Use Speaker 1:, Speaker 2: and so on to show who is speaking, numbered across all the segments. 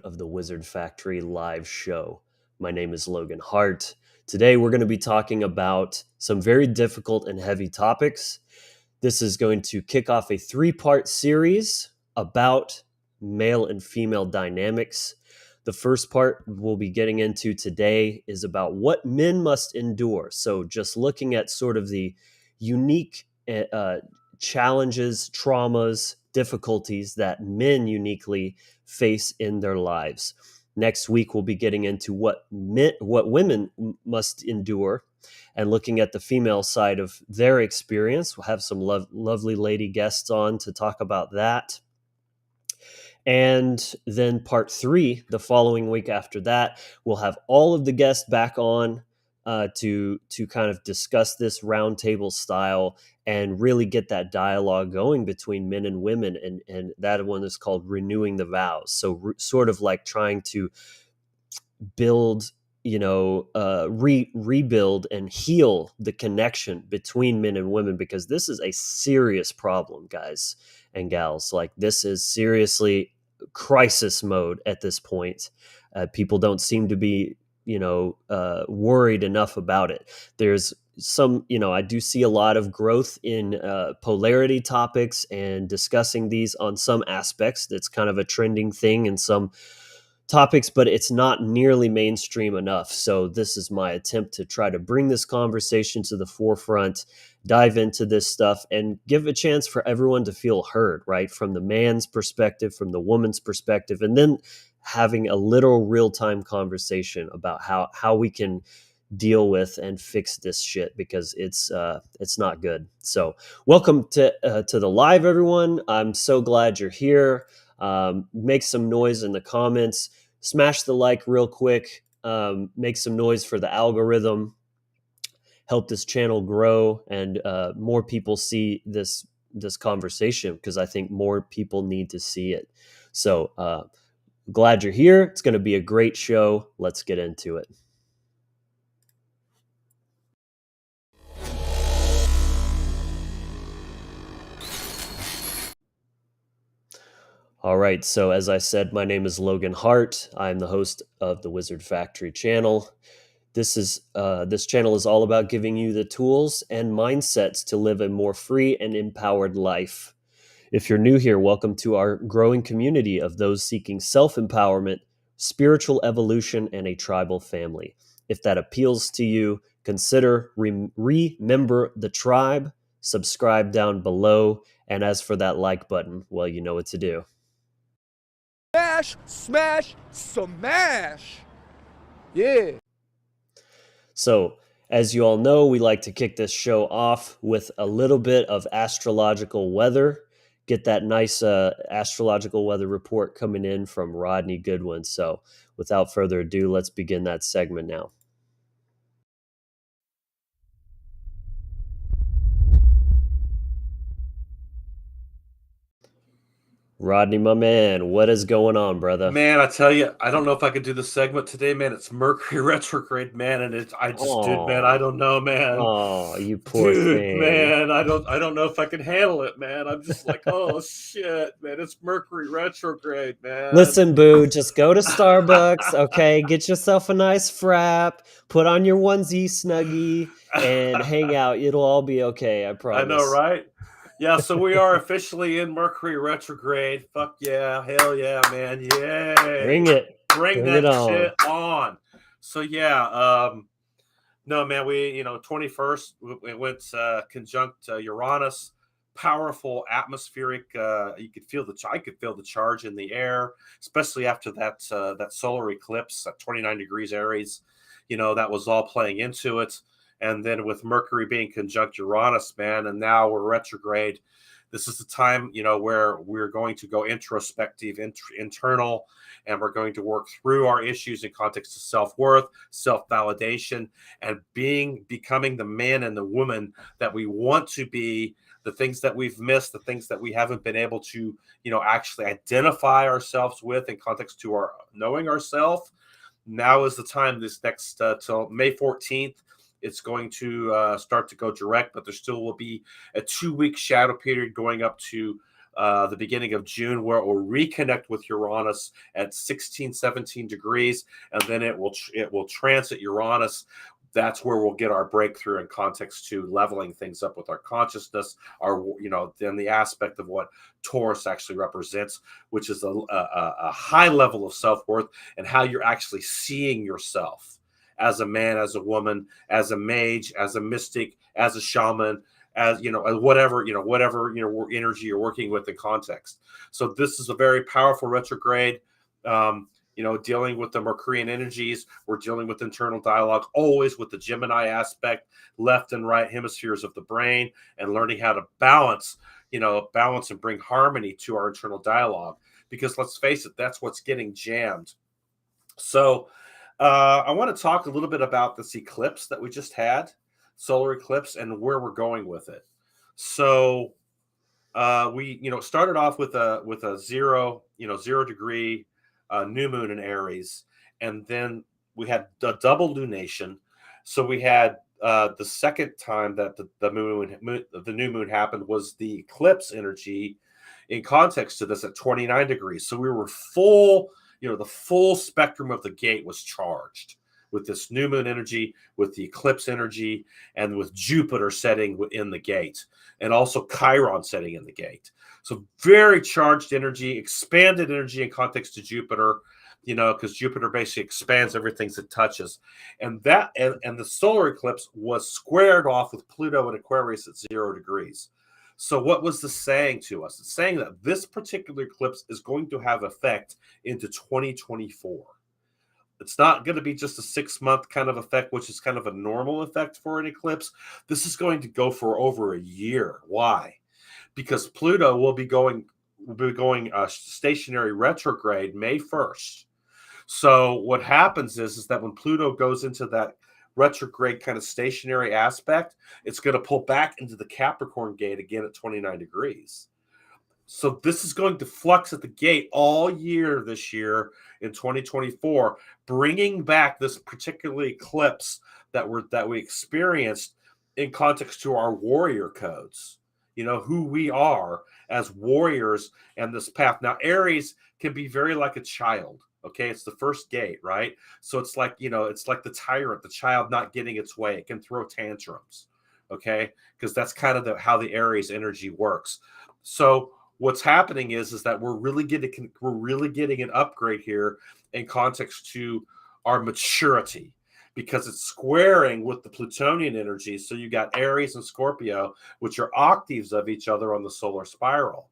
Speaker 1: of the Wizard Factory live show. My name is Logan Hart. Today we're going to be talking about some very difficult and heavy topics. This is going to kick off a three-part series about male and female dynamics. The first part we'll be getting into today is about what men must endure. So just looking at sort of the unique challenges, traumas, difficulties that men uniquely face in their lives. Next week, we'll be getting into what women must endure and looking at the female side of their experience. We'll have some lovely lady guests on to talk about that. And then part 3, the following week after that, we'll have all of the guests back on to kind of discuss this roundtable style and really get that dialogue going between men and women. And that one is called Renewing the Vows. So sort of like trying to build, rebuild and heal the connection between men and women, because this is a serious problem, guys and gals. Like, this is seriously crisis mode at this point. People don't seem to be, worried enough about it. There's some, I do see a lot of growth in polarity topics and discussing these on some aspects. That's kind of a trending thing in some topics, but it's not nearly mainstream enough. So this is my attempt to try to bring this conversation to the forefront, dive into this stuff, and give a chance for everyone to feel heard, right? From the man's perspective, from the woman's perspective, and then having a literal real-time conversation about how we can deal with and fix this shit, because it's not good. So welcome to the live, everyone. I'm so glad you're here. Make some noise in the comments, smash the like real quick, make some noise for the algorithm, help this channel grow, and more people see this conversation, because I think more people need to see it. So glad you're here. It's going to be a great show. Let's get into it. All right, so as I said, my name is Logan Hart. I'm the host of the Wizard Factory channel. This channel is all about giving you the tools and mindsets to live a more free and empowered life. If you're new here, welcome to our growing community of those seeking self-empowerment, spiritual evolution, and a tribal family. If that appeals to you, consider remember the tribe, subscribe down below, and as for that like button, well, you know what to do.
Speaker 2: Smash, smash, smash. Yeah.
Speaker 1: So, as you all know, we like to kick this show off with a little bit of astrological weather. Get that nice astrological weather report coming in from Rodney Goodwin. So, without further ado, let's begin that segment now. Rodney, my man, what is going on, brother?
Speaker 3: Man, I tell you, I don't know if I could do the segment today, man. It's Mercury retrograde, man, and dude, man, I don't know, man.
Speaker 1: Oh, you poor thing,
Speaker 3: man. I don't know if I can handle it, man. I'm just like, oh shit, man. It's Mercury retrograde, man.
Speaker 1: Listen, boo, just go to Starbucks, okay? Get yourself a nice frap, put on your onesie snuggie, and hang out. It'll all be okay, I promise.
Speaker 3: I know, right? Yeah, so we are officially in Mercury retrograde. Fuck yeah, hell yeah, man. Yay.
Speaker 1: Bring it.
Speaker 3: Bring that shit on. So yeah, no, man, we, 21st, it went conjunct Uranus, powerful atmospheric. I could feel the charge in the air, especially after that solar eclipse at 29 degrees Aries. That was all playing into it. And then with Mercury being conjunct Uranus, man, and now we're retrograde. This is the time, where we're going to go introspective, internal, and we're going to work through our issues in context of self-worth, self-validation, and becoming the man and the woman that we want to be, the things that we've missed, the things that we haven't been able to, actually identify ourselves with in context to our knowing ourselves. Now is the time, this next till May 14th. It's going to start to go direct, but there still will be a 2-week shadow period going up to the beginning of June, where it will reconnect with Uranus at 16, 17 degrees, and then it will transit Uranus. That's where we'll get our breakthrough in context to leveling things up with our consciousness, then the aspect of what Taurus actually represents, which is a high level of self-worth and how you're actually seeing yourself as a man, as a woman, as a mage, as a mystic, as a shaman, as whatever energy you're working with in context. So this is a very powerful retrograde. Dealing with the Mercurian energies, we're dealing with internal dialogue, always with the Gemini aspect, left and right hemispheres of the brain, and learning how to balance and bring harmony to our internal dialogue. Because let's face it, that's what's getting jammed. So I want to talk a little bit about this eclipse that we just had, solar eclipse, and where we're going with it. So we started off with a 0 degree new moon in Aries, and then we had the double lunation. So we had the second time that the new moon happened was the eclipse energy in context to this at 29 degrees. So we were full, the full spectrum of the gate was charged with this new moon energy, with the eclipse energy, and with Jupiter setting in the gate, and also Chiron setting in the gate. So very charged energy, expanded energy in context to Jupiter, because Jupiter basically expands everything it touches. And the solar eclipse was squared off with Pluto in Aquarius at 0 degrees. So what was this saying to us? It's saying that this particular eclipse is going to have effect into 2024. It's not going to be just a 6-month kind of effect, which is kind of a normal effect for an eclipse. This is going to go for over a year. Why? Because Pluto will be going stationary retrograde May 1st. So what happens is that when Pluto goes into that retrograde kind of stationary aspect, it's going to pull back into the Capricorn gate again at 29 degrees. So this is going to flux at the gate all year this year in 2024, bringing back this particular eclipse that we experienced in context to our warrior codes. Who we are as warriors and this path. Now, Aries can be very like a child. Okay, it's the first gate, right? So it's like the tyrant, the child not getting its way. It can throw tantrums, okay, because that's kind of how the Aries energy works. So what's happening is that we're really getting an upgrade here in context to our maturity, because it's squaring with the Plutonian energy. So you got Aries and Scorpio, which are octaves of each other on the solar spiral.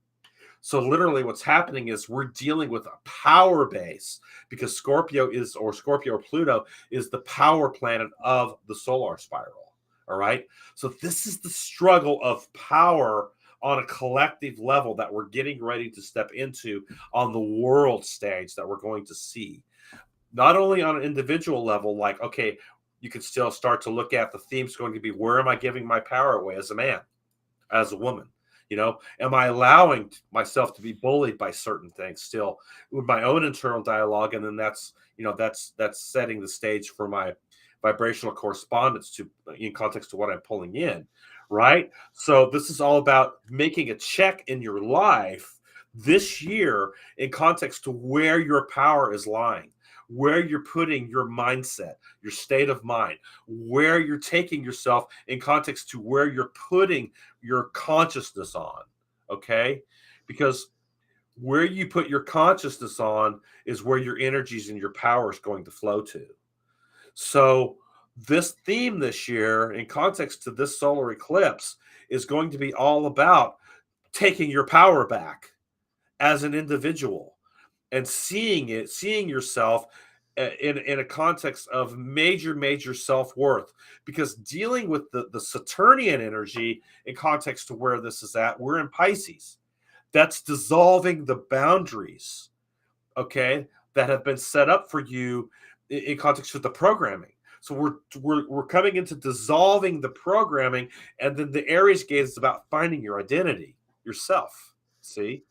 Speaker 3: So literally what's happening is we're dealing with a power base, because Scorpio or Pluto is the power planet of the solar spiral. All right. So this is the struggle of power on a collective level that we're getting ready to step into on the world stage that we're going to see. Not only on an individual level, like, okay, you can still start to look at the themes going to be, where am I giving my power away as a man, as a woman? Am I allowing myself to be bullied by certain things still with my own internal dialogue? And then that's setting the stage for my vibrational correspondence in context to what I'm pulling in, right? So this is all about making a check in your life this year in context to where your power is lying, where you're putting your mindset, your state of mind, where you're taking yourself in context to where you're putting your consciousness on, okay? Because where you put your consciousness on is where your energies and your power is going to flow to. So this theme this year, in context to this solar eclipse, is going to be all about taking your power back as an individual and seeing yourself in a context of major self-worth. Because dealing with the Saturnian energy in context to where this is at, we're in Pisces. That's dissolving the boundaries, okay, that have been set up for you in context with the programming. So we're coming into dissolving the programming, and then the Aries gate is about finding your identity, yourself. See?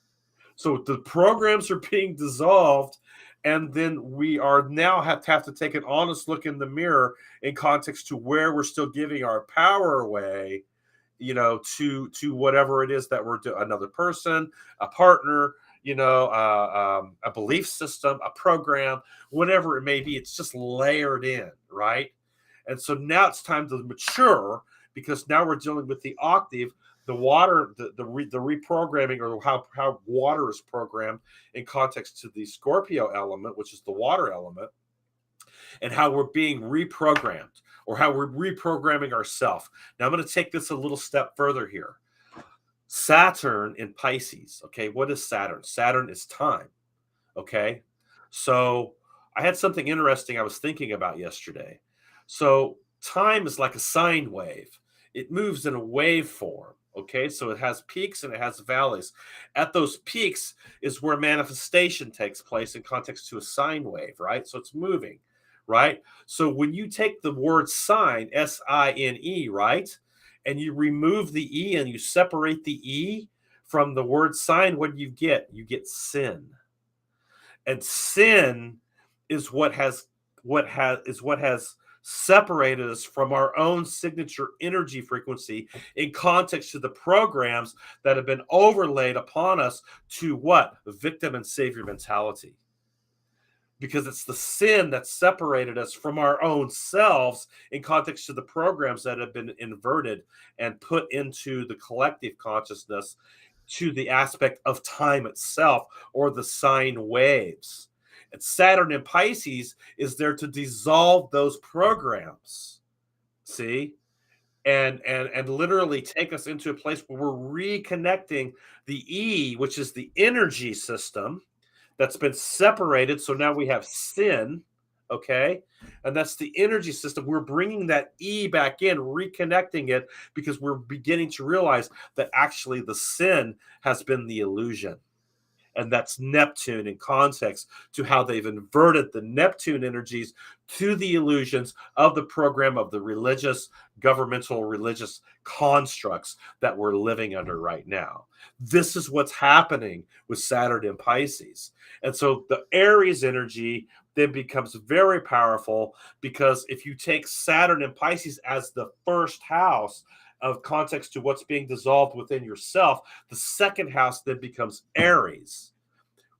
Speaker 3: So the programs are being dissolved, and then we are now have to take an honest look in the mirror in context to where we're still giving our power away to whatever it is that we're doing, another person, a partner, a belief system, a program, whatever it may be. It's just layered in, right? And so now it's time to mature, because now we're dealing with the octave, the water, the reprogramming, or how water is programmed in context to the Scorpio element, which is the water element, and how we're being reprogrammed, or how we're reprogramming ourselves. Now I'm going to take this a little step further here. Saturn in Pisces. Okay, what is Saturn? Saturn is time. Okay, so I had something interesting I was thinking about yesterday. So time is like a sine wave. It moves in a wave form. Okay, so it has peaks and it has valleys. At those peaks is where manifestation takes place in context to a sine wave, right? So it's moving, right? So when you take the word sine, SINE, right, and you remove the E and you separate the E from the word sign, what do you get? You get sin. And sin is what has separated us from our own signature energy frequency in context to the programs that have been overlaid upon us to what? Victim and savior mentality, because it's the sin that separated us from our own selves in context to the programs that have been inverted and put into the collective consciousness to the aspect of time itself, or the sine waves. And Saturn in Pisces is there to dissolve those programs. See? And literally take us into a place where we're reconnecting the E, which is the energy system that's been separated. So now we have sin, okay? And that's the energy system. We're bringing that E back in, reconnecting it, because we're beginning to realize that actually the sin has been the illusion. And that's Neptune in context to how they've inverted the Neptune energies to the illusions of the program of the religious, governmental, religious constructs that we're living under right now. This is what's happening with Saturn in Pisces. And so the Aries energy then becomes very powerful, because if you take Saturn in Pisces as the first house of context to what's being dissolved within yourself, the second house then becomes Aries,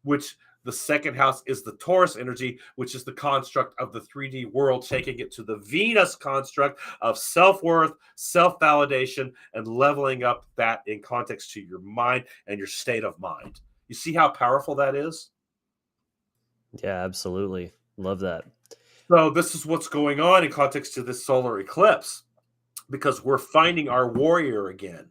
Speaker 3: which the second house is the Taurus energy, which is the construct of the 3D world, taking it to the Venus construct of self-worth, self-validation, and leveling up that in context to your mind and your state of mind. You see how powerful that is?
Speaker 1: Yeah, absolutely. Love that.
Speaker 3: So this is what's going on in context to this solar eclipse, because we're finding our warrior again.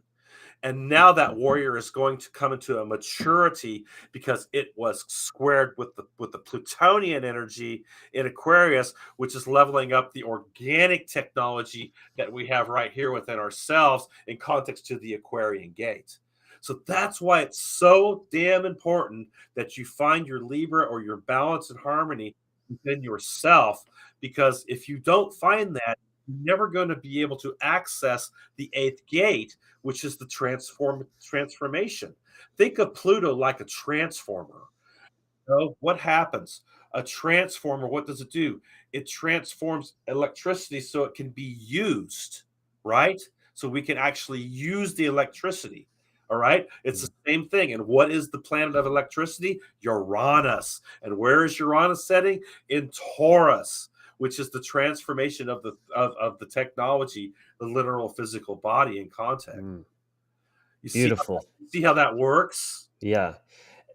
Speaker 3: And now that warrior is going to come into a maturity, because it was squared with the Plutonian energy in Aquarius, which is leveling up the organic technology that we have right here within ourselves in context to the Aquarian gate. So that's why it's so damn important that you find your Libra, or your balance and harmony within yourself, because if you don't find that, you're never going to be able to access the eighth gate, which is the transformation. Think of Pluto like a transformer. So what happens? A transformer, what does it do? It transforms electricity so it can be used, right? So we can actually use the electricity. All right. It's the
Speaker 1: Mm.
Speaker 3: same thing. And what is the planet of electricity? Uranus. And where is Uranus setting? In Taurus, which is the transformation of the technology, the literal physical body in context.
Speaker 1: Mm.
Speaker 3: You
Speaker 1: Beautiful.
Speaker 3: see how that works?
Speaker 1: Yeah.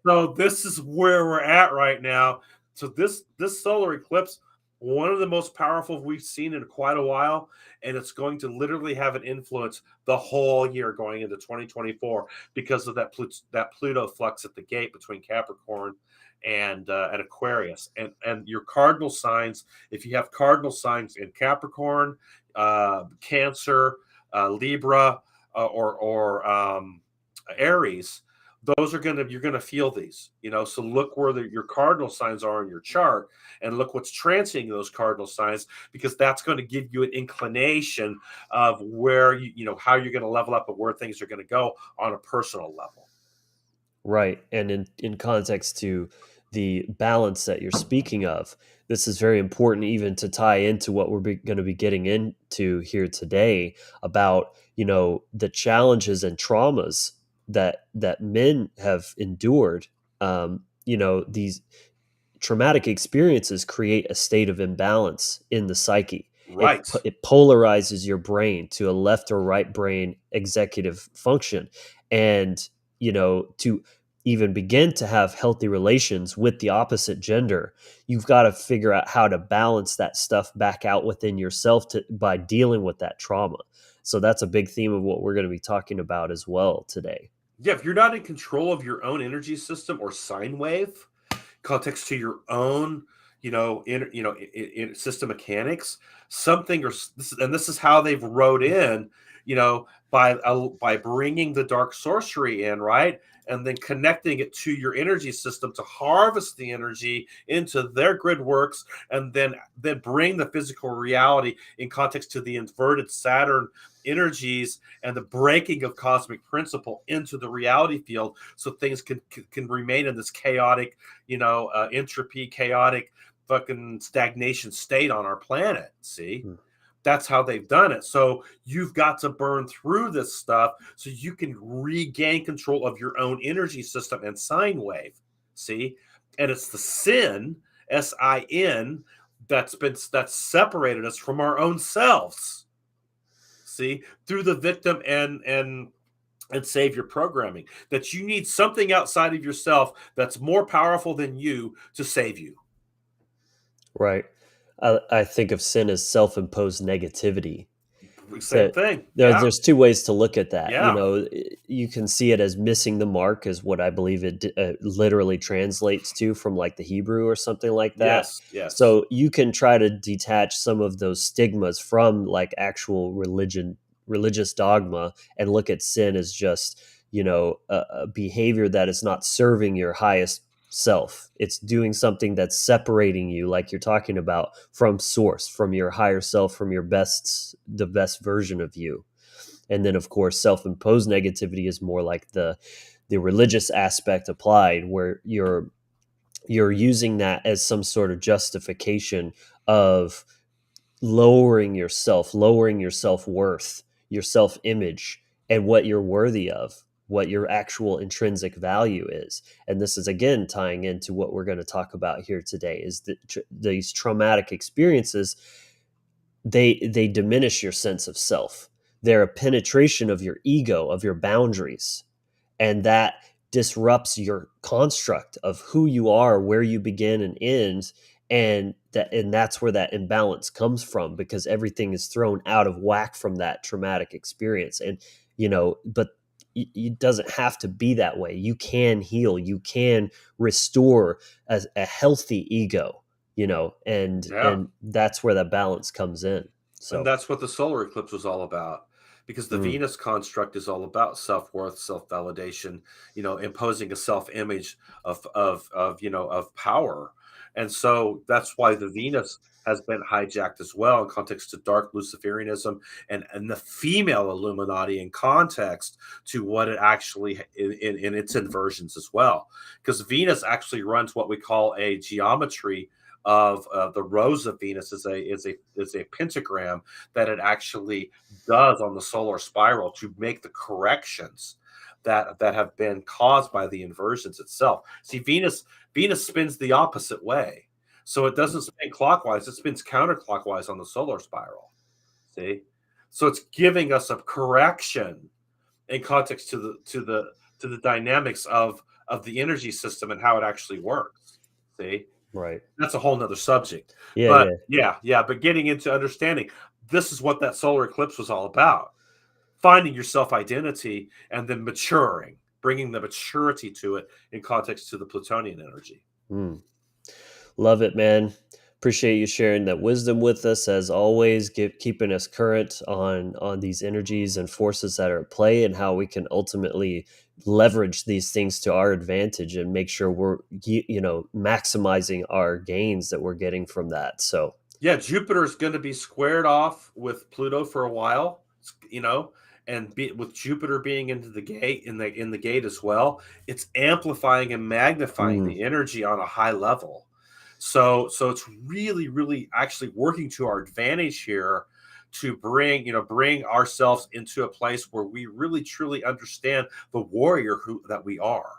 Speaker 3: So this is where we're at right now. So this solar eclipse, one of the most powerful we've seen in quite a while, and it's going to literally have an influence the whole year going into 2024, because of that Pluto flux at the gate between Capricorn and Aquarius, and your cardinal signs. If you have cardinal signs in Capricorn, Cancer, Libra, or Aries, those are you're gonna feel these, so look where your cardinal signs are in your chart, and look what's transiting those cardinal signs, because that's going to give you an inclination of where how you're going to level up and where things are going to go on a personal level.
Speaker 1: Right. And in context to the balance that you're speaking of. This is very important even to tie into what we're going to be getting into here today about, the challenges and traumas that men have endured. These traumatic experiences create a state of imbalance in the psyche.
Speaker 3: Right.
Speaker 1: It polarizes your brain to a left or right brain executive function. And, to even begin to have healthy relations with the opposite gender, you've got to figure out how to balance that stuff back out within yourself by dealing with that trauma. So that's a big theme of what we're going to be talking about as well today.
Speaker 3: Yeah, if you're not in control of your own energy system or sine wave, context to your own, in system mechanics, something this is how they've wrote in, by bringing the dark sorcery in, right, and then connecting it to your energy system to harvest the energy into their grid works, and then bring the physical reality in context to the inverted Saturn energies and the breaking of cosmic principle into the reality field, so things can remain in this chaotic, entropy, chaotic fucking stagnation state on our planet. See,
Speaker 1: Hmm.
Speaker 3: that's how they've done it. So you've got to burn through this stuff so you can regain control of your own energy system and sine wave. See, and it's the sin, that's separated us from our own selves. See, through the victim and savior programming, that you need something outside of yourself that's more powerful than you to save you.
Speaker 1: Right. I think of sin as self-imposed negativity.
Speaker 3: Same
Speaker 1: That
Speaker 3: thing. Yeah.
Speaker 1: there's two ways to look at that.
Speaker 3: Yeah.
Speaker 1: You can see it as missing the mark, is what I believe it literally translates to from like the Hebrew or something like that.
Speaker 3: Yes. Yes.
Speaker 1: So you can try to detach some of those stigmas from like actual religious dogma, and look at sin as just, a behavior that is not serving your highest self. It's doing something that's separating you, like you're talking about, from source, from your higher self, from the best version of you. And then of course self-imposed negativity is more like the religious aspect applied, where you're using that as some sort of justification of lowering your self-worth, your self-image, and what you're worthy of, what your actual intrinsic value is. And this is again tying into what we're going to talk about here today, is that these traumatic experiences, they diminish your sense of self. They're a penetration of your ego, of your boundaries, and that disrupts your construct of who you are, where you begin and end. And that's where that imbalance comes from, because everything is thrown out of whack from that traumatic experience. And but it doesn't have to be that way. You can heal, you can restore a healthy ego,
Speaker 3: Yeah.
Speaker 1: and that's where that balance comes in.
Speaker 3: And
Speaker 1: So
Speaker 3: that's what the solar eclipse was all about. Because the
Speaker 1: mm,
Speaker 3: Venus construct is all about self-worth, self-validation, imposing a self-image of power. And so that's why the Venus has been hijacked as well in context to dark Luciferianism and the female Illuminati in context to what it actually in its inversions as well. Because Venus actually runs what we call a geometry of the rose of Venus is a pentagram that it actually does on the solar spiral to make the corrections that have been caused by the inversions itself. See, Venus spins the opposite way, so it doesn't spin clockwise; it spins counterclockwise on the solar spiral. See, so it's giving us a correction in context to the dynamics of the energy system and how it actually works. See,
Speaker 1: right.
Speaker 3: that's a whole nother subject.
Speaker 1: Yeah,
Speaker 3: But
Speaker 1: yeah.
Speaker 3: yeah, but getting into understanding, this is what that solar eclipse was all about. Finding your self identity and then maturing, bringing the maturity to it in context to the Plutonian energy.
Speaker 1: Mm. Love it, man. Appreciate you sharing that wisdom with us as always, keeping us current on these energies and forces that are at play, and how we can ultimately leverage these things to our advantage and make sure we're maximizing our gains that we're getting from that. So
Speaker 3: Yeah, Jupiter is going to be squared off with Pluto for a while, you know, and with Jupiter being into the gate in the gate as well, it's amplifying and magnifying
Speaker 1: Mm.
Speaker 3: the energy on a high level. So it's really, really actually working to our advantage here to bring ourselves into a place where we really truly understand the warrior that we are,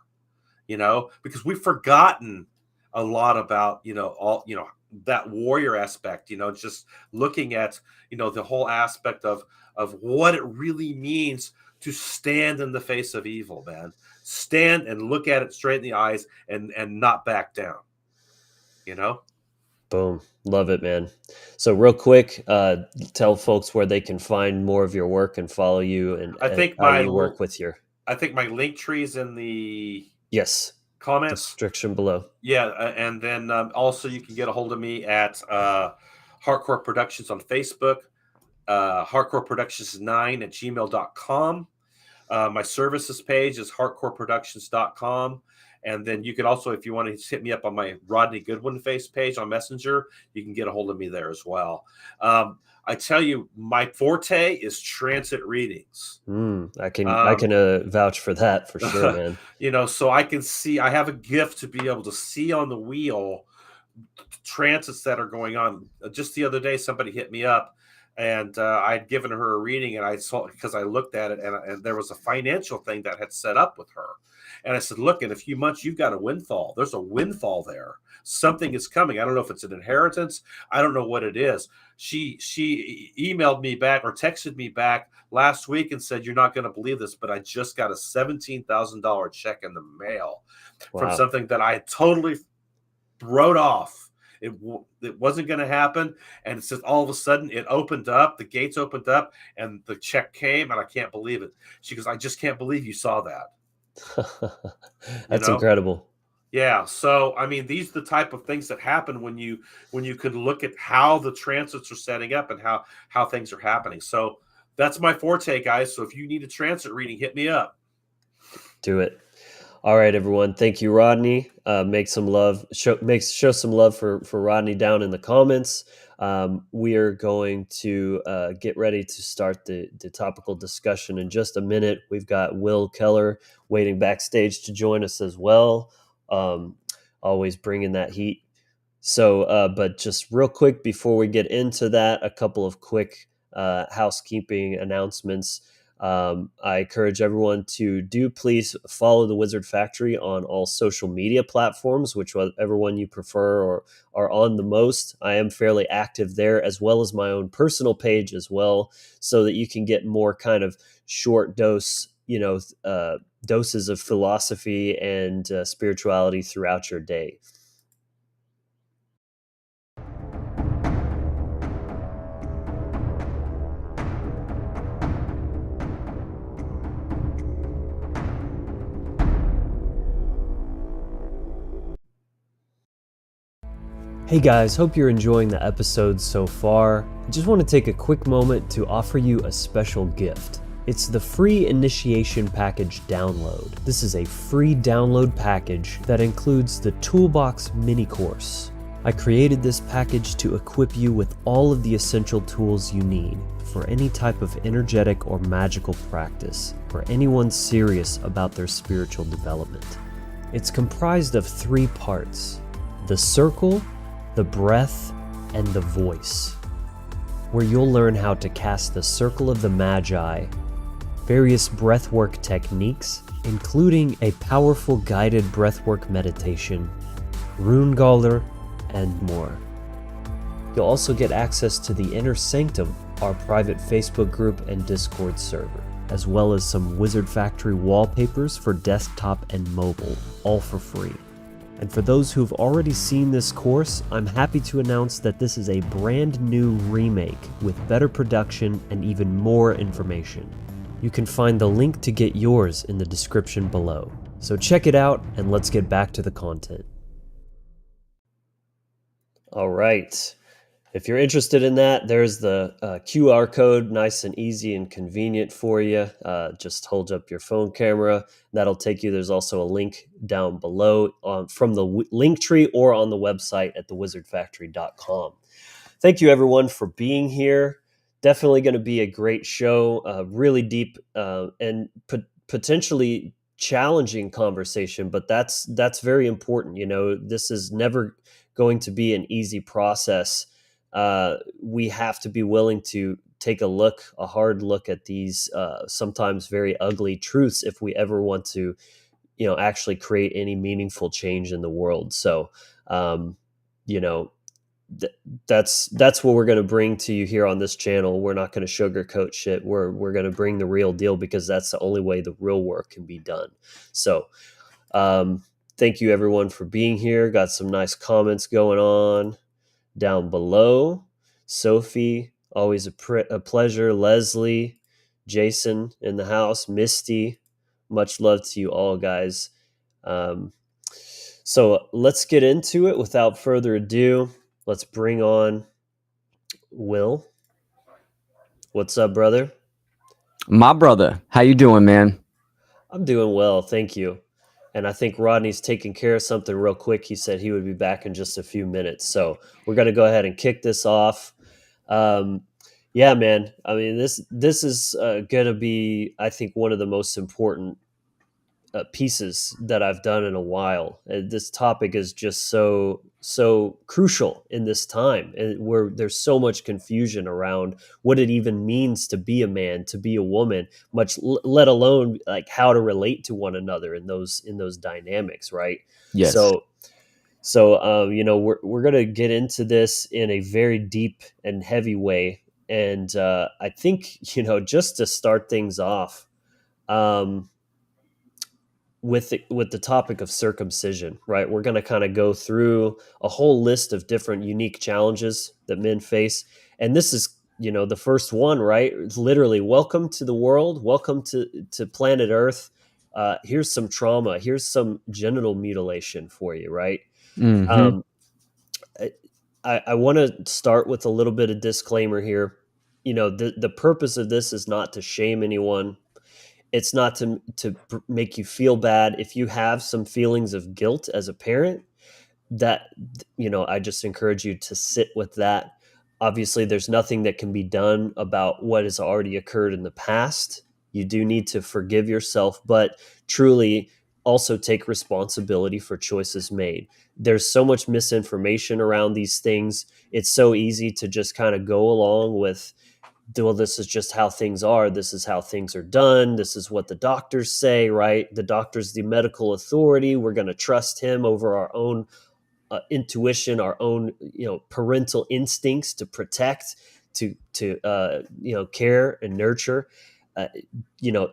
Speaker 3: because we've forgotten a lot about, all, that warrior aspect, just looking at, the whole aspect of what it really means to stand in the face of evil, man. Stand and look at it straight in the eyes and not back down, you know?
Speaker 1: Boom. Love it, man. So real quick, tell folks where they can find more of your work and follow you and,
Speaker 3: I think
Speaker 1: how
Speaker 3: my
Speaker 1: you work with your,
Speaker 3: I think my link tree is in the
Speaker 1: yes,
Speaker 3: comments.
Speaker 1: description below.
Speaker 3: Yeah, and then also you can get a hold of me at Hardcore Productions on Facebook, Hardcore Productions 9 at gmail.com. My services page is hardcoreproductions.com. And then you can also, if you want to hit me up on my Rodney Goodwin face page on Messenger, you can get a hold of me there as well. I tell you, my forte is transit readings.
Speaker 1: I can
Speaker 3: Um,
Speaker 1: vouch for that for sure, man.
Speaker 3: so I can see, I have a gift to be able to see on the wheel transits that are going on. Just the other day, somebody hit me up, and I'd given her a reading, and I saw, because I looked at it, and there was a financial thing that had set up with her. And I said, look, in a few months, you've got a windfall. There's a windfall there. Something is coming. I don't know if it's an inheritance. I don't know what it is. She emailed me back or texted me back last week and said, you're not going to believe this, but I just got a $17,000 check in the mail from
Speaker 1: Wow.
Speaker 3: something that I totally wrote off. It wasn't going to happen, and it's just all of a sudden it opened up. The gates opened up, and the check came, and I can't believe it. She goes, "I just can't believe you saw that." You
Speaker 1: That's
Speaker 3: know?
Speaker 1: incredible.
Speaker 3: Yeah. So I mean, these are the type of things that happen when you can look at how the transits are setting up and how things are happening. So that's my forte, guys. So if you need a transit reading, hit me up.
Speaker 1: Do it. All right, everyone. Thank you, Rodney. Make some love. Show some love for Rodney down in the comments. We are going to get ready to start the topical discussion in just a minute. We've got Will Keller waiting backstage to join us as well. Always bringing that heat. So, but just real quick before we get into that, a couple of quick housekeeping announcements. I encourage everyone to please follow the Wizard Factory on all social media platforms, whichever one you prefer or are on the most. I am fairly active there, as well as my own personal page as well, so that you can get more kind of short doses of philosophy and spirituality throughout your day. Hey guys, hope you're enjoying the episode so far. I just want to take a quick moment to offer you a special gift. It's the free initiation package download. This is a free download package that includes the Toolbox mini course. I created this package to equip you with all of the essential tools you need for any type of energetic or magical practice for anyone serious about their spiritual development. It's comprised of 3 parts: the circle, the breath, and the voice, where you'll learn how to cast the Circle of the Magi, various breathwork techniques, including a powerful guided breathwork meditation, rune galler, and more. You'll also get access to the Inner Sanctum, our private Facebook group and Discord server, as well as some Wizard Factory wallpapers for desktop and mobile, all for free. And for those who've already seen this course, I'm happy to announce that this is a brand new remake with better production and even more information. You can find the link to get yours in the description below. So check it out and let's get back to the content. All right. If you're interested in that, there's the QR code, nice and easy and convenient for you. Just hold up your phone camera. That'll take you. There's also a link down below from the link tree or on the website at thewizardfactory.com. Thank you, everyone, for being here. definitely going to be a great show, really deep and potentially challenging conversation, but that's very important. This is never going to be an easy process. We have to be willing to take a hard look at these sometimes very ugly truths if we ever want to, actually create any meaningful change in the world. So, you know, th- that's what we're going to bring to you here on this channel. We're not going to sugarcoat shit. We're going to bring the real deal, because that's the only way the real work can be done. So, thank you everyone for being here. Got some nice comments going on down below. Sophie, always a pleasure. Leslie, Jason in the house, Misty, much love to you all, guys. Um, so let's get into it without further ado. Let's bring on Will. What's up, brother?
Speaker 4: My brother, how you doing, man?
Speaker 1: I'm doing well, thank you. And I think Rodney's taking care of something real quick. He said he would be back in just a few minutes. So we're going to go ahead and kick this off. Um, yeah, man. I mean, this is going to be, I think, one of the most important pieces that I've done in a while. This topic is just so crucial in this time, and where there's so much confusion around what it even means to be a man, to be a woman, much let alone like how to relate to one another in those dynamics, right?
Speaker 4: Yes.
Speaker 1: So we're gonna get into this in a very deep and heavy way, and I think just to start things off. With the topic of circumcision, right? We're going to kind of go through a whole list of different unique challenges that men face, and this is the first one, right? It's literally, welcome to the world, welcome to planet Earth. Here's some trauma, here's some genital mutilation for you, right?
Speaker 4: Mm-hmm.
Speaker 1: I want to start with a little bit of disclaimer here. The purpose of this is not to shame anyone. It's not to make you feel bad. If you have some feelings of guilt as a parent, that I just encourage you to sit with that. Obviously, there's nothing that can be done about what has already occurred in the past. You do need to forgive yourself, but truly also take responsibility for choices made. There's so much misinformation around these things. It's so easy to just kind of go along with, well, this is just how things are. This is how things are done. This is what the doctors say, right? The doctor's the medical authority. We're going to trust him over our own intuition, our own, parental instincts to protect, to care and nurture.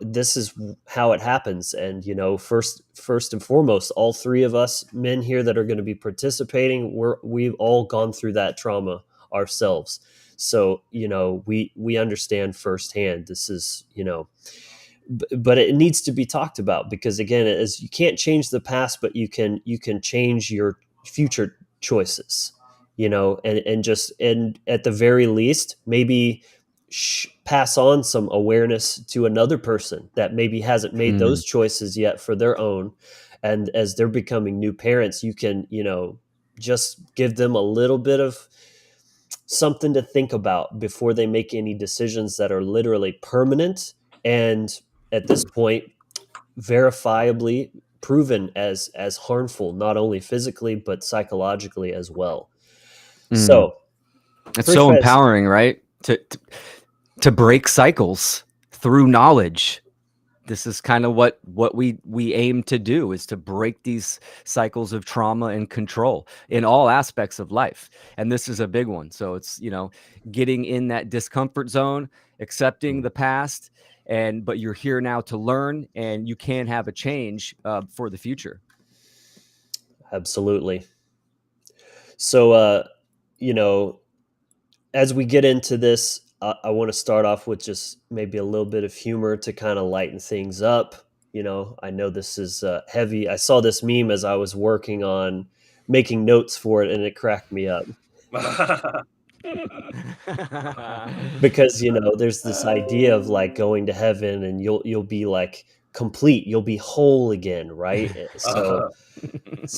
Speaker 1: This is how it happens. And, first and foremost, all three of us men here that are going to be participating, we've all gone through that trauma ourselves. So, we understand firsthand. This is, but it needs to be talked about, because again, as you can't change the past, but you can change your future choices, and at the very least, maybe pass on some awareness to another person that maybe hasn't made those choices yet for their own. And as they're becoming new parents, you can, just give them a little bit of something to think about before they make any decisions that are literally permanent, and at this point verifiably proven as harmful, not only physically but psychologically as well. So
Speaker 4: it's so empowering, right? To break cycles through knowledge. This is kind of what we aim to do, is to break these cycles of trauma and control in all aspects of life. And this is a big one. So it's, getting in that discomfort zone, accepting the past, but you're here now to learn, and you can have a change for the future.
Speaker 1: Absolutely. So, as we get into this, I want to start off with just maybe a little bit of humor to kind of lighten things up. I know this is heavy. I saw this meme as I was working on making notes for it, and it cracked me up. Because there's this idea of like going to heaven, and you'll be like complete. You'll be whole again, right? So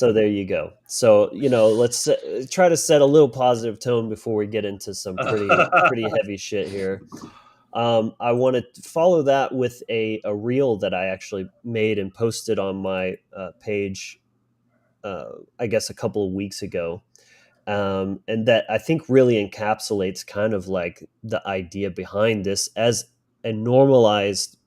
Speaker 1: there you go. So, let's try to set a little positive tone before we get into some pretty heavy shit here. I want to follow that with a reel that I actually made and posted on my page, I guess a couple of weeks ago. And that I think really encapsulates kind of like the idea behind this as a normalized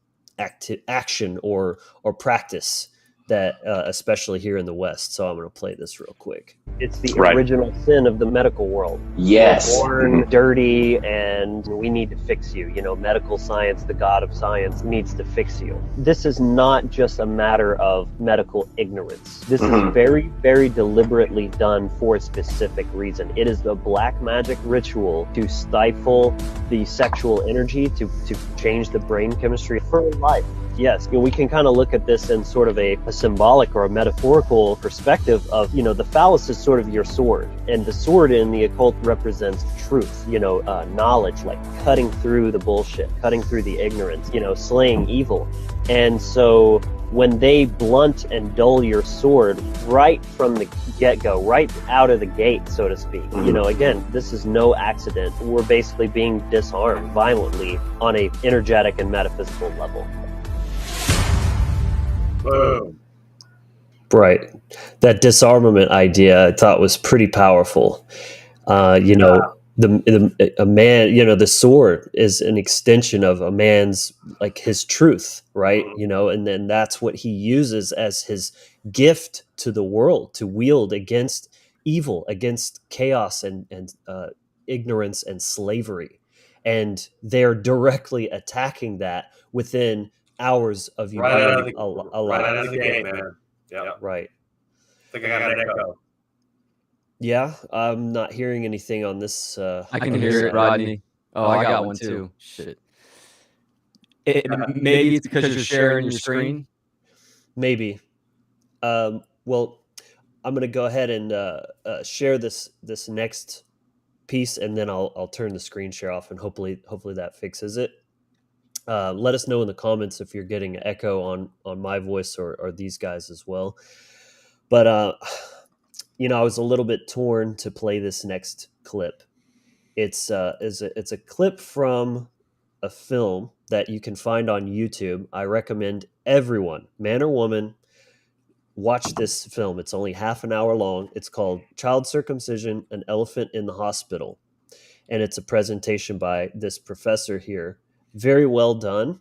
Speaker 1: action or practice that especially here in the West. So I'm going to play this real quick. It's the original sin of the medical world.
Speaker 5: Yes.
Speaker 1: You're born dirty and we need to fix you. Medical science, the god of science, needs to fix you. This is not just a matter of medical ignorance. This is very, very deliberately done for a specific reason. It is the black magic ritual to stifle the sexual energy, to change the brain chemistry for life. Yes, we can kind of look at this in sort of a symbolic or a metaphorical perspective of, the phallus is sort of your sword, and the sword in the occult represents truth, knowledge, like cutting through the bullshit, cutting through the ignorance, slaying evil. And so when they blunt and dull your sword right from the get-go, right out of the gate, so to speak, again, this is no accident. We're basically being disarmed violently on a energetic and metaphysical level.
Speaker 3: Boom.
Speaker 1: Right. That disarmament idea I thought was pretty powerful. A man, the sword is an extension of a man's, like, his truth, right? And then that's what he uses as his gift to the world to wield against evil, against chaos and ignorance and slavery. And they're directly attacking that within hours of you
Speaker 3: Right
Speaker 1: being alive.
Speaker 3: right out of the gate, man. Yep.
Speaker 1: Right.
Speaker 3: I think I got an echo.
Speaker 1: Yeah, I'm not hearing anything on this.
Speaker 4: I can hear it, Rodney. Oh, I got one too. Shit. Maybe it's because you're sharing your screen.
Speaker 1: Maybe. Well, I'm gonna go ahead and share this next piece, and then I'll turn the screen share off, and hopefully that fixes it. Let us know in the comments if you're getting an echo on my voice or these guys as well. But I was a little bit torn to play this next clip. It's a clip from a film that you can find on YouTube. I recommend everyone, man or woman, watch this film. It's only half an hour long. It's called Child Circumcision, An Elephant in the Hospital. And it's a presentation by this professor here. Very well done,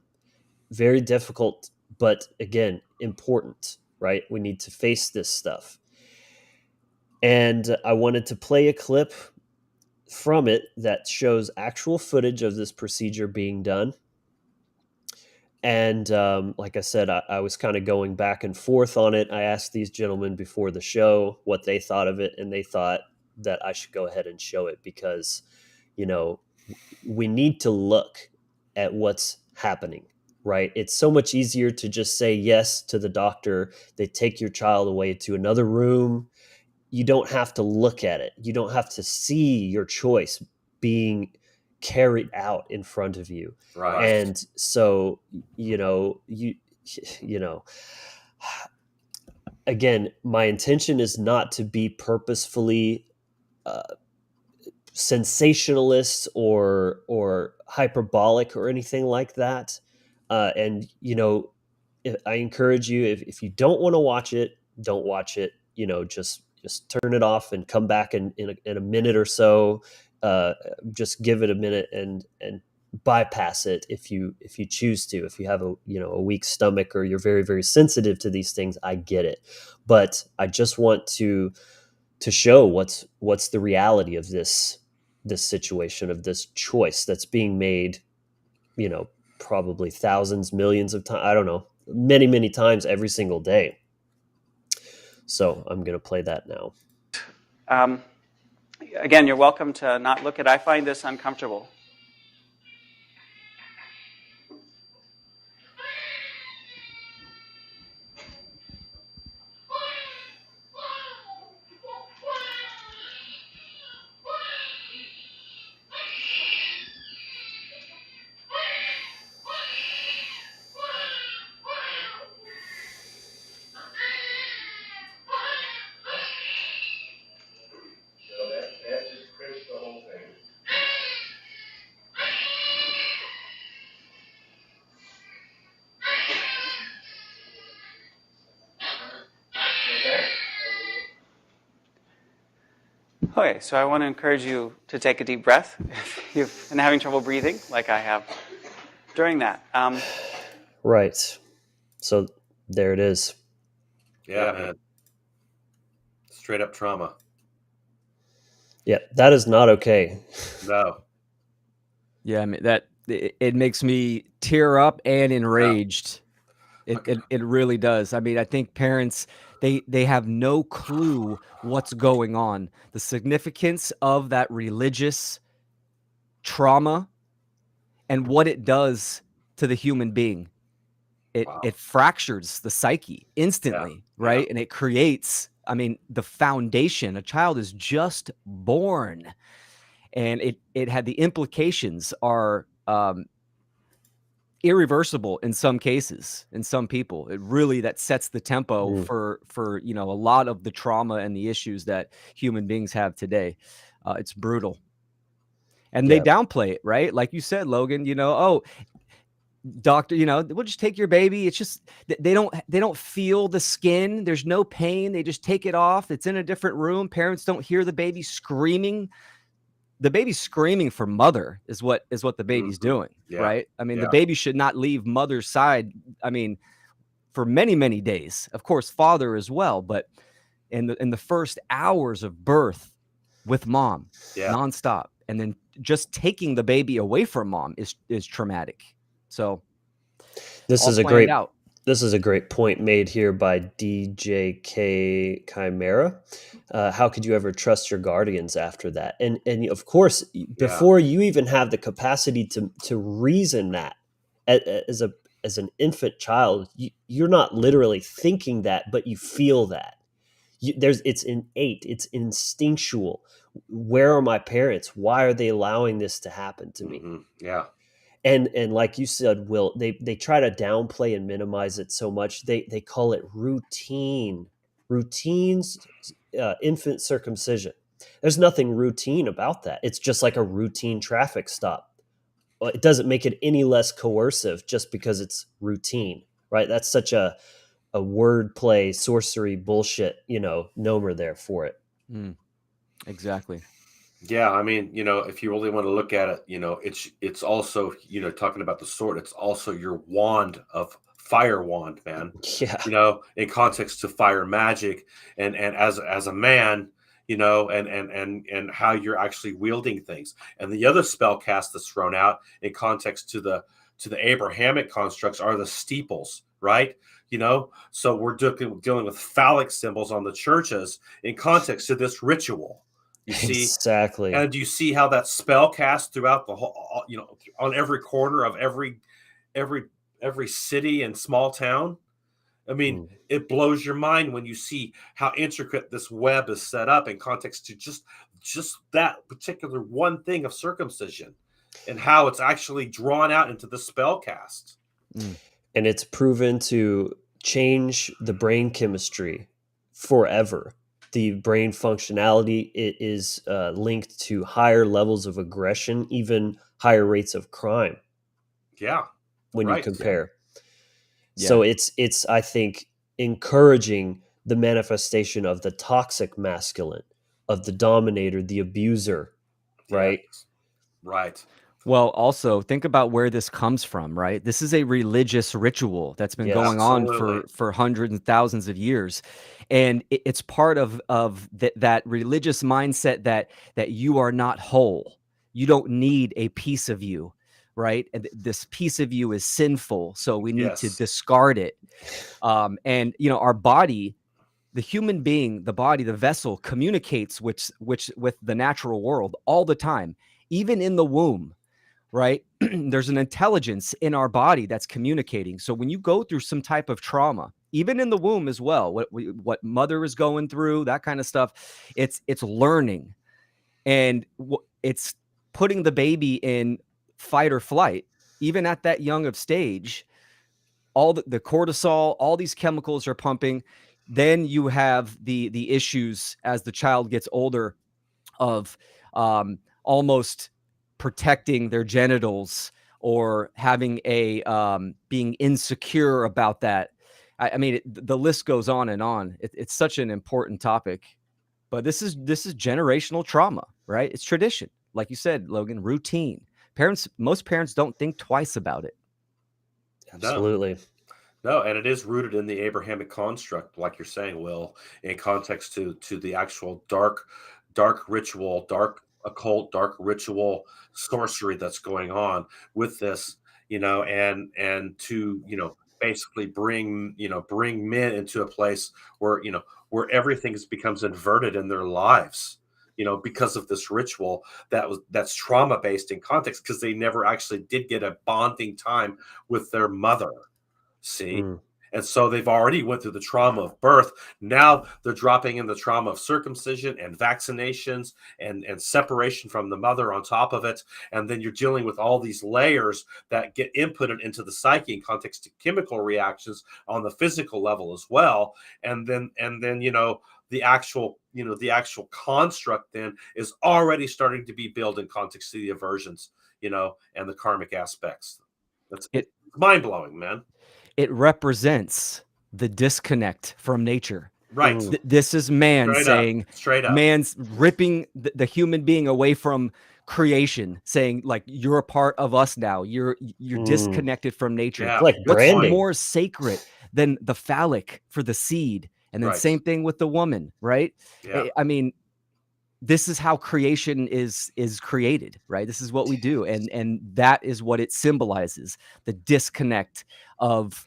Speaker 1: very difficult, but again, important, right? We need to face this stuff. And I wanted to play a clip from it that shows actual footage of this procedure being done. And like I said, I was kind of going back and forth on it. I asked these gentlemen before the show what they thought of it, and they thought that I should go ahead and show it because, we need to look at what's happening, right? It's so much easier to just say yes to the doctor. They take your child away to another room. You don't have to look at it. You don't have to see your choice being carried out in front of you.
Speaker 3: Right.
Speaker 1: And so, again, my intention is not to be purposefully sensationalist or hyperbolic or anything like that. And I encourage you, if you don't want to watch it, don't watch it. Just turn it off and come back in a minute or so. Just give it a minute and bypass it if you choose to. If you have a weak stomach or you're very, very sensitive to these things, I get it. But I just want to show what's the reality of this situation, of this choice that's being made, probably thousands, millions of times. I don't know, many, many times every single day. So I'm going to play that now.
Speaker 6: Again, you're welcome to not look at it. I find this uncomfortable. Okay, so I want to encourage you to take a deep breath if you've been having trouble breathing, like I have during that.
Speaker 1: Right. So there it is.
Speaker 3: Yeah, man. Straight up trauma.
Speaker 1: Yeah, that is not okay.
Speaker 3: No.
Speaker 4: Yeah, I mean it makes me tear up and enraged. It really does. I mean, I think parents they have no clue what's going on. The significance of that religious trauma and what it does to the human being.
Speaker 3: Wow.
Speaker 4: It fractures the psyche instantly, right?
Speaker 3: Yeah.
Speaker 4: And it creates, I mean, the foundation. A child is just born, and it had the implications are irreversible in some cases, in some people. It really that sets the tempo
Speaker 1: Mm,
Speaker 4: for a lot of the trauma and the issues that human beings have today. It's brutal, and they
Speaker 1: yeah.
Speaker 4: downplay it, right? Like you said, Logan. Oh, doctor, we'll just take your baby. It's just they don't feel the skin. There's no pain. They just take it off. It's in a different room. Parents don't hear the baby screaming. The baby's screaming for mother is what the baby's
Speaker 3: Mhm.
Speaker 4: doing,
Speaker 3: Yeah.
Speaker 4: right? I mean, the
Speaker 3: Yeah.
Speaker 4: baby should not leave mother's side. I mean, for many, many days. Of course, father as well, but in the first hours of birth with mom,
Speaker 3: Yeah.
Speaker 4: nonstop, and then just taking the baby away from mom is traumatic. So
Speaker 1: This
Speaker 4: all
Speaker 1: is a
Speaker 4: planned
Speaker 1: great
Speaker 4: out.
Speaker 1: this is a great point made here by DJK Chimera. How could you ever trust your guardians after that? And of course,
Speaker 3: Yeah.
Speaker 1: before you even have the capacity to reason that as a as an infant child, you're not literally thinking that, but you feel that. It's innate, it's instinctual. Where are my parents? Why are they allowing this to happen to me?
Speaker 3: Yeah.
Speaker 1: And like you said, Will, they try to downplay and minimize it so much. They call it routines, infant circumcision. There's nothing routine about that. It's just like a routine traffic stop. Well, it doesn't make it any less coercive just because it's routine, right? That's such a wordplay sorcery bullshit, nomer there for it.
Speaker 4: Mm, exactly.
Speaker 3: Yeah, I mean, if you really want to look at it, it's also, talking about the sword, it's also your wand of fire wand, man.
Speaker 1: Yeah.
Speaker 3: In context to fire magic and as a man, and how you're actually wielding things. And the other spell cast that's thrown out in context to the Abrahamic constructs are the steeples, right? So we're dealing with phallic symbols on the churches in context to this ritual. You see,
Speaker 1: Exactly.
Speaker 3: and do you see how that spell cast throughout the whole, on every corner of every every city and small town? I mean,
Speaker 1: Mm.
Speaker 3: it blows your mind when you see how intricate this web is set up in context to just that particular one thing of circumcision and how it's actually drawn out into the spell cast.
Speaker 4: Mm.
Speaker 1: And it's proven to change the brain chemistry forever. The brain functionality it is linked to higher levels of aggression, even higher rates of crime
Speaker 3: Yeah,
Speaker 1: when you
Speaker 3: right.
Speaker 1: compare.
Speaker 4: Yeah.
Speaker 1: So it's I think encouraging the manifestation of the toxic masculine, of the dominator, the abuser,
Speaker 3: Yes,
Speaker 1: right?
Speaker 3: right.
Speaker 4: Well, also think about where this comes from, right? This is a religious ritual that's been
Speaker 1: Yes.
Speaker 4: going on
Speaker 3: Absolutely.
Speaker 4: for hundreds and thousands of years, and it's part of that religious mindset that you are not whole. You don't need a piece of you, right? And this piece of you is sinful, so we need to
Speaker 3: Yes.
Speaker 4: discard it. And our body, the human being, the body, the vessel communicates which with the natural world all the time, even in the womb, right? There's an intelligence in our body that's communicating. So when you go through some type of trauma, even in the womb as well, what mother is going through, that kind of stuff, it's learning, and it's putting the baby in fight or flight, even at that young of stage. All the cortisol, all these chemicals are pumping. Then you have the issues as the child gets older of almost protecting their genitals or having being insecure about that. I mean, the list goes on and on. It's such an important topic. But this is generational trauma, right? It's tradition. Like you said, Logan, routine. Most parents don't think twice about it.
Speaker 3: No,
Speaker 1: Absolutely.
Speaker 3: no, and it is rooted in the Abrahamic construct, like you're saying, Will, in context to the actual dark ritual, dark occult, dark ritual sorcery that's going on with this, and to basically bring men into a place where where everything becomes inverted in their lives. Because of this ritual that's trauma based in context, because they never actually did get a bonding time with their mother. See?
Speaker 1: Mm.
Speaker 3: And so they've already went through the trauma of birth. Now they're dropping in the trauma of circumcision and vaccinations and separation from the mother on top of it. And then you're dealing with all these layers that get inputted into the psyche in context to chemical reactions on the physical level as well. And then the actual construct then is already starting to be built in context to the aversions, and the karmic aspects. It's mind blowing, man.
Speaker 4: It represents the disconnect from nature.
Speaker 3: Right.
Speaker 1: Mm.
Speaker 4: This is man
Speaker 3: Straight up.
Speaker 4: saying,
Speaker 3: Straight up.
Speaker 4: man's ripping the human being away from creation, saying like, you're a part of us now. You're disconnected from nature.
Speaker 3: Yeah.
Speaker 1: Like
Speaker 3: good
Speaker 4: What's
Speaker 1: branding.
Speaker 4: more sacred than the phallic for the seed? And then
Speaker 3: Right.
Speaker 4: same thing with the woman, right?
Speaker 3: Yeah.
Speaker 4: I mean, this is how creation is created, right? This is what we do, and that is what it symbolizes: the disconnect of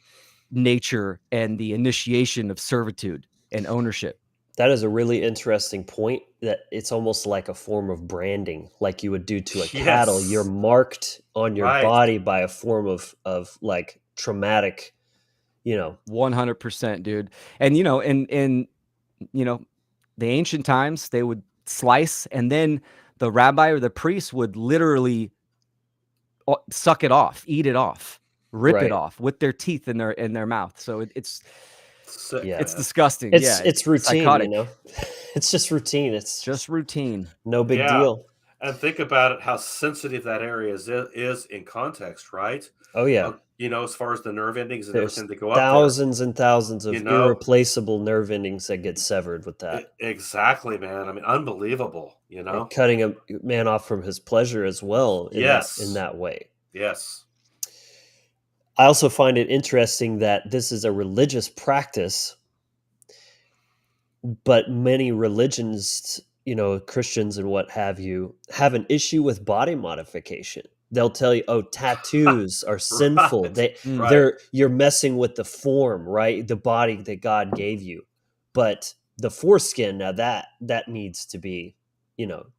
Speaker 4: nature and the initiation of servitude and ownership.
Speaker 1: That is a really interesting point, that it's almost like a form of branding, like you would do to a cattle.
Speaker 3: Yes.
Speaker 1: You're marked on your
Speaker 3: Right.
Speaker 1: body by a form of like traumatic,
Speaker 4: 100%, dude. And in the ancient times, they would slice, and then the rabbi or the priest would literally suck it off, eat it off, rip
Speaker 1: Right.
Speaker 4: it off with their teeth in their mouth. So it's
Speaker 3: Sick,
Speaker 1: Yeah.
Speaker 4: it's
Speaker 3: man.
Speaker 4: disgusting.
Speaker 1: It's routine,
Speaker 4: psychotic.
Speaker 1: It's just routine. It's
Speaker 4: Just routine.
Speaker 1: no big
Speaker 3: Yeah.
Speaker 1: deal.
Speaker 3: And think about it, how sensitive that area is in context, right?
Speaker 1: Oh yeah.
Speaker 3: As far as the nerve endings and
Speaker 1: There's
Speaker 3: everything that go up there.
Speaker 1: thousands and thousands of
Speaker 3: You know?
Speaker 1: irreplaceable nerve endings that get severed with that.
Speaker 3: Exactly, man. I mean, unbelievable,
Speaker 1: And cutting a man off from his pleasure as well in
Speaker 3: Yes.
Speaker 1: that way.
Speaker 3: Yes.
Speaker 1: I also find it interesting that this is a religious practice, but many religions, Christians and what have you, have an issue with body modification. They'll tell you, "Oh, tattoos are sinful.
Speaker 3: Right.
Speaker 1: They're you're messing with the form, right? The body that God gave you." But the foreskin, now that needs to be,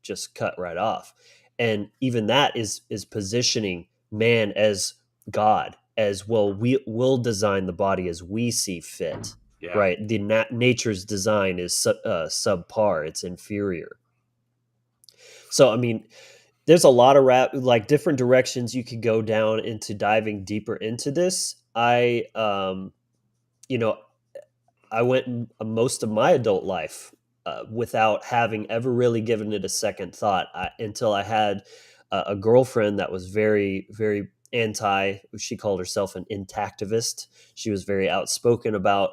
Speaker 1: just cut right off. And even that is positioning man as God, as well. We'll design the body as we see fit.
Speaker 3: Yeah.
Speaker 1: Right. The nature's design is subpar. It's inferior. So, I mean, there's a lot of different directions you could go down into diving deeper into this. I went most of my adult life without having ever really given it a second thought, until I had a girlfriend that was very, very anti. She called herself an intactivist. She was very outspoken about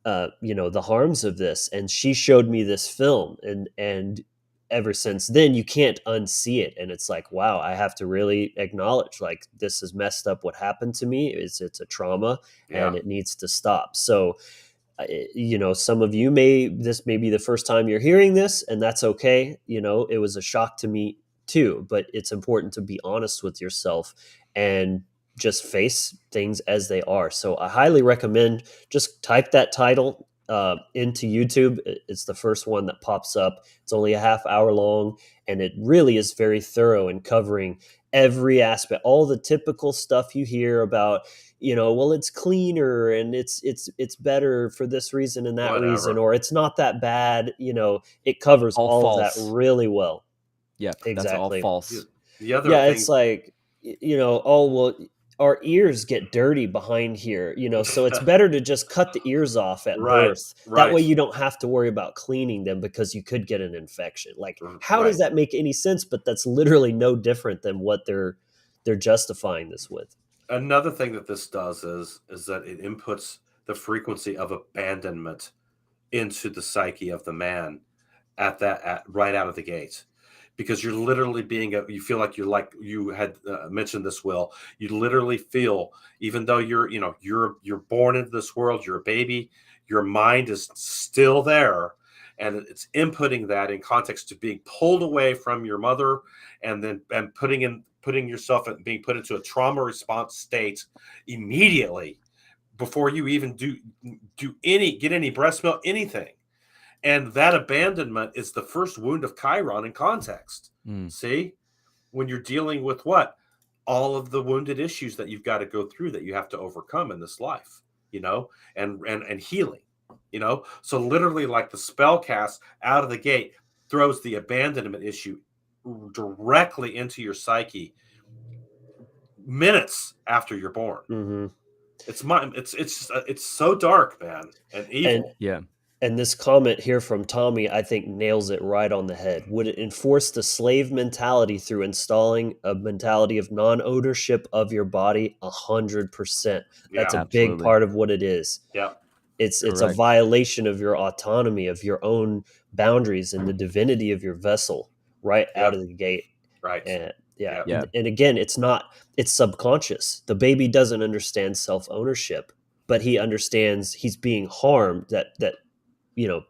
Speaker 1: the harms of this, and she showed me this film, and ever since then you can't unsee it. And it's like, wow, I have to really acknowledge, like, this is messed up. What happened to me it's a trauma,
Speaker 3: Yeah.
Speaker 1: and it needs to stop. So some of you this may be the first time you're hearing this, and that's okay. It was a shock to me too, but it's important to be honest with yourself and just face things as they are. So I highly recommend, just type that title into YouTube. It's the first one that pops up. It's only a half hour long, and it really is very thorough in covering every aspect, all the typical stuff you hear about, well, it's cleaner and it's better for this reason and that
Speaker 3: Whatever.
Speaker 1: reason, or it's not that bad. It covers
Speaker 4: All
Speaker 1: all of that
Speaker 4: false.
Speaker 1: really well.
Speaker 4: Yeah,
Speaker 1: Exactly.
Speaker 4: that's all false.
Speaker 3: The other
Speaker 1: Yeah,
Speaker 3: thing,
Speaker 1: it's like, oh, well, our ears get dirty behind here, so it's better to just cut the ears off at
Speaker 3: Right,
Speaker 1: birth. That
Speaker 3: right.
Speaker 1: way you don't have to worry about cleaning them, because you could get an infection. Like, how does
Speaker 3: Right.
Speaker 1: that make any sense? But that's literally no different than what they're justifying this with.
Speaker 3: Another thing that this does is that it inputs the frequency of abandonment into the psyche of the man. right out of the gate, because you're literally you feel like you had mentioned this, Will. You literally feel, even though you're born into this world, you're a baby, your mind is still there, and it's inputting that in context to being pulled away from your mother, and putting yourself in, being put into a trauma response state immediately before you even get any breast milk, anything. And that abandonment is the first wound of Chiron in context. See, when you're dealing with what? All of the wounded issues that you've got to go through, that you have to overcome in this life, and healing, So literally, like, the spell cast out of the gate throws the abandonment issue directly into your psyche minutes after you're born.
Speaker 1: Mm-hmm.
Speaker 3: It's so dark, man, and evil.
Speaker 1: And this comment here from Tommy, I think, nails it right on the head. Would it enforce the slave mentality through installing a mentality of non-ownership of your body? 100%. That's a big part of what it is.
Speaker 3: Yeah.
Speaker 1: It's a violation of your autonomy, of your own boundaries, and the divinity of your vessel right out of the gate.
Speaker 3: Right.
Speaker 1: And and again, it's subconscious. The baby doesn't understand self-ownership, but he understands he's being harmed, that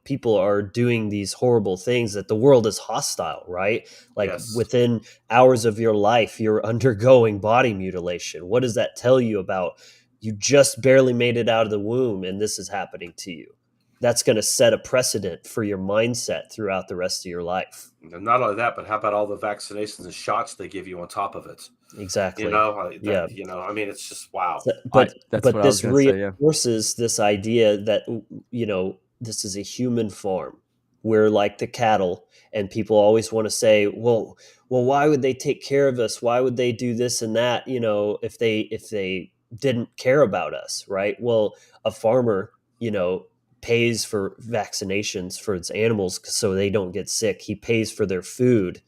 Speaker 1: people are doing these horrible things, that the world is hostile, right? Like, within hours of your life, you're undergoing body mutilation. What does that tell you about you just barely made it out of the womb and this is happening to you? That's going to set a precedent for your mindset throughout the rest of your life.
Speaker 3: And not only that, but how about all the vaccinations and shots they give you on top of it?
Speaker 1: Exactly.
Speaker 3: I mean, it's just, wow.
Speaker 1: But this reinforces this idea that, this is a human farm. We're like the cattle, and people always want to say, well, why would they take care of us? Why would they do this and that? If they didn't care about us, right? Well, a farmer, pays for vaccinations for its animals so they don't get sick. He pays for their food.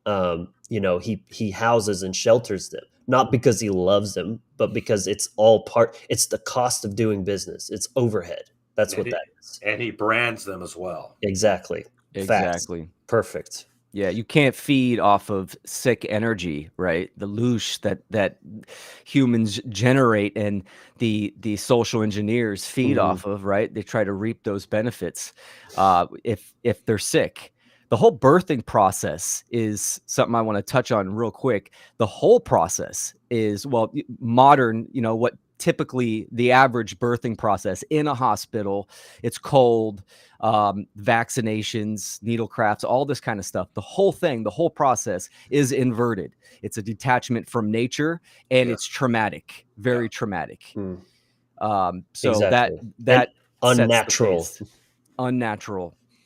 Speaker 1: He houses and shelters them, not because he loves them, but because it's the cost of doing business. It's overhead. That's what that is.
Speaker 3: And he brands them as well.
Speaker 1: Exactly. Facts. Perfect.
Speaker 4: Yeah, you can't feed off of sick energy, right? The loosh that humans generate and the social engineers feed off of, right? They try to reap those benefits if they're sick. The whole birthing process is something I want to touch on real quick. The whole process is, modern, what typically the average birthing process in a hospital, it's cold, vaccinations, needle crafts, all this kind of stuff. The whole process is inverted. It's a detachment from nature, and it's traumatic, very traumatic. So
Speaker 1: exactly.
Speaker 4: that
Speaker 1: unnatural,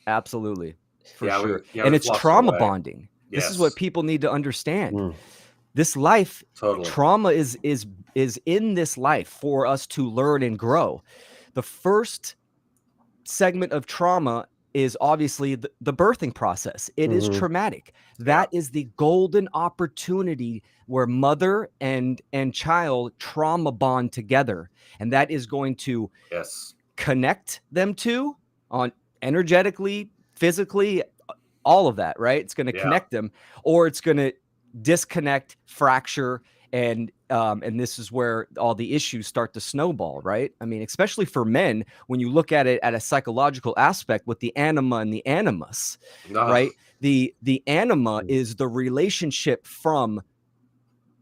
Speaker 4: absolutely. For sure. And it's trauma bonding.
Speaker 3: Yes.
Speaker 4: This is what people need to understand. This life, trauma is in this life for us to learn and grow. The first segment of trauma is obviously the birthing process. It is traumatic. That is the golden opportunity where mother and child trauma bond together. And that is going to connect them to on energetically, physically, all of that, right? It's going to connect them, or it's going to disconnect, fracture, and this is where all the issues start to snowball, right? I mean, especially for men, when you look at it at a psychological aspect with the anima and the animus, right? The anima is the relationship from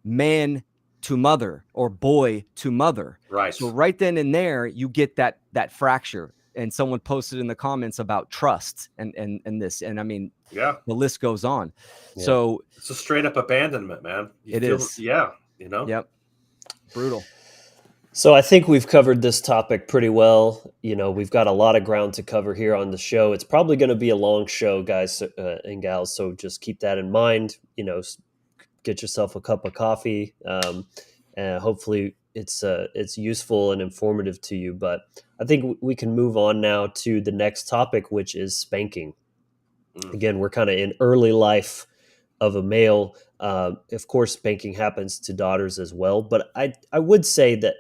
Speaker 4: man to mother, or boy to mother.
Speaker 3: Right.
Speaker 4: So right then and there, you get that fracture. And someone posted in the comments about trust and this. And I mean, the list goes on. Yeah. So
Speaker 3: it's a straight up abandonment, man.
Speaker 4: It is.
Speaker 3: Yeah.
Speaker 4: Yep. Brutal.
Speaker 1: So I think we've covered this topic pretty well. We've got a lot of ground to cover here on the show. It's probably going to be a long show, guys and gals. So just keep that in mind. Get yourself a cup of coffee. And hopefully it's useful and informative to you. But I think we can move on now to the next topic, which is spanking. Again, we're kind of in early life of a male. Of course, spanking happens to daughters as well. But I would say that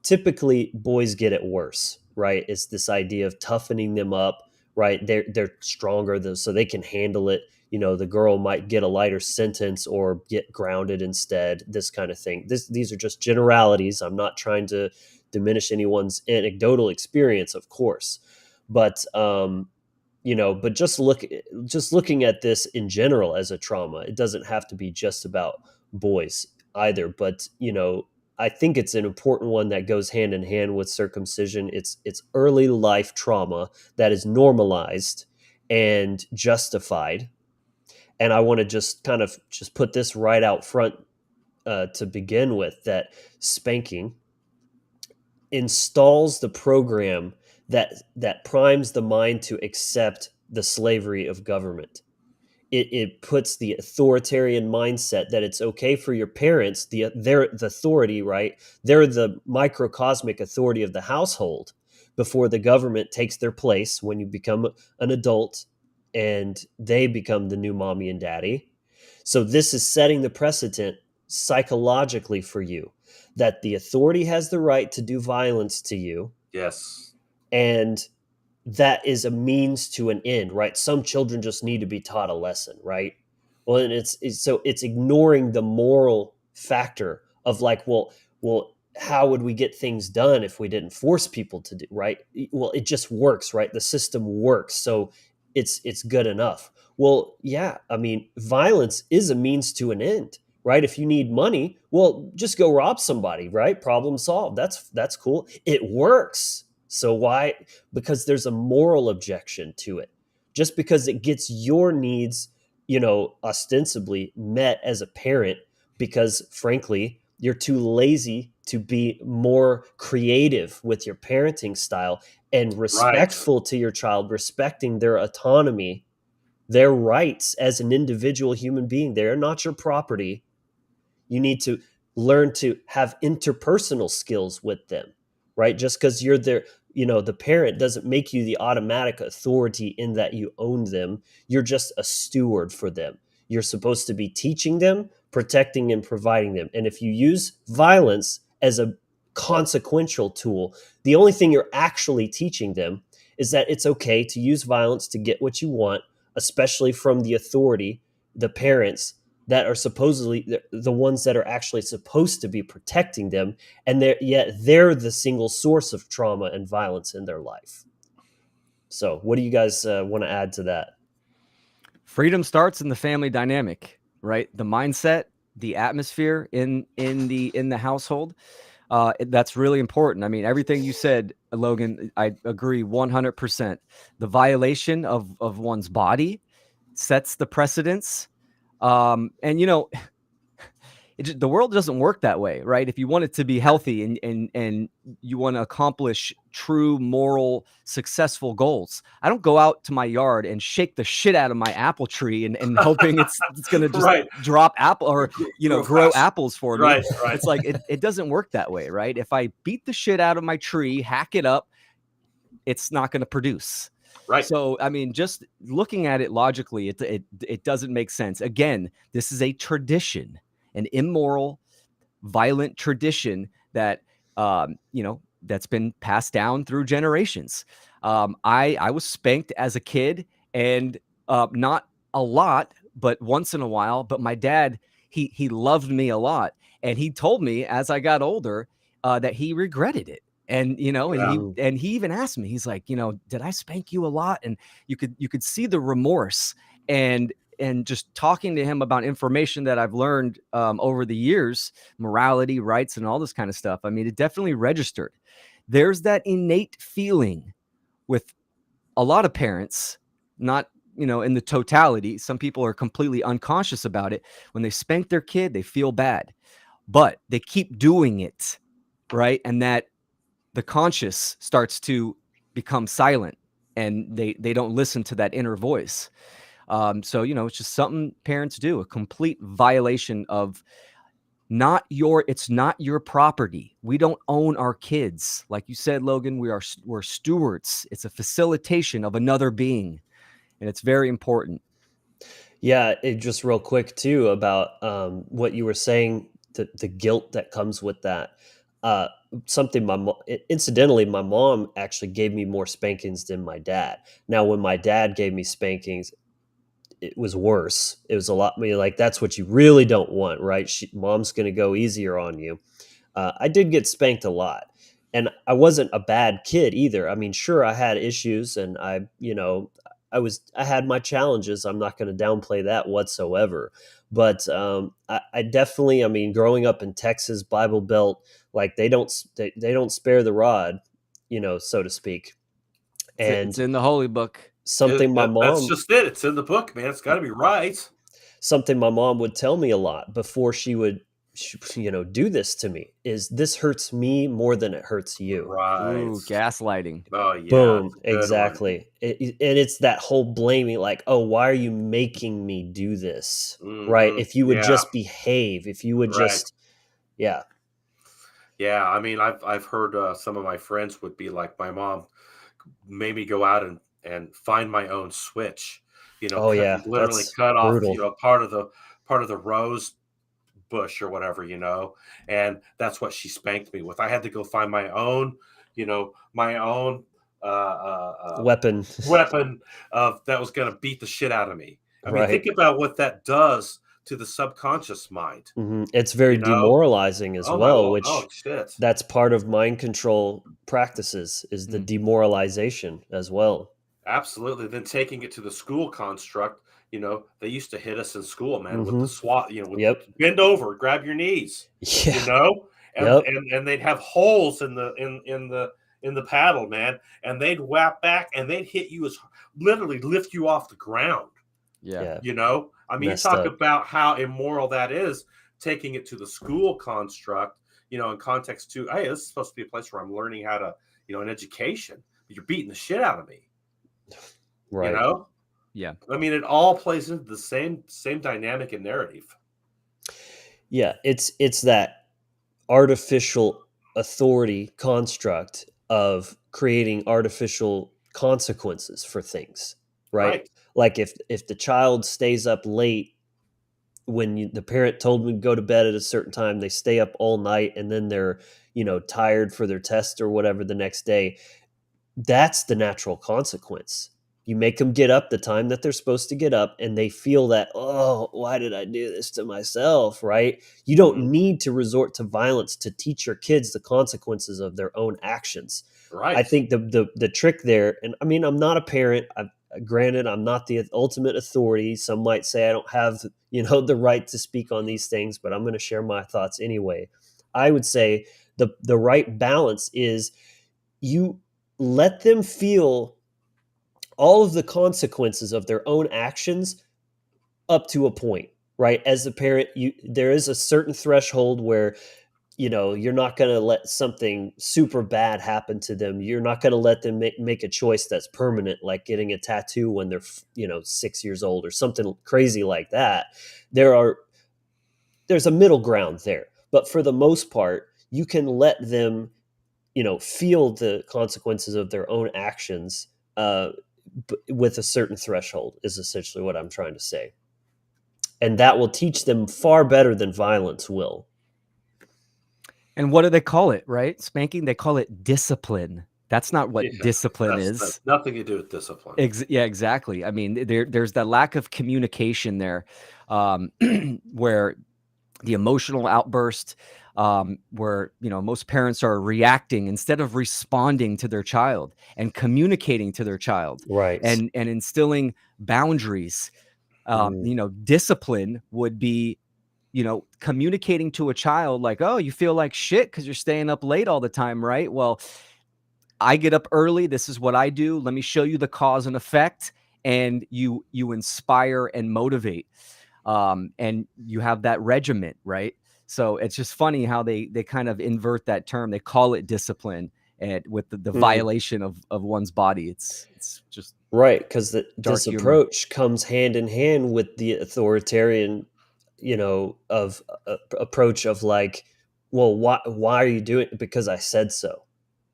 Speaker 1: typically boys get it worse, right? It's this idea of toughening them up, right? They're stronger, so they can handle it. The girl might get a lighter sentence or get grounded instead, this kind of thing. These are just generalities. I'm not trying to diminish anyone's anecdotal experience, of course, but but just looking at this in general as a trauma, it doesn't have to be just about boys either. But I think it's an important one that goes hand in hand with circumcision. It's early life trauma that is normalized and justified. And I want to just kind of just put this right out front to begin with, that spanking installs the program that primes the mind to accept the slavery of government. It puts the authoritarian mindset that it's okay for your parents, they're the authority, right? They're the microcosmic authority of the household before the government takes their place when you become an adult and they become the new mommy and daddy. So this is setting the precedent psychologically for you that the authority has the right to do violence to you,
Speaker 3: Yes.
Speaker 1: and that is a means to an end, right? Some children just need to be taught a lesson, right? Well, and it's ignoring the moral factor of like, well, how would we get things done if we didn't force people to do, right? Well, it just works, right? The system works, so it's good enough. Well, yeah, I mean, violence is a means to an end, right? If you need money, well, just go rob somebody, right? Problem solved. That's cool. It works. So why? Because there's a moral objection to it. Just because it gets your needs, ostensibly met as a parent, because frankly, you're too lazy to be more creative with your parenting style and
Speaker 3: Right.
Speaker 1: respectful to your child, respecting their autonomy, their rights as an individual human being. They're not your property. You need to learn to have interpersonal skills with them, right? Just because you're there, the parent doesn't make you the automatic authority in that you own them. You're just a steward for them. You're supposed to be teaching them, protecting and providing them. And if you use violence as a consequential tool, the only thing you're actually teaching them is that it's okay to use violence to get what you want, especially from the authority, the parents that are supposedly the ones that are actually supposed to be protecting them, and they're the single source of trauma and violence in their life. So what do you guys want to add to that?
Speaker 4: Freedom starts in the family dynamic, right? The mindset, the atmosphere in the household. That's really important. I mean, everything you said, Logan, I agree 100%. The violation of one's body sets the precedence. And the world doesn't work that way, right? If you want it to be healthy and you want to accomplish true moral successful goals, I don't go out to my yard and shake the shit out of my apple tree and hoping it's going to just
Speaker 3: Right.
Speaker 4: drop apple or grow apples for me.
Speaker 3: Right.
Speaker 4: It's like it doesn't work that way, right? If I beat the shit out of my tree, hack it up, it's not going to produce.
Speaker 3: Right.
Speaker 4: So, I mean, just looking at it logically, it doesn't make sense. Again, this is a tradition, an immoral, violent tradition that that's been passed down through generations. I was spanked as a kid, and not a lot, but once in a while. But my dad, he loved me a lot, and he told me as I got older that he regretted it. And he even asked me, he's like, did I spank you a lot? And you could see the remorse and just talking to him about information that I've learned over the years, morality, rights, and all this kind of stuff. I mean, it definitely registered. There's that innate feeling with a lot of parents, not, in the totality. Some people are completely unconscious about it. When they spank their kid, they feel bad, but they keep doing it, right? And that the conscious starts to become silent, and they don't listen to that inner voice. So, it's just something parents do, a complete violation of it's not your property. We don't own our kids. Like you said, Logan, we're stewards. It's a facilitation of another being. And it's very important.
Speaker 1: Yeah, just real quick too about what you were saying, the guilt that comes with that. uh, something incidentally, my mom actually gave me more spankings than my dad. Now, when my dad gave me spankings, it was worse. It was a lot. I mean, like, that's what you really don't want, right? Mom's going to go easier on you. I did get spanked a lot, and I wasn't a bad kid either. I mean, sure, I had issues, and I had my challenges. I'm not going to downplay that whatsoever. But I definitely, I mean, growing up in Texas, Bible Belt, like they don't spare the rod, so to speak.
Speaker 4: It's
Speaker 1: And
Speaker 4: in the holy book.
Speaker 3: That's just it. It's in the book, man. It's got to be right.
Speaker 1: something my mom would tell me a lot before she would do this to me is, this hurts me more than it hurts you.
Speaker 3: Right.
Speaker 4: Ooh, gaslighting.
Speaker 3: Oh yeah,
Speaker 1: Boom,
Speaker 3: it's a good one.
Speaker 1: exactly. And it's that whole blaming, like, oh, why are you making me do this, right? If you would
Speaker 3: Yeah.
Speaker 1: just behave, if you would
Speaker 3: Right.
Speaker 1: just, yeah.
Speaker 3: Yeah. I mean, I've heard some of my friends would be like, my mom made me go out and find my own switch.
Speaker 1: Oh yeah,
Speaker 3: Literally
Speaker 1: that's
Speaker 3: cut off
Speaker 1: brutal.
Speaker 3: part of the rose bush or whatever, and that's what she spanked me with. I had to go find my own uh, uh, uh,
Speaker 1: Weapon.
Speaker 3: weapon of that was going to beat the shit out of me. I mean,
Speaker 1: Right.
Speaker 3: think about what that does to the subconscious mind.
Speaker 1: It's very
Speaker 3: You know?
Speaker 1: demoralizing as
Speaker 3: Oh my,
Speaker 1: well,
Speaker 3: oh
Speaker 1: which
Speaker 3: shit.
Speaker 1: that's part of mind control practices, is the demoralization as well.
Speaker 3: Absolutely. Then taking it to the school construct, they used to hit us in school, man, with the
Speaker 1: Hmm.
Speaker 3: SWAT, with
Speaker 1: Yep.
Speaker 3: bend over, grab your knees, you
Speaker 1: Yeah.
Speaker 3: know, and
Speaker 1: Yep.
Speaker 3: and and they'd have holes in the paddle, man, and they'd whap back and they'd hit you literally lift you off the ground.
Speaker 4: Yeah.
Speaker 1: Yeah.
Speaker 3: I mean, you
Speaker 1: Messed
Speaker 3: talk
Speaker 1: up.
Speaker 3: about how immoral that is, taking it to the school construct, in context to, hey, this is supposed to be a place where I'm learning how to, an education, but you're beating the shit out of me, you
Speaker 1: Right.
Speaker 3: know?
Speaker 4: Yeah.
Speaker 3: I mean, it all plays into the same dynamic and narrative.
Speaker 1: Yeah. It's that artificial authority construct of creating artificial consequences for things, right?
Speaker 3: Right.
Speaker 1: Like, if the child stays up late when the parent told them to go to bed at a certain time, they stay up all night, and then they're tired for their test or whatever the next day. That's the natural consequence. You make them get up the time that they're supposed to get up, and they feel that, oh, why did I do this to myself, right? You don't
Speaker 3: Mhm.
Speaker 1: need to resort to violence to teach your kids the consequences of their own actions. I
Speaker 3: Right.
Speaker 1: think the trick there, and I mean, I'm not a parent. Granted, I'm not the ultimate authority. Some might say I don't have, the right to speak on these things, but I'm going to share my thoughts anyway. I would say the right balance is, you let them feel all of the consequences of their own actions up to a point, right? As the parent, there is a certain threshold where you're not going to let something super bad happen to them. You're not going to let them make a choice that's permanent, like getting a tattoo when they're 6 years old or something crazy like that. There's a middle ground there, but for the most part, you can let them feel the consequences of their own actions, with a certain threshold, is essentially what I'm trying to say. And that will teach them far better than violence will.
Speaker 4: And what do they call it, right? Spanking, they call it discipline. That's not what
Speaker 3: Yeah.
Speaker 4: discipline
Speaker 3: That's
Speaker 4: is.
Speaker 3: nothing to do with discipline.
Speaker 4: Yeah, exactly. I mean, there's that lack of communication there, where the emotional outburst, where most parents are reacting instead of responding to their child and communicating to their child,
Speaker 1: Right.
Speaker 4: and instilling boundaries.
Speaker 1: Mm.
Speaker 4: Discipline would be communicating to a child like, oh, you feel like shit because you're staying up late all the time, right? Well, I get up early. This is what I do. Let me show you the cause and effect. And you inspire and motivate. And you have that regiment, right? So it's just funny how they kind of invert that term. They call it discipline, and with the
Speaker 1: Mm.
Speaker 4: violation of one's body. It's just
Speaker 1: Right, because
Speaker 4: dark
Speaker 1: this
Speaker 4: humor.
Speaker 1: approach comes hand in hand with the authoritarian, of approach of, like, well, why are you doing it? Because I said so,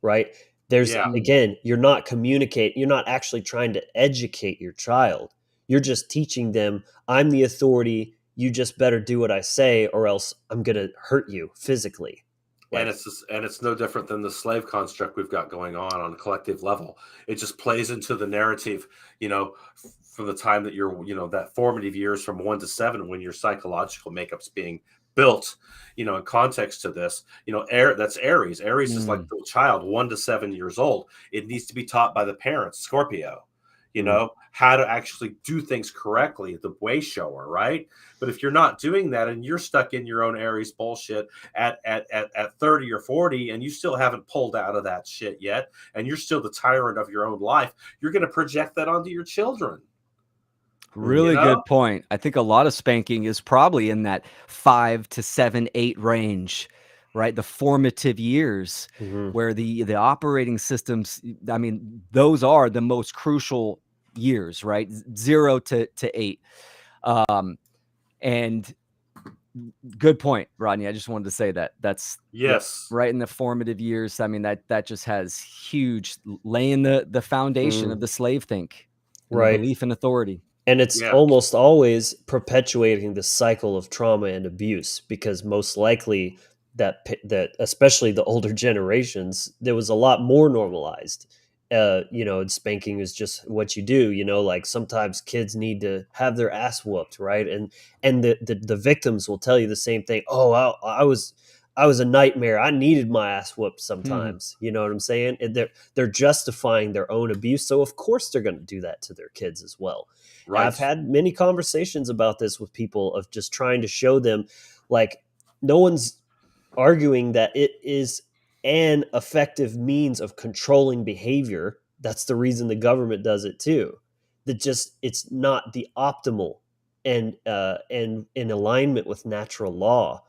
Speaker 1: right? There's,
Speaker 3: Yeah.
Speaker 1: again, you're not communicating, you're not actually trying to educate your child. You're just teaching them, I'm the authority. You just better do what I say, or else I'm going to hurt you physically. Like,
Speaker 3: and it's no different than the slave construct we've got going on a collective level. It just plays into the narrative, from the time that you're, that formative years from 1 to 7, when your psychological makeup's being built, in context to this, that's Aries. Aries is like the child, 1 to 7 years old. It needs to be taught by the parents, Scorpio, how to actually do things correctly, the way shower, right? But if you're not doing that and you're stuck in your own Aries bullshit at 30 or 40, and you still haven't pulled out of that shit yet, and you're still the tyrant of your own life, you're going to project that onto your children.
Speaker 4: Really good point. I think a lot of spanking is probably in that 5 to 7, 8 range, right? The formative years where the operating systems, I mean, those are the most crucial years, right? 0 to 8. And good point, Rodney. I just wanted to say that. That's
Speaker 3: yes,
Speaker 4: right in the formative years. I mean, that just has huge, laying the foundation of the slave think and the belief in authority.
Speaker 1: And it's almost always perpetuating the cycle of trauma and abuse, because most likely that especially the older generations, there was a lot more normalized. And spanking is just what you do. Like sometimes kids need to have their ass whooped, right? And the victims will tell you the same thing. Oh, I was a nightmare. I needed my ass whooped sometimes. You know what I'm saying? And they're justifying their own abuse, so of course they're going to do that to their kids as well.
Speaker 3: Right.
Speaker 1: I've had many conversations about this with people, of just trying to show them, like, no one's arguing that it is an effective means of controlling behavior. That's the reason the government does it too. It's not the optimal and in alignment with natural law.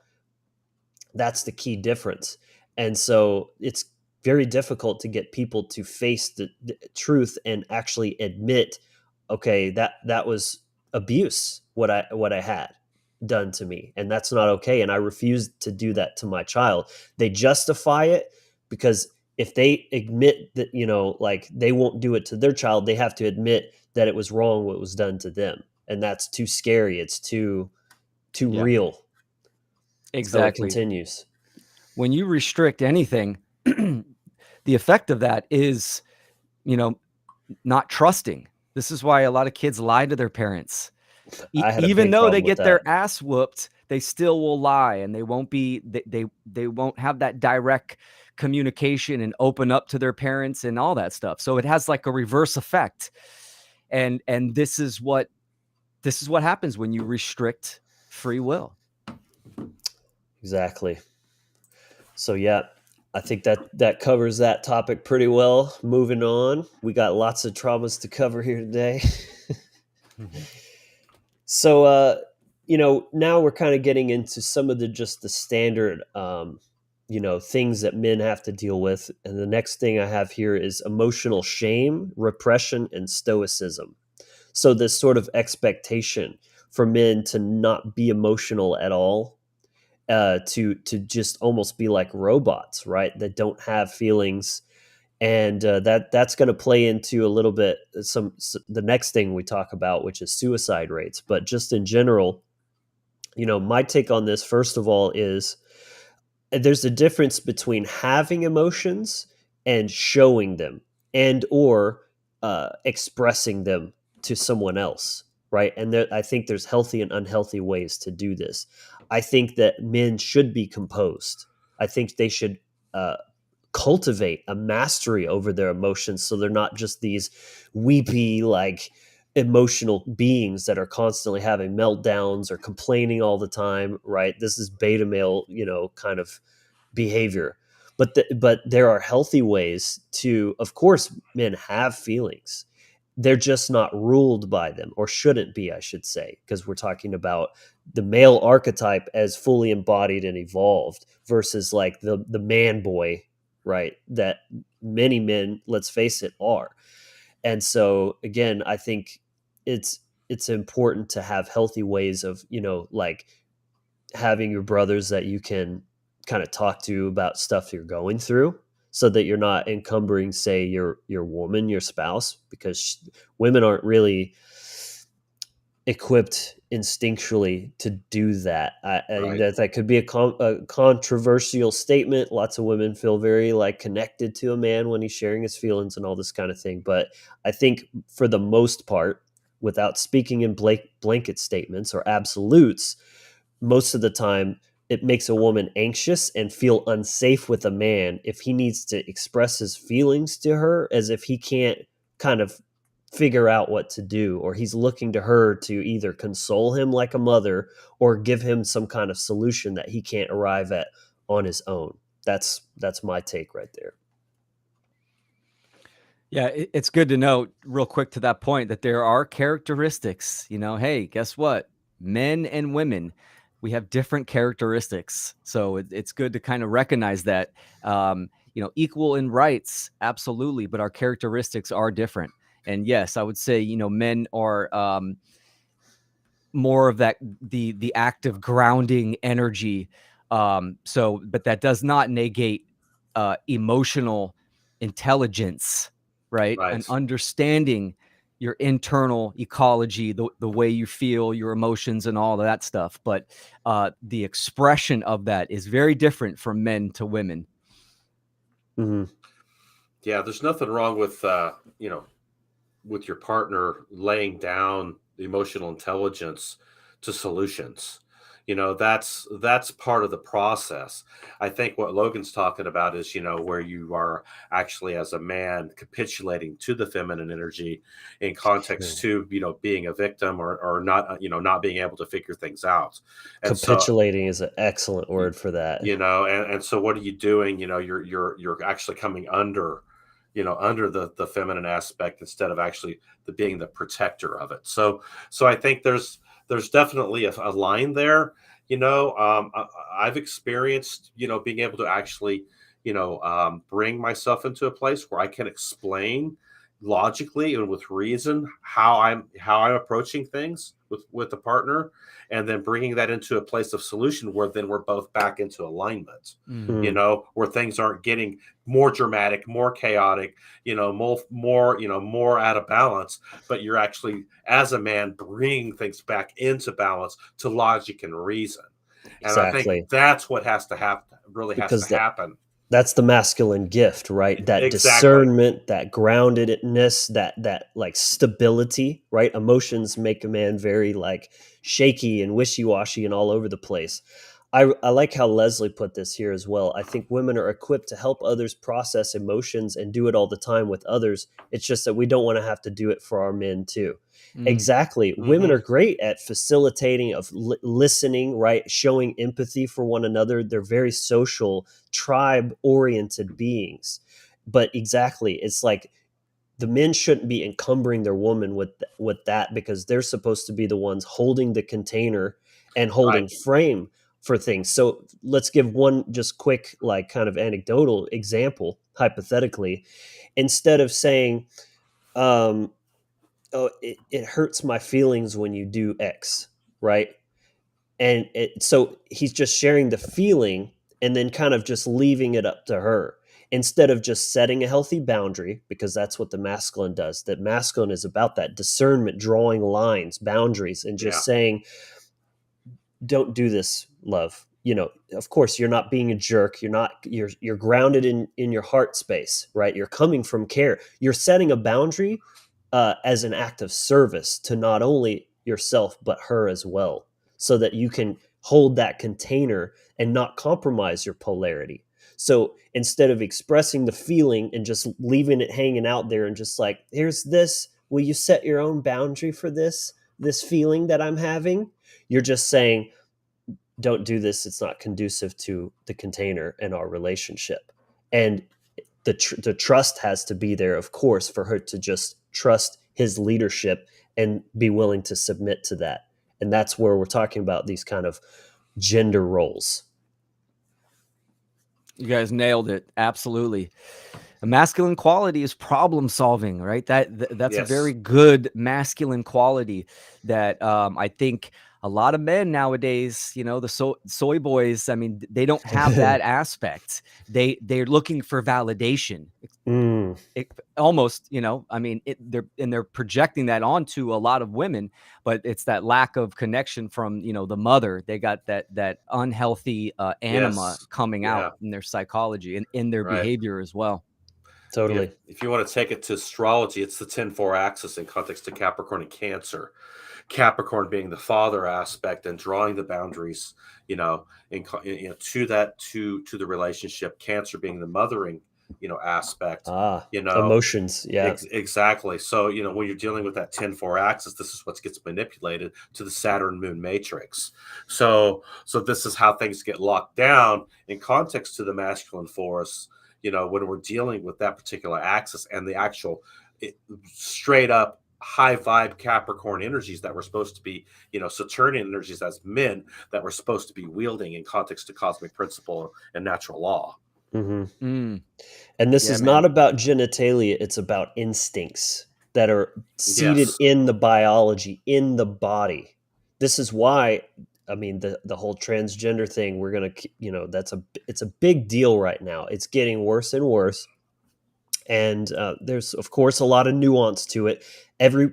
Speaker 1: That's the key difference. And so it's very difficult to get people to face the truth and actually admit, okay, that was abuse, what I had done to me, and that's not okay, and I refuse to do that to my child. They justify it because if they admit that, like, they won't do it to their child, they have to admit that it was wrong what was done to them, and that's too scary. It's too real. So it
Speaker 4: Exactly.
Speaker 1: continues.
Speaker 4: When you restrict anything, the effect of that is, not trusting. This is why a lot of kids lie to their parents.
Speaker 1: I had a
Speaker 4: Even
Speaker 1: big
Speaker 4: though they
Speaker 1: problem with
Speaker 4: get their
Speaker 1: that.
Speaker 4: ass whooped, they still will lie, and they won't be they won't have that direct communication and open up to their parents and all that stuff. So it has like a reverse effect. And this is what happens when you restrict free will.
Speaker 1: Exactly. So yeah, I think that covers that topic pretty well. Moving on, we got lots of traumas to cover here today. So now we're kind of getting into some of the standard things that men have to deal with. And the next thing I have here is emotional shame, repression, and stoicism. So this sort of expectation for men to not be emotional at all, to just almost be like robots, right? That don't have feelings, and that's going to play into a little bit the next thing we talk about, which is suicide rates. But just in general, my take on this, first of all, is there's a difference between having emotions and showing them, and or expressing them to someone else, right? And I think there's healthy and unhealthy ways to do this. I think that men should be composed. I think they should cultivate a mastery over their emotions, so they're not just these weepy, like, emotional beings that are constantly having meltdowns or complaining all the time, right? This is beta male, kind of behavior. But there are healthy ways to, of course, men have feelings. They're just not ruled by them, or shouldn't be, I should say, because we're talking about the male archetype as fully embodied and evolved versus like the man boy, right? That many men, let's face it, are. And so again, I think it's important to have healthy ways of, like, having your brothers that you can kind of talk to about stuff you're going through, so that you're not encumbering, say, your woman, your spouse, because women aren't really equipped instinctually to do that.
Speaker 3: Right.
Speaker 1: That could be a controversial statement. Lots of women feel very like connected to a man when he's sharing his feelings and all this kind of thing. But I think for the most part, without speaking in blanket statements or absolutes, most of the time it makes a woman anxious and feel unsafe with a man if he needs to express his feelings to her, as if he can't kind of figure out what to do, or he's looking to her to either console him like a mother or give him some kind of solution that he can't arrive at on his own. That's my take right there.
Speaker 4: Yeah, it's good to know, real quick to that point, that there are characteristics. Hey, guess what? Men and women, we have different characteristics. So it's good to kind of recognize that. Equal in rights, absolutely, but our characteristics are different. And yes, I would say, men are more of that the active grounding energy. But that does not negate emotional intelligence, right? And
Speaker 3: Right.
Speaker 4: understanding your internal ecology, the way you feel, your emotions, and all of that stuff. But the expression of that is very different from men to women.
Speaker 1: Mm-hmm.
Speaker 3: Yeah, there's nothing wrong with with your partner laying down the emotional intelligence to solutions. That's part of the process. I think what Logan's talking about is, where you are actually as a man capitulating to the feminine energy in context
Speaker 1: Sure.
Speaker 3: to, being a victim or not, not being able to figure things out. And so,
Speaker 1: Capitulating is an excellent word for that.
Speaker 3: and so what are you doing? You're actually coming under, under the feminine aspect instead of actually being the protector of it. So I think there's definitely a line there. I've experienced, being able to actually, bring myself into a place where I can explain logically and with reason how I'm approaching things with the partner, and then bringing that into a place of solution where then we're both back into alignment.
Speaker 4: Mm.
Speaker 3: Where things aren't getting more dramatic, more chaotic, more out of balance, but you're actually, as a man, bringing things back into balance to logic and reason. And I think
Speaker 1: Exactly.
Speaker 3: that's what has to happen, really has to
Speaker 1: Because
Speaker 3: happen.
Speaker 1: that's the masculine gift, right? That
Speaker 3: Exactly.
Speaker 1: discernment, that groundedness, that like stability, right? Emotions make a man very like shaky and wishy-washy and all over the place. I like how Leslie put this here as well. I think women are equipped to help others process emotions and do it all the time with others. It's just that we don't want to have to do it for our men too.
Speaker 4: Mm.
Speaker 1: Exactly. Women
Speaker 3: Hmm.
Speaker 1: are great at facilitating, of listening, right? Showing empathy for one another. They're very social, tribe oriented beings. But exactly, it's like the men shouldn't be encumbering their woman with that, because they're supposed to be the ones holding the container and
Speaker 3: Right.
Speaker 1: holding frame for things. So let's give one just quick, like, kind of anecdotal example, hypothetically. Instead of saying, um, oh, it hurts my feelings when you do X, right? So he's just sharing the feeling and then kind of just leaving it up to her, instead of just setting a healthy boundary, because that's what the masculine does. That masculine is about that discernment, drawing lines, boundaries, and
Speaker 3: Yeah.
Speaker 1: just saying, don't do this, love. Of course you're not being a jerk. You're grounded in your heart space, right? You're coming from care. You're setting a boundary as an act of service to not only yourself but her as well, so that you can hold that container and not compromise your polarity. So instead of expressing the feeling and just leaving it hanging out there and just like, here's this, will you set your own boundary for this feeling that I'm having? You're just saying, don't do this. It's not conducive to the container and our relationship. And the trust has to be there, of course, for her to just trust his leadership and be willing to submit to that. And that's where we're talking about these kind of gender roles.
Speaker 4: You guys nailed it. Absolutely. A masculine quality is problem solving, right? That's a very
Speaker 3: Yes.
Speaker 4: good masculine quality that I think a lot of men nowadays, the soy boys, I mean, they don't have that aspect. They're looking for validation. Almost, I mean, they're projecting that onto a lot of women, but it's that lack of connection from, the mother. They got that unhealthy anima
Speaker 3: Yes.
Speaker 4: coming
Speaker 3: Yeah.
Speaker 4: out in their psychology and in their
Speaker 3: Right.
Speaker 4: behavior as well.
Speaker 1: Totally.
Speaker 3: If you want to take it to astrology, it's the 10-4 axis in context to Capricorn and Cancer. Capricorn being the father aspect and drawing the boundaries, to the relationship. Cancer being the mothering, aspect.
Speaker 1: Emotions. Yeah.
Speaker 3: Exactly. So, when you're dealing with that 10-4 axis, this is what gets manipulated to the Saturn moon matrix. So this is how things get locked down in context to the masculine force, when we're dealing with that particular axis and the actual straight up high vibe Capricorn energies that were supposed to be, Saturnian energies as men that were supposed to be wielding in context to cosmic principle and natural law.
Speaker 1: And this
Speaker 4: Yeah,
Speaker 1: is
Speaker 4: man.
Speaker 1: not about genitalia. It's about instincts that are seated
Speaker 3: Yes.
Speaker 1: in the biology, in the body. This is why, I mean, the whole transgender thing, we're going to, it's a big deal right now. It's getting worse and worse. And there's, of course, a lot of nuance to it. Every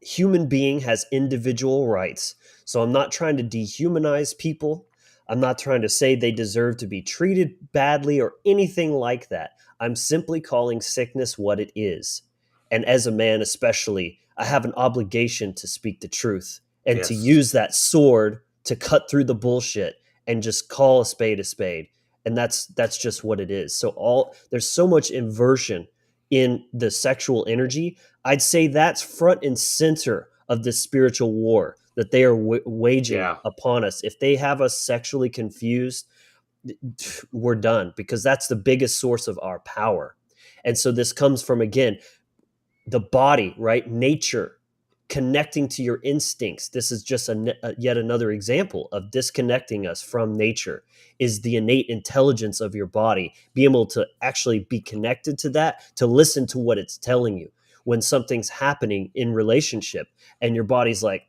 Speaker 1: human being has individual rights. So I'm not trying to dehumanize people. I'm not trying to say they deserve to be treated badly or anything like that. I'm simply calling sickness what it is. And as a man, especially, I have an obligation to speak the truth and to
Speaker 3: Yes.
Speaker 1: use that sword to cut through the bullshit and just call a spade a spade. And that's just what it is. So there's so much inversion in the sexual energy. I'd say that's front and center of this spiritual war that they are waging upon us. If they have us sexually confused, we're done, because that's the biggest source of our power. And so this comes from, again, the body, right? Nature, connecting to your instincts. This is just yet another example of disconnecting us from nature, is the innate intelligence of your body. Be able to actually be connected to that, to listen to what it's telling you when something's happening in relationship and your body's like,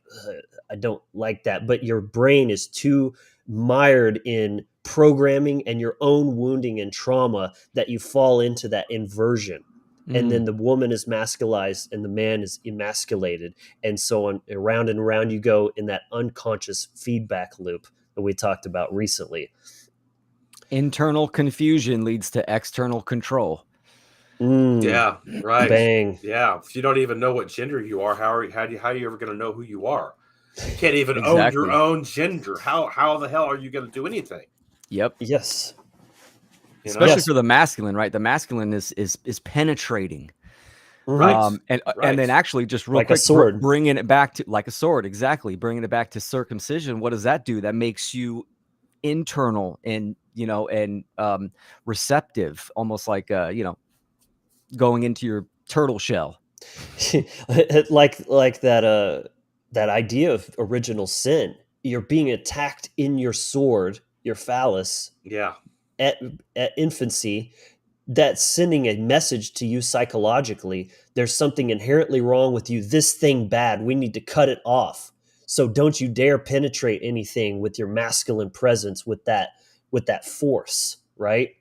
Speaker 1: I don't like that. But your brain is too mired in programming and your own wounding and trauma that you fall into that inversion. And then the woman is masculized and the man is emasculated. And so on, around and around you go in that unconscious feedback loop that we talked about recently.
Speaker 4: Internal confusion leads to external control.
Speaker 3: Yeah, right.
Speaker 1: Bang.
Speaker 3: Yeah. If you don't even know what gender you are, how are you ever going to know who you are? You can't even own your
Speaker 4: Exactly.
Speaker 3: own gender. How the hell are you going to do anything?
Speaker 4: Yep.
Speaker 1: Yes.
Speaker 4: Especially for the masculine, right? The masculine is penetrating.
Speaker 3: Right.
Speaker 4: And then actually just real
Speaker 1: like
Speaker 4: quick,
Speaker 1: a sword.
Speaker 4: bringing it back to like a sword. Exactly. Bringing it back to circumcision. What does that do? That makes you internal and, receptive, almost like, going into your turtle shell.
Speaker 1: like that idea of original sin. You're being attacked in your sword, your phallus, at infancy. That's sending a message to you psychologically. There's something inherently wrong with you. This thing bad. We need to cut it off. So don't you dare penetrate anything with your masculine presence, with that force, right?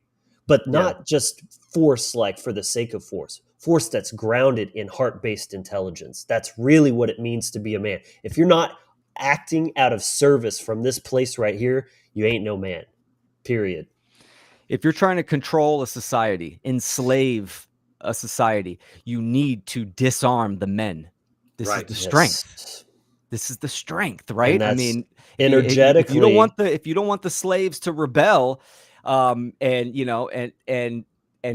Speaker 1: But not just force like for the sake of force. Force that's grounded in heart-based intelligence. That's really what it means to be a man. If you're not acting out of service from this place right here, you ain't no man. Period.
Speaker 4: If you're trying to control a society, enslave a society, you need to disarm the men. This is the strength.
Speaker 1: Yes.
Speaker 4: This is the strength, right?
Speaker 1: And
Speaker 4: I
Speaker 1: that's
Speaker 4: mean,
Speaker 1: energetically,
Speaker 4: if you don't want the slaves to rebel, and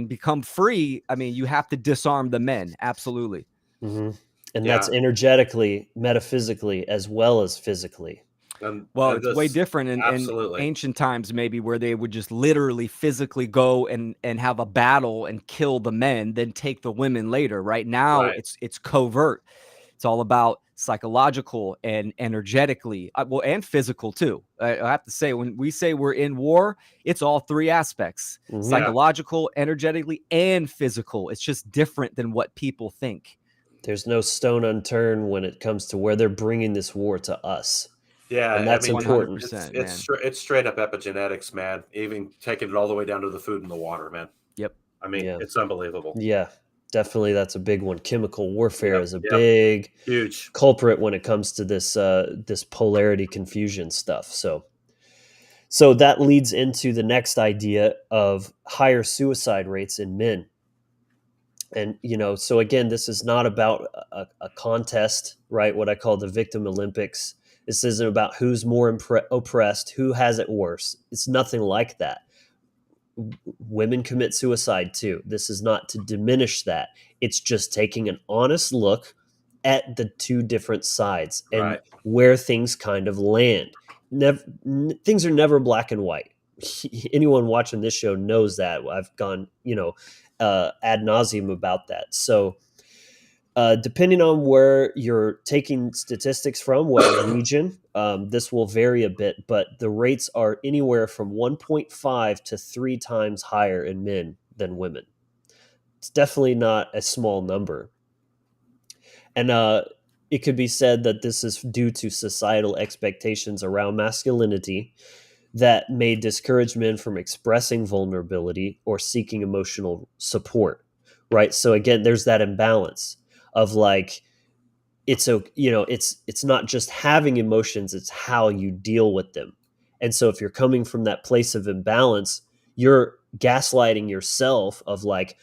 Speaker 4: become free, I mean, you have to disarm the men. Absolutely.
Speaker 1: Mm-hmm. And that's energetically, metaphysically, as well as physically.
Speaker 4: Well, it's way different in ancient times, maybe, where they would just literally physically go and have a battle and kill the men, then take the women later. Right now, it's covert. It's all about psychological and energetically, and physical too. I have to say, when we say we're in war, it's all three aspects: psychological, energetically, and physical. It's just different than what people think.
Speaker 1: There's no stone unturned when it comes to where they're bringing this war to us.
Speaker 3: Yeah,
Speaker 1: And
Speaker 3: I
Speaker 1: that's
Speaker 3: mean,
Speaker 1: important.
Speaker 4: 100%,
Speaker 3: it's
Speaker 4: man.
Speaker 3: it's straight up epigenetics, man. Even taking it all the way down to the food and the water, man.
Speaker 4: Yep.
Speaker 3: I mean,
Speaker 1: Yeah.
Speaker 3: it's unbelievable.
Speaker 1: Yeah. Definitely that's a big one. Chemical warfare
Speaker 3: Yep,
Speaker 1: is a
Speaker 3: yep,
Speaker 1: big
Speaker 3: huge.
Speaker 1: culprit when it comes to this polarity confusion stuff. So that leads into the next idea of higher suicide rates in men. And so again, this is not about a contest, right? What I call the victim Olympics. This isn't about who's more oppressed, who has it worse. It's nothing like that. Women commit suicide too. This is not to diminish that. It's just taking an honest look at the two different sides and
Speaker 3: Right.
Speaker 1: where things kind of land. Things are never black and white. Anyone watching this show knows that. I've gone, ad nauseum about that. So, depending on where you're taking statistics from, what region, this will vary a bit, but the rates are anywhere from 1.5 to 3 times higher in men than women. It's definitely not a small number. And it could be said that this is due to societal expectations around masculinity that may discourage men from expressing vulnerability or seeking emotional support, right? So again, there's that imbalance of like, it's not just having emotions, it's how you deal with them. And so if you're coming from that place of imbalance, you're gaslighting yourself of like,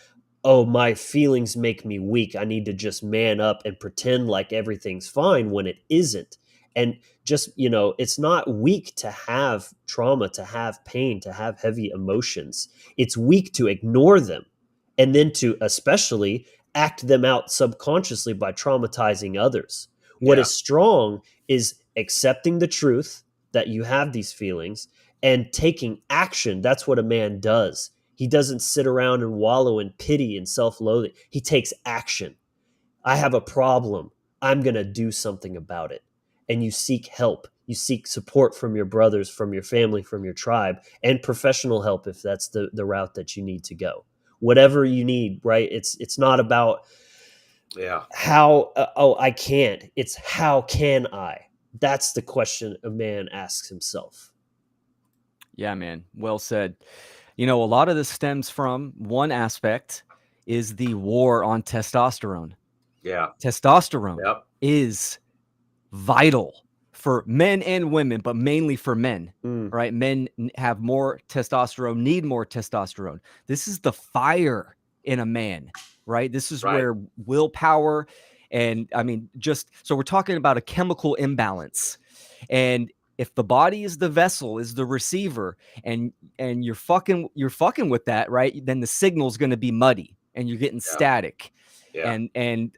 Speaker 1: oh, my feelings make me weak, I need to just man up and pretend like everything's fine when it isn't. And just, it's not weak to have trauma, to have pain, to have heavy emotions. It's weak to ignore them, and then to especially act them out subconsciously by traumatizing others. What
Speaker 3: Yeah.
Speaker 1: is strong is accepting the truth that you have these feelings and taking action. That's what a man does. He doesn't sit around and wallow in pity and self-loathing. He takes action. I have a problem. I'm going to do something about it. And you seek help. You seek support from your brothers, from your family, from your tribe, and professional help if that's the route that you need to go. Whatever you need, right? It's not about
Speaker 3: Yeah.
Speaker 1: how, oh, I can't. It's how can I? That's the question a man asks himself.
Speaker 4: Yeah, man. Well said. A lot of this stems from one aspect is the war on testosterone.
Speaker 3: Yeah.
Speaker 4: Testosterone
Speaker 3: Yep.
Speaker 4: is vital for men and women, but mainly for men, right? Men have more testosterone, need more testosterone. This is the fire in a man, right? This is
Speaker 3: Right.
Speaker 4: where willpower and just so we're talking about a chemical imbalance. And if the body is the vessel, is the receiver, and you're fucking with that, right? Then the signal is going to be muddy and you're getting
Speaker 3: Yeah.
Speaker 4: static.
Speaker 3: Yeah.
Speaker 4: And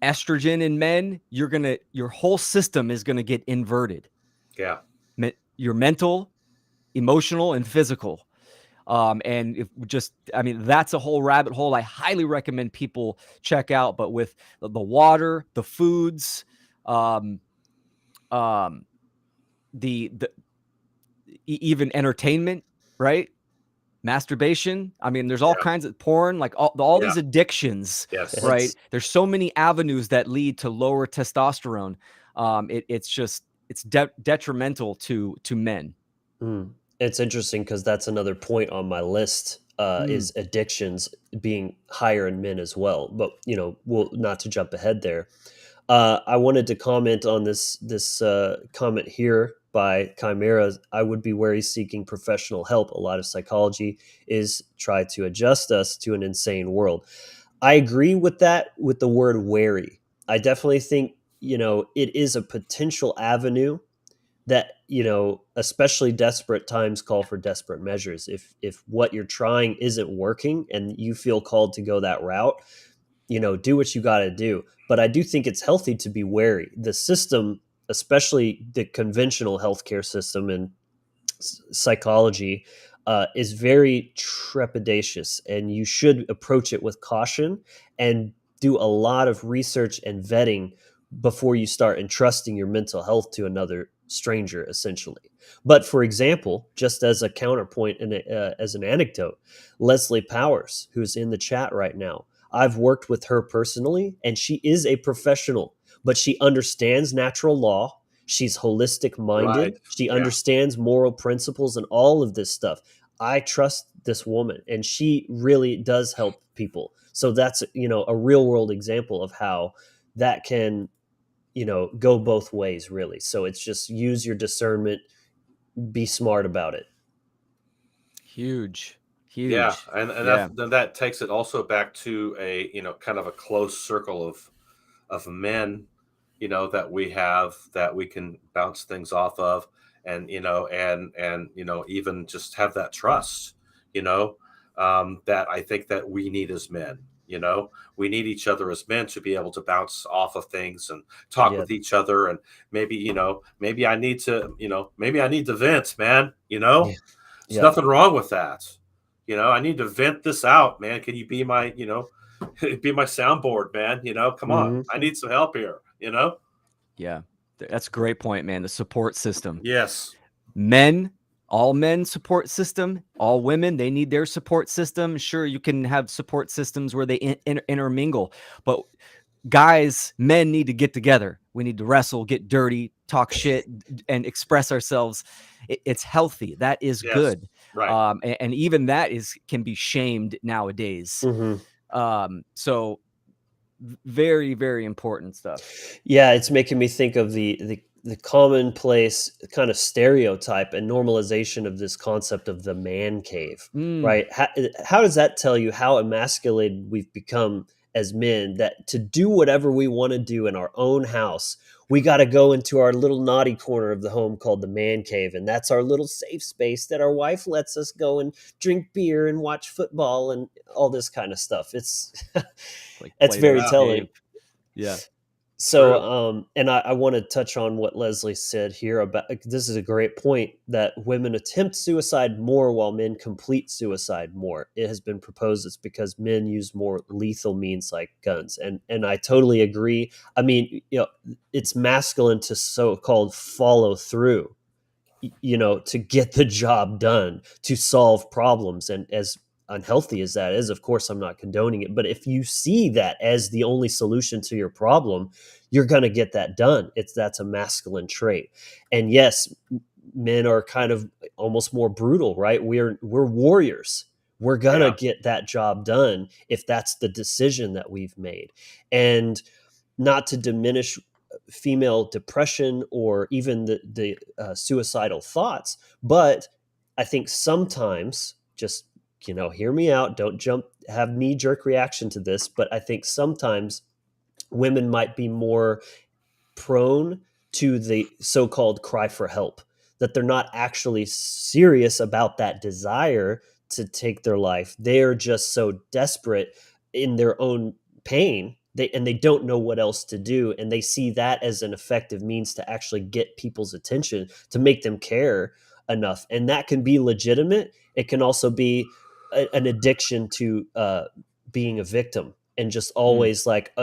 Speaker 4: estrogen in men, your whole system is going to get inverted.
Speaker 3: Yeah.
Speaker 4: Your mental, emotional, and physical. And if that's a whole rabbit hole I highly recommend people check out. But with the water, the foods, the even entertainment, right? Masturbation. There's all
Speaker 3: Yeah.
Speaker 4: kinds of porn, like all
Speaker 3: Yeah.
Speaker 4: these addictions,
Speaker 3: Yes.
Speaker 4: right? There's so many avenues that lead to lower testosterone. It's detrimental to men.
Speaker 1: It's interesting because that's another point on my list, is addictions being higher in men as well. But we'll not to jump ahead there. I wanted to comment on this comment here by Chimera. I would be wary seeking professional help. A lot of psychology is try to adjust us to an insane world. I agree with that with the word wary. I definitely think, it is a potential avenue that, especially desperate times call for desperate measures. If what you're trying isn't working and you feel called to go that route, do what you got to do. But I do think it's healthy to be wary. The system, especially the conventional healthcare system and psychology, is very trepidatious, and you should approach it with caution and do a lot of research and vetting before you start entrusting your mental health to another stranger, essentially. But for example, just as a counterpoint and as an anecdote, Leslie Powers, who's in the chat right now, I've worked with her personally, and she is a professional, but she understands natural law. She's holistic minded.
Speaker 3: Right.
Speaker 1: She
Speaker 3: Yeah.
Speaker 1: understands moral principles and all of this stuff. I trust this woman, and she really does help people. So that's, a real world example of how that can, go both ways, really. So it's just use your discernment, be smart about it.
Speaker 4: Huge.
Speaker 3: Yeah,
Speaker 4: Huge.
Speaker 3: and
Speaker 4: Yeah.
Speaker 3: then that takes it also back to a kind of a close circle of men, that we have that we can bounce things off of, and even just have that trust, that I think that we need as men. We need each other as men to be able to bounce off of things and talk
Speaker 1: Yeah.
Speaker 3: with each other, and maybe I need to vent, man.
Speaker 1: Yeah.
Speaker 3: There's
Speaker 1: Yeah.
Speaker 3: nothing wrong with that. I need to vent this out, man. Can you be my, be my soundboard, man? Come on.
Speaker 1: Hmm.
Speaker 3: I need some help here,
Speaker 4: Yeah. That's a great point, man. The support system.
Speaker 3: Yes.
Speaker 4: Men, all men support system, all women, they need their support system. Sure, you can have support systems where they intermingle, but guys, men need to get together. We need to wrestle, get dirty, talk shit, and express ourselves. It's healthy. That is
Speaker 3: Yes.
Speaker 4: good.
Speaker 3: Right.
Speaker 4: And even that can be shamed nowadays.
Speaker 1: Hmm.
Speaker 4: So very, very important stuff.
Speaker 1: Yeah, it's making me think of the commonplace kind of stereotype and normalization of this concept of the man cave, right? How does that tell you how emasculated we've become as men, that to do whatever we want to do in our own house, we got to go into our little naughty corner of the home called the man cave, and that's our little safe space that our wife lets us go and drink beer and watch football and all this kind of stuff. It's
Speaker 4: Like
Speaker 1: it's very
Speaker 4: Plato's
Speaker 1: telling.
Speaker 4: cave. Yeah.
Speaker 1: So,
Speaker 3: True.
Speaker 1: and I want to touch on what Leslie said here about this is a great point, that women attempt suicide more while men complete suicide more. It has been proposed it's because men use more lethal means like guns, and I totally agree. I mean, it's masculine to so-called follow through, to get the job done, to solve problems. And as unhealthy as that is, of course, I'm not condoning it. But if you see that as the only solution to your problem, you're going to get that done. That's a masculine trait. And yes, men are kind of almost more brutal, right? We're warriors. We're going to
Speaker 3: Yeah.
Speaker 1: get that job done if that's the decision that we've made. And not to diminish female depression or even the suicidal thoughts, but I think sometimes, just hear me out, don't have knee jerk reaction to this, but I think sometimes women might be more prone to the so-called cry for help, that they're not actually serious about that desire to take their life. They're just so desperate in their own pain, they don't know what else to do, and they see that as an effective means to actually get people's attention, to make them care enough. And that can be legitimate. It can also be an addiction to being a victim, and just always like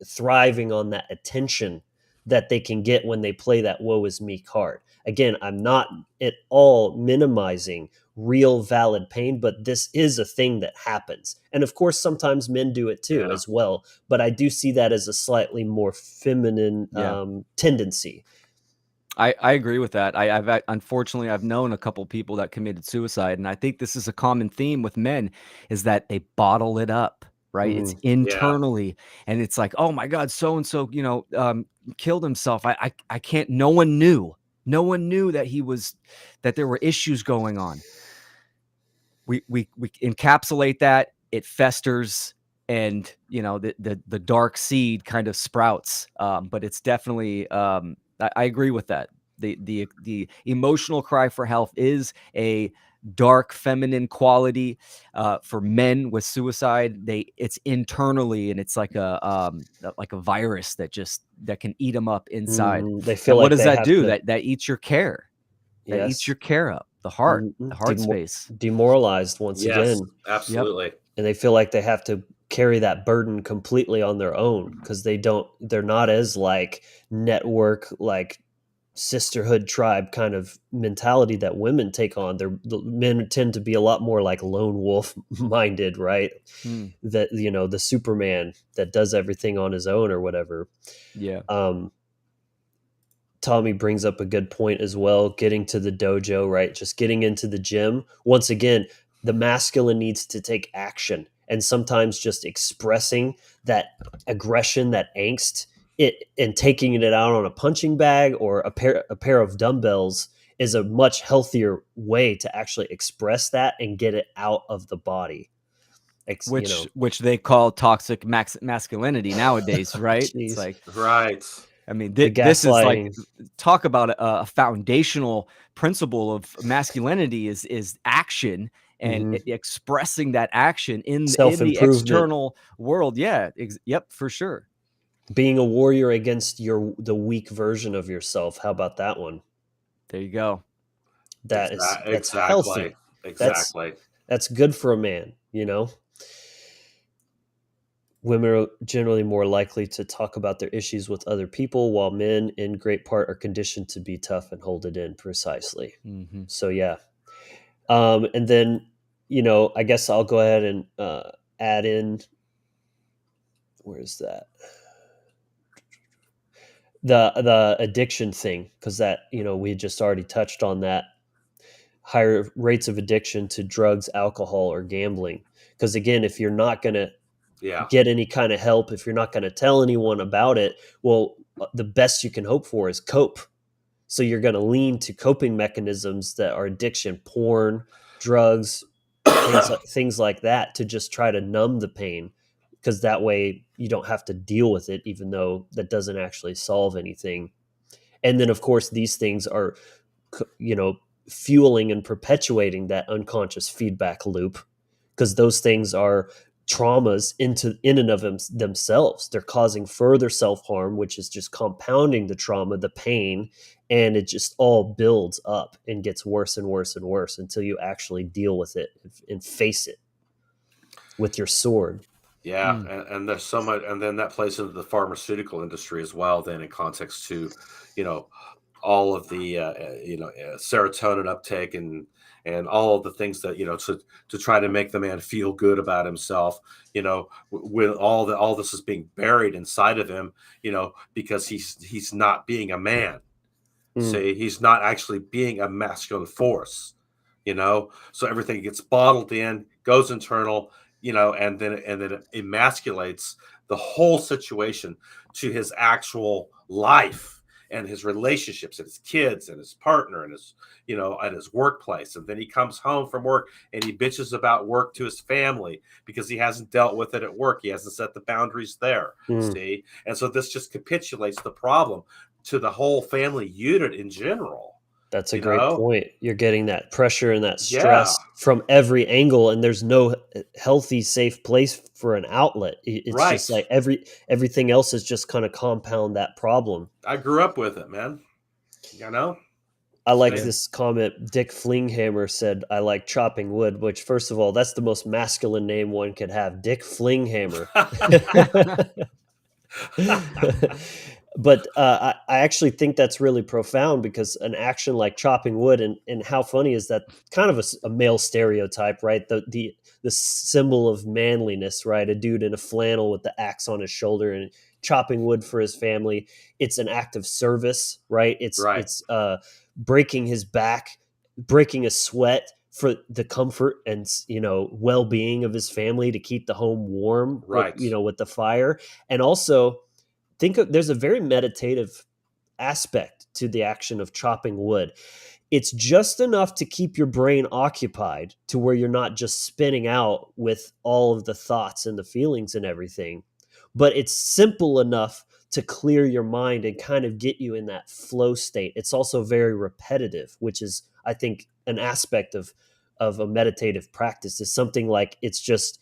Speaker 1: thriving on that attention that they can get when they play that woe is me card. Again, I'm not at all minimizing real valid pain, but this is a thing that happens. And of course, sometimes men do it too
Speaker 3: Yeah.
Speaker 1: as well. But I do see that as a slightly more feminine tendency.
Speaker 4: I agree with that. Unfortunately, I've known a couple people that committed suicide, and I think this is a common theme with men, is that they bottle it up, right? It's
Speaker 3: Yeah.
Speaker 4: internally, and it's like, oh my God, so and so, killed himself. I can't. No one knew. No one knew that there were issues going on. We encapsulate that. It festers, and the dark seed kind of sprouts. But it's definitely I agree with that. The emotional cry for help is a dark feminine quality for men with suicide. It's internally, and it's like a virus that can eat them up inside.
Speaker 1: They feel
Speaker 4: And what
Speaker 1: like
Speaker 4: does
Speaker 1: they
Speaker 4: that
Speaker 1: have
Speaker 4: do?
Speaker 1: to.
Speaker 4: That eats your care. That eats
Speaker 1: Yes.
Speaker 4: your care up. The heart space.
Speaker 1: Demoralized once
Speaker 3: Yes.
Speaker 1: again.
Speaker 4: Yep.
Speaker 3: Absolutely.
Speaker 1: And they feel like they have to carry that burden completely on their own, because they're not as like network, like sisterhood tribe kind of mentality that women take on. The men tend to be a lot more like lone wolf minded, right? That, the Superman that does everything on his own or whatever.
Speaker 4: Yeah.
Speaker 1: Tommy brings up a good point as well. Getting to the dojo, right? Just getting into the gym. Once again, the masculine needs to take action. And sometimes just expressing that aggression, that angst, and taking it out on a punching bag or a pair of dumbbells is a much healthier way to actually express that and get it out of the body.
Speaker 4: Which they call toxic masculinity nowadays, right? It's
Speaker 1: Jeez.
Speaker 4: like,
Speaker 3: Right.
Speaker 4: I mean,
Speaker 1: The
Speaker 4: this is like,
Speaker 1: gaslighting.
Speaker 4: talk about a foundational principle of masculinity is action and
Speaker 1: Mhm.
Speaker 4: expressing that action in the
Speaker 1: Self-improvement.
Speaker 4: external world. Yeah, yep, for sure.
Speaker 1: Being a warrior against the weak version of yourself. How about that one?
Speaker 4: There you go.
Speaker 1: That's
Speaker 3: Exactly.
Speaker 1: healthy. That's
Speaker 3: Exactly.
Speaker 1: that's good for a man, you know? Women are generally more likely to talk about their issues with other people, while men, in great part, are conditioned to be tough and hold it in. Precisely.
Speaker 4: Mm-hmm.
Speaker 1: So yeah. And then, I guess I'll go ahead and add in. Where is that? The addiction thing, because that we just already touched on that. Higher rates of addiction to drugs, alcohol, or gambling. Because again, if you're not going to
Speaker 3: Yeah.
Speaker 1: get any kind of help, if you're not going to tell anyone about it, well, the best you can hope for is cope. So you're going to lean to coping mechanisms that are addiction, porn, drugs, things like that, to just try to numb the pain, because that way you don't have to deal with it, even though that doesn't actually solve anything. And then, of course, these things are, fueling and perpetuating that unconscious feedback loop, because those things are traumas in and of themselves. They're causing further self-harm, which is just compounding the trauma, the pain, and it just all builds up and gets worse and worse and worse until you actually deal with it and face it with your sword.
Speaker 3: Yeah,
Speaker 4: Mm.
Speaker 3: and there's so much, and then that plays into the pharmaceutical industry as well. Then in context to, you know, all of the serotonin uptake and all of the things that to try to make the man feel good about himself. With all this is being buried inside of him. Because he's not being a man.
Speaker 1: Mm.
Speaker 3: See, he's not actually being a masculine force. So everything gets bottled in, goes internal, and then it emasculates the whole situation to his actual life and his relationships and his kids and his partner and his at his workplace. And then he comes home from work and he bitches about work to his family because he hasn't dealt with it at work. He hasn't set the boundaries there.
Speaker 1: Mm.
Speaker 3: See, and so this just capitulates the problem to the whole family unit in general.
Speaker 1: That's a
Speaker 3: you
Speaker 1: great
Speaker 3: know
Speaker 1: point. You're getting that pressure and that
Speaker 3: yeah,
Speaker 1: stress from every angle, and there's no healthy, safe place for an outlet. It's just
Speaker 3: right.
Speaker 1: like everything else is just kind of compound that problem.
Speaker 3: I grew up with it, man. you know
Speaker 1: I like
Speaker 3: See?
Speaker 1: this comment. Dick Flinghammer said, "I like chopping wood," which, first of all, that's the most masculine name one could have. Dick Flinghammer. But I actually think that's really profound, because an action like chopping wood, and how funny is that, kind of a male stereotype, right? The symbol of manliness, right? A dude in a flannel with the axe on his shoulder and chopping wood for his family. It's an act of service, right? It's
Speaker 3: Right.
Speaker 1: it's breaking his back, breaking a sweat for the comfort and well-being of his family, to keep the home warm,
Speaker 3: Right.
Speaker 1: with the fire. And also, there's a very meditative aspect to the action of chopping wood. It's just enough to keep your brain occupied, to where you're not just spinning out with all of the thoughts and the feelings and everything, but it's simple enough to clear your mind and kind of get you in that flow state. It's also very repetitive, which is, I think, an aspect of a meditative practice, is something like, it's just,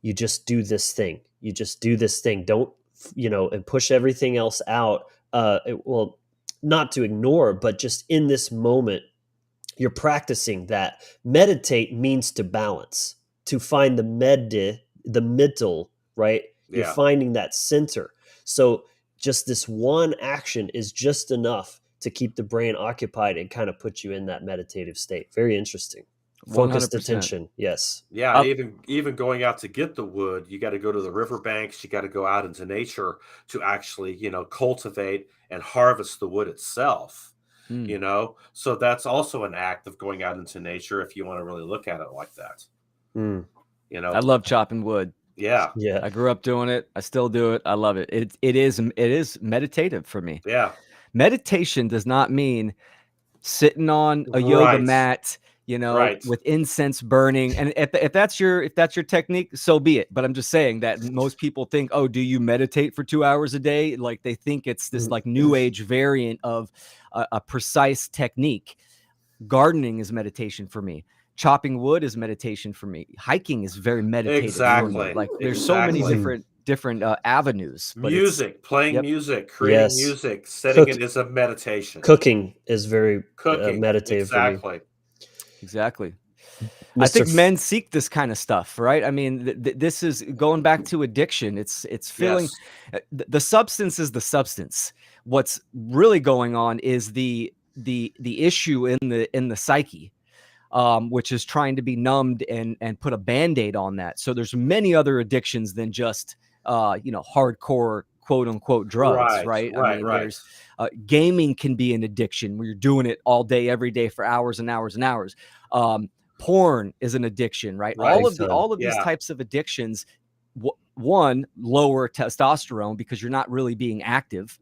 Speaker 1: you just do this thing. You just do this thing. Don't, and push everything else out. Well, not to ignore, but just in this moment, you're practicing that. Meditate means to balance, to find the middle, right? You're
Speaker 3: Yeah.
Speaker 1: finding that center. So just this one action is just enough to keep the brain occupied and kind of put you in that meditative state. Very interesting. Focused
Speaker 4: 100%.
Speaker 1: attention. Yes.
Speaker 3: Yeah, even going out to get the wood, you got to go to the riverbanks. You got to go out into nature to actually, cultivate and harvest the wood itself.
Speaker 4: Mm.
Speaker 3: So that's also an act of going out into nature if you want to really look at it like that.
Speaker 1: Mm.
Speaker 4: I love chopping wood.
Speaker 3: Yeah.
Speaker 1: Yeah.
Speaker 4: I grew up doing it. I still do it. I love it. It is meditative for me.
Speaker 3: Yeah.
Speaker 4: Meditation does not mean sitting on a yoga
Speaker 3: Right.
Speaker 4: mat,
Speaker 3: Right.
Speaker 4: with incense burning. And if that's your technique, so be it. But I'm just saying that most people think, oh, do you meditate for 2 hours a day? Like they think it's this like new age variant of a precise technique. Gardening is meditation for me. Chopping wood is meditation for me. Hiking is very meditative for me.
Speaker 3: Exactly.
Speaker 4: Like there's so many
Speaker 3: Exactly.
Speaker 4: different avenues. But
Speaker 3: Music, playing
Speaker 4: yep.
Speaker 3: music, creating
Speaker 1: Yes.
Speaker 3: music, setting it as a meditation.
Speaker 1: Cooking is very
Speaker 3: Cooking.
Speaker 1: meditative for me.
Speaker 4: Exactly.
Speaker 1: Mr.
Speaker 4: I think men seek this kind of stuff, right? I mean, this is going back to addiction. It's feeling
Speaker 3: Yes.
Speaker 4: the substance is the substance. What's really going on is the issue in the psyche, which is trying to be numbed and put a Band-Aid on that. So there's many other addictions than just hardcore quote unquote drugs, right? I mean,
Speaker 3: Right.
Speaker 4: there's gaming can be an addiction where you're doing it all day, every day for hours and hours and hours. Porn is an addiction, right?
Speaker 3: Right.
Speaker 4: All of these
Speaker 3: Yeah.
Speaker 4: types of addictions, one, lower testosterone because you're not really being active.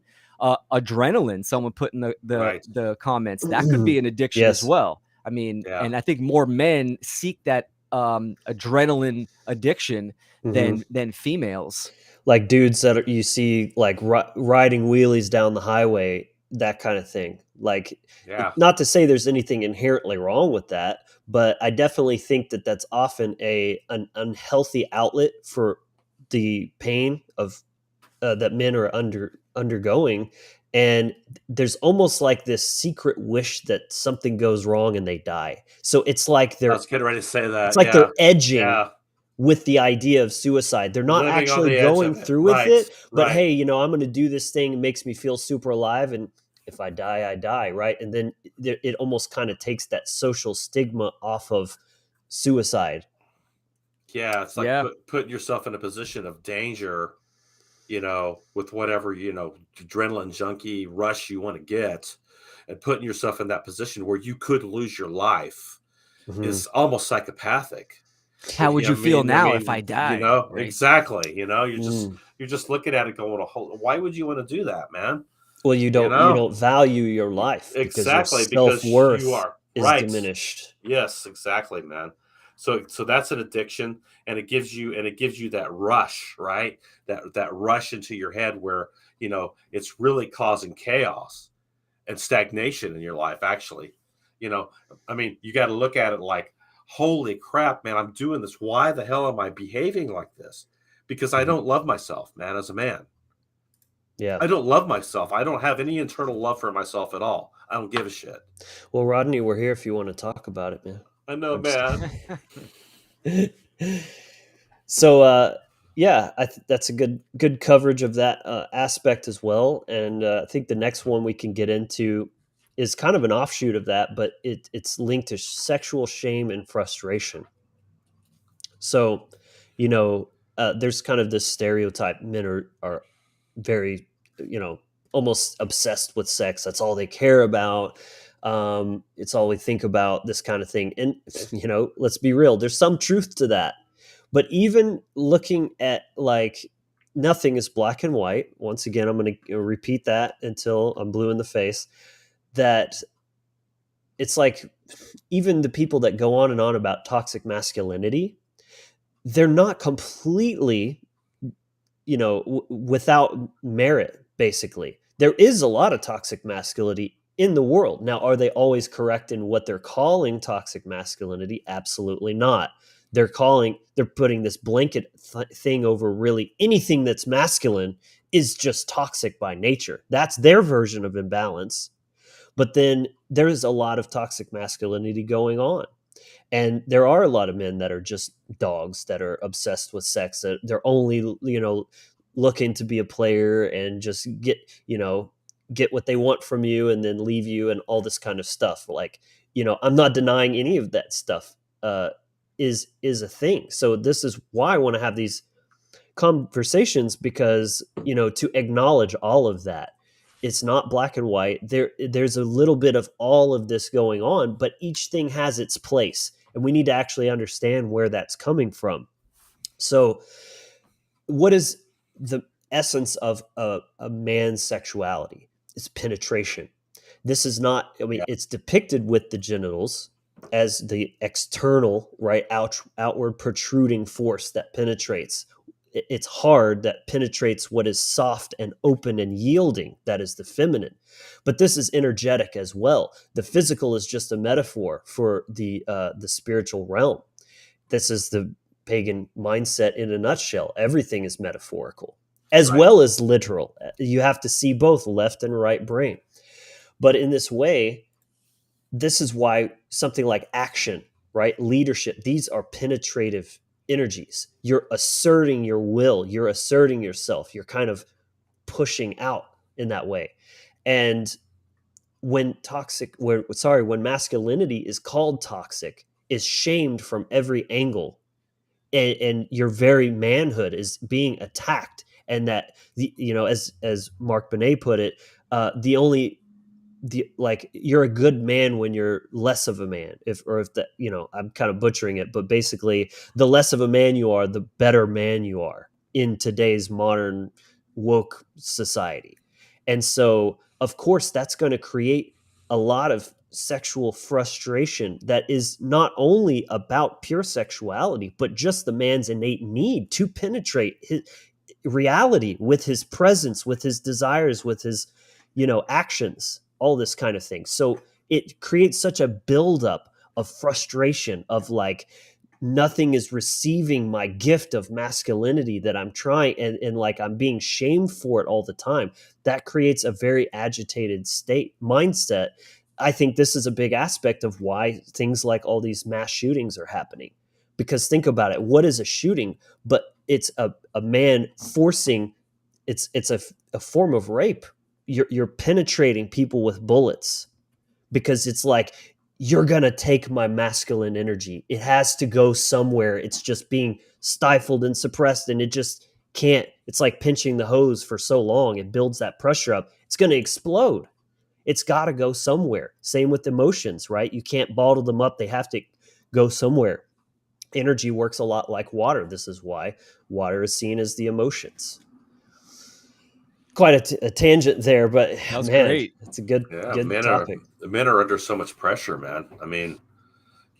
Speaker 4: Adrenaline, someone put in
Speaker 3: Right.
Speaker 4: the comments, that could be an addiction as
Speaker 1: Yes.
Speaker 4: well. I mean,
Speaker 3: Yeah.
Speaker 4: and I think more men seek that adrenaline addiction than females.
Speaker 1: Like dudes that you see like riding wheelies down the highway, that kind of thing. Like,
Speaker 3: Yeah.
Speaker 1: not to say there's anything inherently wrong with that, but I definitely think that that's often an unhealthy outlet for the pain of that men are undergoing. And there's almost like this secret wish that something goes wrong and they die. So it's like
Speaker 3: I was getting ready to say that.
Speaker 1: they're edging
Speaker 3: Yeah.
Speaker 1: with the idea of suicide. They're not
Speaker 3: Living on
Speaker 1: actually
Speaker 3: the edge
Speaker 1: going
Speaker 3: of it.
Speaker 1: through with
Speaker 3: Right.
Speaker 1: it, but
Speaker 3: Right.
Speaker 1: hey, I'm going to do this thing. It makes me feel super alive. And if I die, I die. Right. And then it almost kind of takes that social stigma off of suicide.
Speaker 3: Yeah. It's like
Speaker 4: Yeah.
Speaker 3: putting yourself in a position of danger, with whatever, adrenaline junkie rush you want to get, and putting yourself in that position where you could lose your life is almost psychopathic.
Speaker 4: How would you feel now if I
Speaker 3: You
Speaker 4: died?
Speaker 3: know,
Speaker 4: right?
Speaker 3: exactly. You're just looking at it going, why would you want to do that, man?
Speaker 1: Well, you don't value your life because your
Speaker 3: Exactly, because
Speaker 1: self-worth
Speaker 3: you are
Speaker 1: is
Speaker 3: right.
Speaker 1: diminished.
Speaker 3: Yes, exactly, man. So that's an addiction, and it gives you that rush, right? That rush into your head where it's really causing chaos and stagnation in your life. Actually, I mean, you got to look at it like, holy crap, man, I'm doing this. Why the hell am I behaving like this? Because I don't love myself, man, as a man.
Speaker 1: Yeah.
Speaker 3: I don't love myself. I don't have any internal love for myself at all. I don't give a shit.
Speaker 1: Well, Rodney, we're here if you want to talk about it, man.
Speaker 3: I know,
Speaker 1: I'm
Speaker 3: man.
Speaker 1: So, yeah, that's a good coverage of that aspect as well. And I think the next one we can get into is kind of an offshoot of that, but it's linked to sexual shame and frustration. So, there's kind of this stereotype: men are very, almost obsessed with sex. That's all they care about. It's all they think about, this kind of thing. And, let's be real, there's some truth to that. But even looking at like, nothing is black and white. Once again, I'm going to repeat that until I'm blue in the face. That it's like, even the people that go on and on about toxic masculinity, they're not completely, without merit. Basically, there is a lot of toxic masculinity in the world. Now, are they always correct in what they're calling toxic masculinity? Absolutely not. They're putting this blanket thing over really anything that's masculine is just toxic by nature. That's their version of imbalance. But then there is a lot of toxic masculinity going on. And there are a lot of men that are just dogs, that are obsessed with sex, that they're only, looking to be a player and just get what they want from you and then leave you and all this kind of stuff. Like, I'm not denying any of that stuff. is a thing. So this is why I want to have these conversations, because, you know, to acknowledge all of that. It's not black and white. There's a little bit of all of this going on, but each thing has its place, and we need to actually understand where that's coming from. So what is the essence of a man's sexuality? It's penetration. This is not, I mean, it's depicted with the genitals as the external, right, outward protruding force that penetrates. It's hard, that penetrates what is soft and open and yielding, that is the feminine. But this is energetic as well. The physical is just a metaphor for the spiritual realm. This is the pagan mindset in a nutshell. Everything is metaphorical as well as literal. You have to see both left and right brain. But in this way, this is why something like action, right? Leadership, these are penetrative energies. You're asserting your will, you're asserting yourself, you're kind of pushing out in that way. And when masculinity is called toxic, is shamed from every angle, and your very manhood is being attacked, and that as Mark Benet put it, like, you're a good man when you're less of a man, if that, I'm kind of butchering it, but basically the less of a man you are, the better man you are in today's modern woke society. And so of course that's going to create a lot of sexual frustration that is not only about pure sexuality, but just the man's innate need to penetrate his reality with his presence, with his desires, with his actions, all this kind of thing. So it creates such a buildup of frustration, of like, nothing is receiving my gift of masculinity that I'm trying, and like I'm being shamed for it all the time. That creates a very agitated mindset. I think this is a big aspect of why things like all these mass shootings are happening. Because think about it, what is a shooting? But it's a man forcing, it's a form of rape. You're penetrating people with bullets, because it's like, you're going to take my masculine energy. It has to go somewhere. It's just being stifled and suppressed, and it just can't. It's like pinching the hose for so long. It builds that pressure up. It's going to explode. It's got to go somewhere. Same with emotions, right? You can't bottle them up. They have to go somewhere. Energy works a lot like water. This is why water is seen as the emotions. Quite a tangent there, but
Speaker 4: That's
Speaker 1: man,
Speaker 4: great.
Speaker 1: it's a good topic.
Speaker 3: Men are under so much pressure, man. I mean,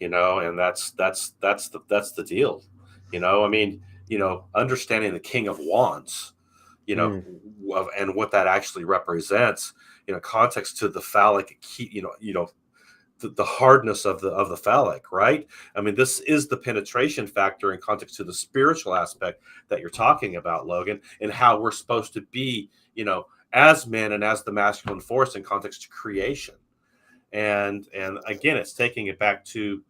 Speaker 3: and that's the deal. I mean, understanding the King of Wands, and what that actually represents, context to the phallic, the hardness of the phallic, right? I mean, this is the penetration factor in context to the spiritual aspect that you're talking about, Logan, and how we're supposed to be, as men and as the masculine force in context to creation. And again, it's taking it back to,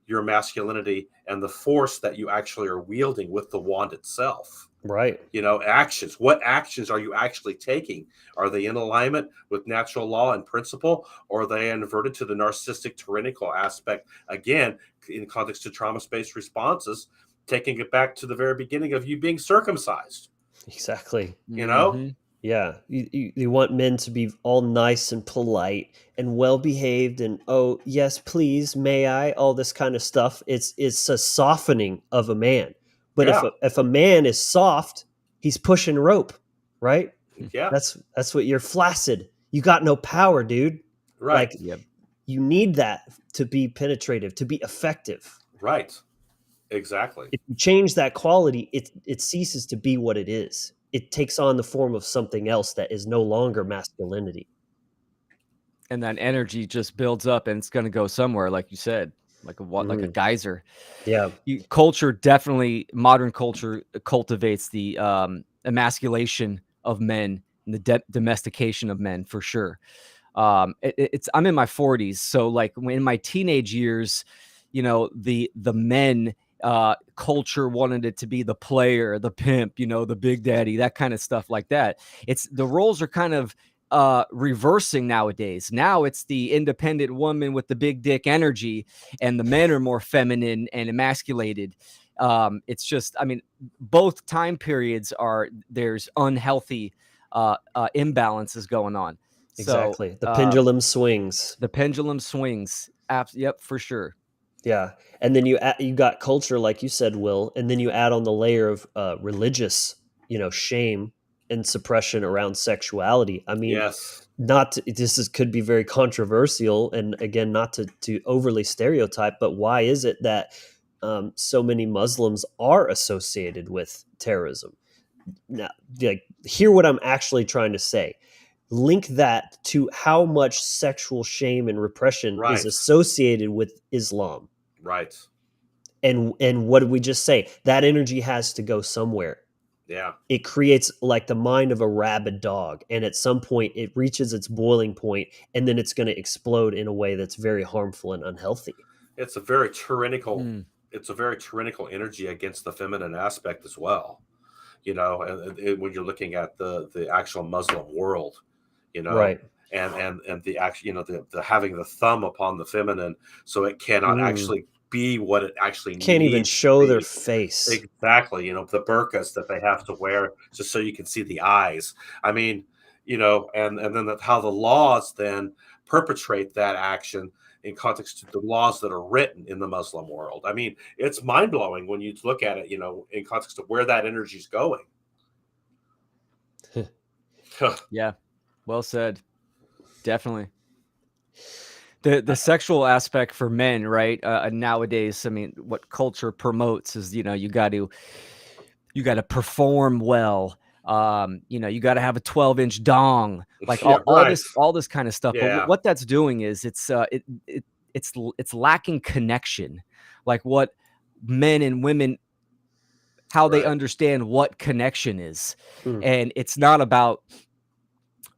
Speaker 3: your masculinity and the force that you actually are wielding with the wand itself.
Speaker 1: Right.
Speaker 3: Actions. What actions are you actually taking? Are they in alignment with natural law and principle, or are they inverted to the narcissistic tyrannical aspect? Again, in context to trauma-based responses, taking it back to the very beginning of you being circumcised.
Speaker 1: Exactly. Yeah. You want men to be all nice and polite and well-behaved and, oh, yes, please, may I, all this kind of stuff. It's a softening of a man. But if a man is soft, he's pushing rope, right?
Speaker 3: Yeah.
Speaker 1: That's what you're flaccid. You got no power, dude.
Speaker 3: Right.
Speaker 1: Like, you need that to be penetrative, to be effective.
Speaker 3: Right. Exactly.
Speaker 1: If you change that quality, it ceases to be what it is. It takes on the form of something else that is no longer masculinity.
Speaker 4: And that energy just builds up, and it's going to go somewhere, like you said, like a geyser.
Speaker 1: Yeah.
Speaker 4: Modern culture cultivates the emasculation of men and the domestication of men, for sure. I'm in my 40s, so like in my teenage years, the men culture wanted it to be the player, the pimp, the big daddy, that kind of stuff like that. The roles are kind of reversing nowadays. Now it's the independent woman with the big dick energy, and the men are more feminine and emasculated. It's just, I mean, both time periods there's unhealthy imbalances going on. So
Speaker 1: Exactly. The pendulum swings.
Speaker 4: the pendulum swings. Yep, for sure.
Speaker 1: Yeah, and then you got culture, like you said, Will, and then you add on the layer of religious, shame and suppression around sexuality. I mean,
Speaker 3: Yes.
Speaker 1: could be very controversial, and again, not to overly stereotype, but why is it that so many Muslims are associated with terrorism? Now, like, hear what I'm actually trying to say. Link that to how much sexual shame and repression is
Speaker 3: Right.
Speaker 1: associated with Islam.
Speaker 3: Right.
Speaker 1: And what did we just say? That energy has to go somewhere.
Speaker 3: Yeah.
Speaker 1: It creates like the mind of a rabid dog, and at some point it reaches its boiling point, and then it's going to explode in a way that's very harmful and unhealthy.
Speaker 3: It's a very tyrannical.
Speaker 4: Mm.
Speaker 3: It's a very tyrannical energy against the feminine aspect as well. And when you're looking at the actual Muslim world,
Speaker 1: Right.
Speaker 3: and the action, the having the thumb upon the feminine, so it cannot actually be what it actually
Speaker 1: Can't even
Speaker 3: needs to
Speaker 1: show their
Speaker 3: be.
Speaker 1: face.
Speaker 3: Exactly. The burqas that they have to wear just so you can see the eyes. I mean, and then how the laws then perpetrate that action in context to the laws that are written in the Muslim world. I mean, it's mind blowing when you look at it, in context of where that energy is going.
Speaker 4: Yeah, well said. Definitely. The sexual aspect for men, right? Nowadays, I mean, what culture promotes is, you got to perform well. You got to have a 12-inch dong, like
Speaker 3: Yeah, right.
Speaker 4: all this kind of stuff. But
Speaker 3: Yeah.
Speaker 4: what that's doing is it's lacking connection, like what men and women, how they
Speaker 3: Right.
Speaker 4: understand what connection is,
Speaker 1: Mm.
Speaker 4: and it's not about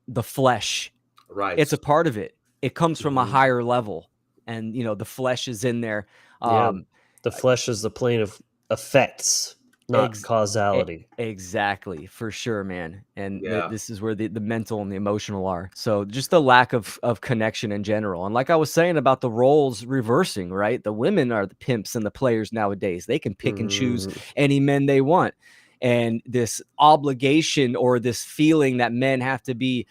Speaker 4: the flesh.
Speaker 3: Right.
Speaker 4: It's a part of it. It comes from a
Speaker 1: Mhm.
Speaker 4: higher level, and the flesh is in there.
Speaker 1: Yeah.
Speaker 4: Um,
Speaker 1: The flesh is the plane of effects, not
Speaker 4: ex-
Speaker 1: causality.
Speaker 4: exactly, for sure, man. And
Speaker 3: Yeah.
Speaker 4: this is where the mental and the emotional are. So just the lack of connection in general. And like I was saying about the roles reversing, right? The women are the pimps and the players nowadays. They can pick and choose
Speaker 1: Mhm.
Speaker 4: any men they want. And this obligation or this feeling that men have to be,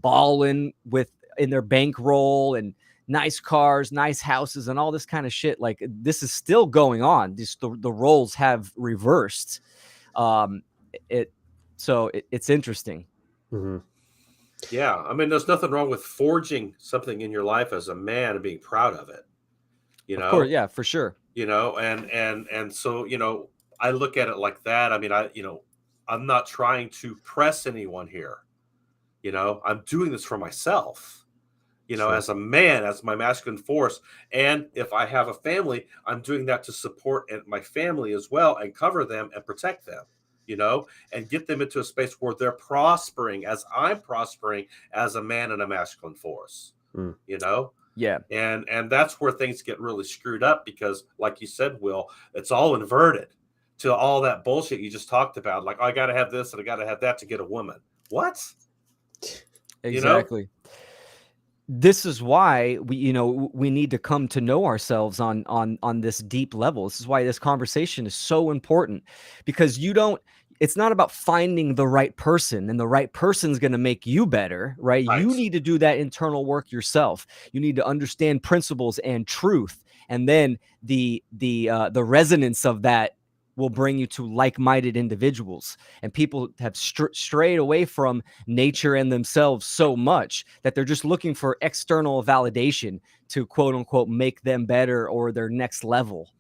Speaker 4: balling with in their bankroll and nice cars, nice houses, and all this kind of shit. Like, this is still going on. The roles have reversed. It so it's interesting.
Speaker 1: Mhm.
Speaker 3: Yeah. I mean, there's nothing wrong with forging something in your life as a man and being proud of it. You
Speaker 4: Of course,
Speaker 3: know,
Speaker 4: yeah, for sure.
Speaker 3: and so I look at it like that. I mean, I'm not trying to press anyone here. I'm doing this for myself.
Speaker 1: Sure.
Speaker 3: As a man, as my masculine force, and if I have a family, I'm doing that to support my family as well and cover them and protect them. And get them into a space where they're prospering as I'm prospering as a man and a masculine force.
Speaker 1: Mm.
Speaker 3: You know,
Speaker 4: Yeah,
Speaker 3: and that's where things get really screwed up because, like you said, Will, it's all inverted to all that bullshit you just talked about. Like, oh, I got to have this and I got to have that to get a woman. What? You know?
Speaker 4: exactly. This is why we need to come to know ourselves on this deep level. This is why this conversation is so important, because it's not about finding the right person and the right person's going to make you better, right?
Speaker 3: Right.
Speaker 4: You need to do that internal work yourself. You need to understand principles and truth, and then the resonance of that will bring you to like-minded individuals. And people have strayed away from nature and themselves so much that they're just looking for external validation to quote unquote make them better or their next level.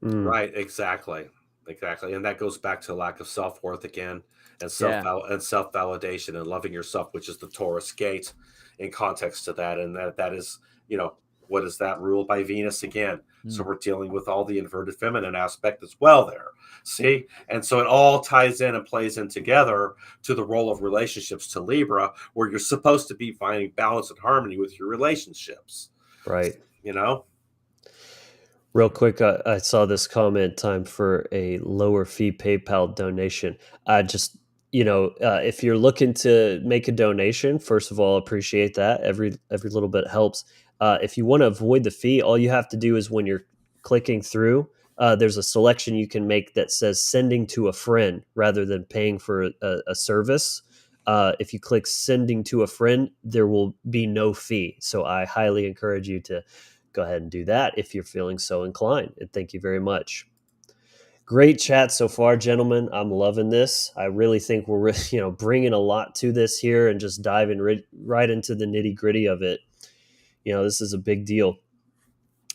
Speaker 1: Mm.
Speaker 3: Right. Exactly. Exactly. And that goes back to lack of self-worth again, and
Speaker 4: Yeah.
Speaker 3: self-validation and loving yourself, which is the Taurus gate in context to that. And that is, what is that, ruled by Venus again? So
Speaker 4: Mm.
Speaker 3: we're dealing with all the inverted feminine aspect as well there. See? And so it all ties in and plays in together to the role of relationships to Libra, where you're supposed to be finding balance and harmony with your relationships.
Speaker 1: Right.
Speaker 3: You know?
Speaker 1: Real quick, I saw this comment, time for a lower fee PayPal donation. I just if you're looking to make a donation, first of all, appreciate that. Every little bit helps. If you want to avoid the fee, all you have to do is when you're clicking through, there's a selection you can make that says sending to a friend rather than paying for a service. If you click sending to a friend, there will be no fee. So I highly encourage you to go ahead and do that if you're feeling so inclined. And thank you very much. Great chat so far, gentlemen. I'm loving this. I really think we're bringing a lot to this here and just diving right into the nitty gritty of it. This is a big deal.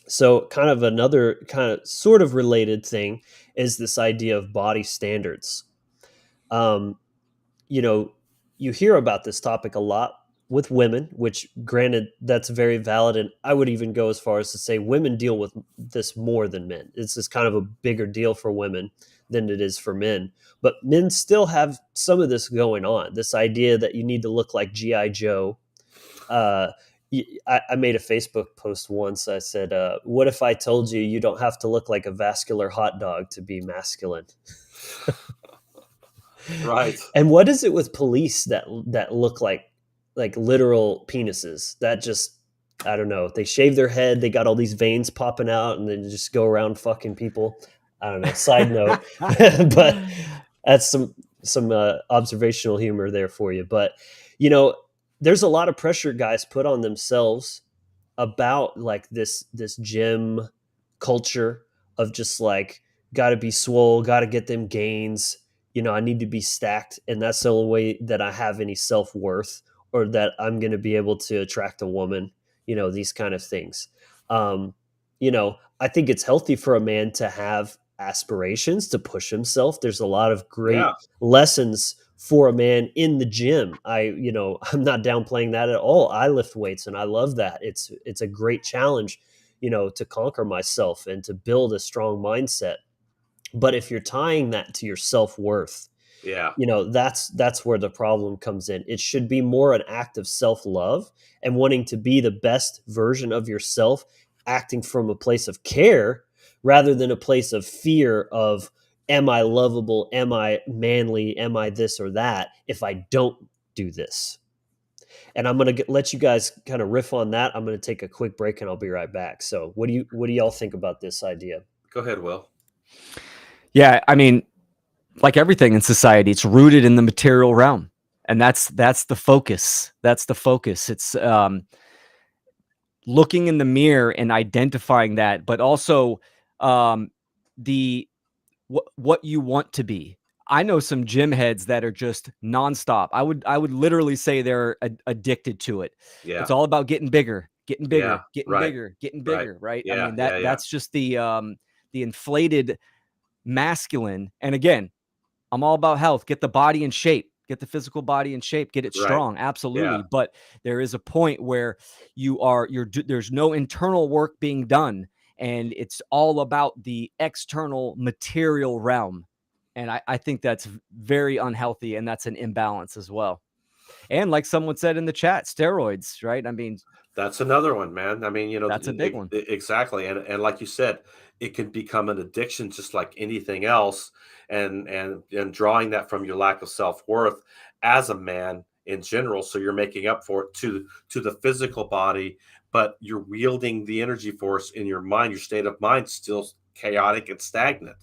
Speaker 1: So kind of another kind of sort of related thing is this idea of body standards. You know, you hear about this topic a lot with women, which granted, that's very valid. And I would even go as far as to say women deal with this more than men. It's just kind of a bigger deal for women than it is for men. But men still have some of this going on. This idea that you need to look like G.I. Joe. I made a Facebook post once. I said, what if I told you you don't have to look like a vascular hot dog to be masculine?
Speaker 3: Right.
Speaker 1: And what is it with police that look like literal penises? That just, I don't know. They shave their head. They got all these veins popping out and then just go around fucking people. I don't know. Side note, but that's some observational humor there for you. But, there's a lot of pressure guys put on themselves about like this gym culture of just like, got to be swole, got to get them gains. I need to be stacked. And that's the only way that I have any self-worth or that I'm going to be able to attract a woman, these kind of things. I think it's healthy for a man to have aspirations to push himself. There's a lot of great lessons for a man in the gym. I'm not downplaying that at all. I lift weights and I love that. It's a great challenge, to conquer myself and to build a strong mindset. But if you're tying that to your self-worth, that's where the problem comes in. It should be more an act of self-love and wanting to be the best version of yourself, acting from a place of care rather than a place of fear of, am I lovable? Am I manly? Am I this or that if I don't do this? And I'm going to let you guys kind of riff on that. I'm going to take a quick break and I'll be right back. So what do y'all think about this idea?
Speaker 3: Go ahead, Will.
Speaker 4: Yeah, I mean, like everything in society, it's rooted in the material realm. And that's the focus. That's the focus. It's looking in the mirror and identifying that, but also what you want to be. I know some gym heads that are just nonstop. I would literally say they're addicted to it.
Speaker 3: Yeah.
Speaker 4: It's all about getting bigger, getting bigger, getting
Speaker 3: right.
Speaker 4: bigger, getting bigger, right?
Speaker 3: Yeah,
Speaker 4: I mean, that's just the inflated masculine. And again, I'm all about health. Get the body in shape. Get the physical body in shape. Get it strong. Absolutely.
Speaker 3: Yeah.
Speaker 4: But there is a point where there's no internal work being done, and it's all about the external material realm. And I think that's very unhealthy, and that's an imbalance as well. And like someone said in the chat, steroids, right? I mean,
Speaker 3: that's another one, man. I mean,
Speaker 4: that's a big one.
Speaker 3: Exactly. And like you said, it can become an addiction just like anything else. And drawing that from your lack of self-worth as a man in general. So you're making up for it to the physical body, but you're wielding the energy force in your mind. Your state of mind still chaotic and stagnant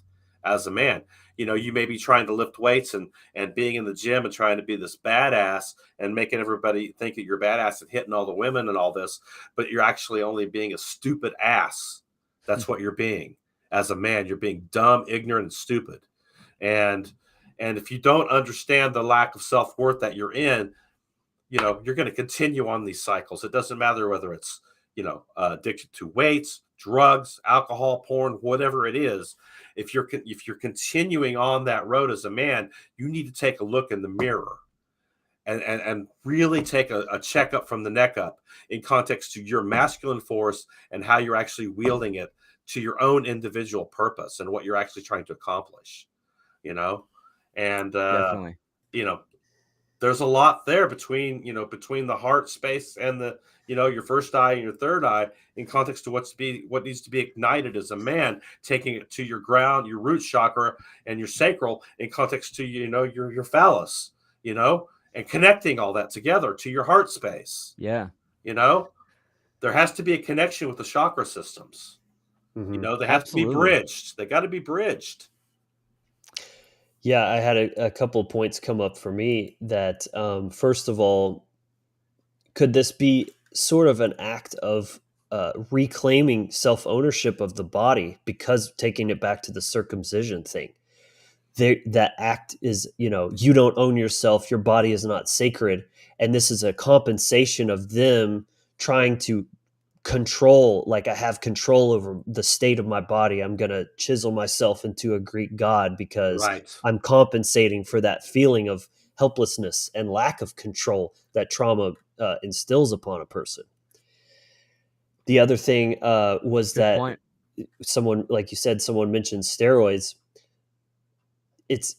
Speaker 3: as a man. You may be trying to lift weights and being in the gym and trying to be this badass and making everybody think that you're badass and hitting all the women and all this, but you're actually only being a stupid ass. That's what you're being as a man. You're being dumb, ignorant, and stupid. And if you don't understand the lack of self-worth that you're in, you're going to continue on these cycles. It doesn't matter whether it's, addicted to weights, drugs, alcohol, porn, whatever it is. If you're continuing on that road as a man, you need to take a look in the mirror and really take a checkup from the neck up in context to your masculine force and how you're actually wielding it to your own individual purpose and what you're actually trying to accomplish, and,
Speaker 4: definitely,
Speaker 3: there's a lot there between, between the heart space and the, your first eye and your third eye, in context to what needs to be ignited as a man, taking it to your ground, your root chakra, and your sacral, in context to, your phallus, and connecting all that together to your heart space.
Speaker 4: Yeah.
Speaker 3: There has to be a connection with the chakra systems. They have to be
Speaker 4: Absolutely.
Speaker 3: bridged. They got to be bridged.
Speaker 1: Yeah, I had a couple points come up for me that, first of all, could this be sort of an act of reclaiming self-ownership of the body, because taking it back to the circumcision thing, that act is, you don't own yourself, your body is not sacred, and this is a compensation of them trying to control, like, I have control over the state of my body, I'm going to chisel myself into a Greek god because
Speaker 3: Right.
Speaker 1: I'm compensating for that feeling of helplessness and lack of control that trauma instills upon a person. The other thing was
Speaker 4: Good
Speaker 1: that
Speaker 4: point.
Speaker 1: someone, like you said, someone mentioned steroids. It's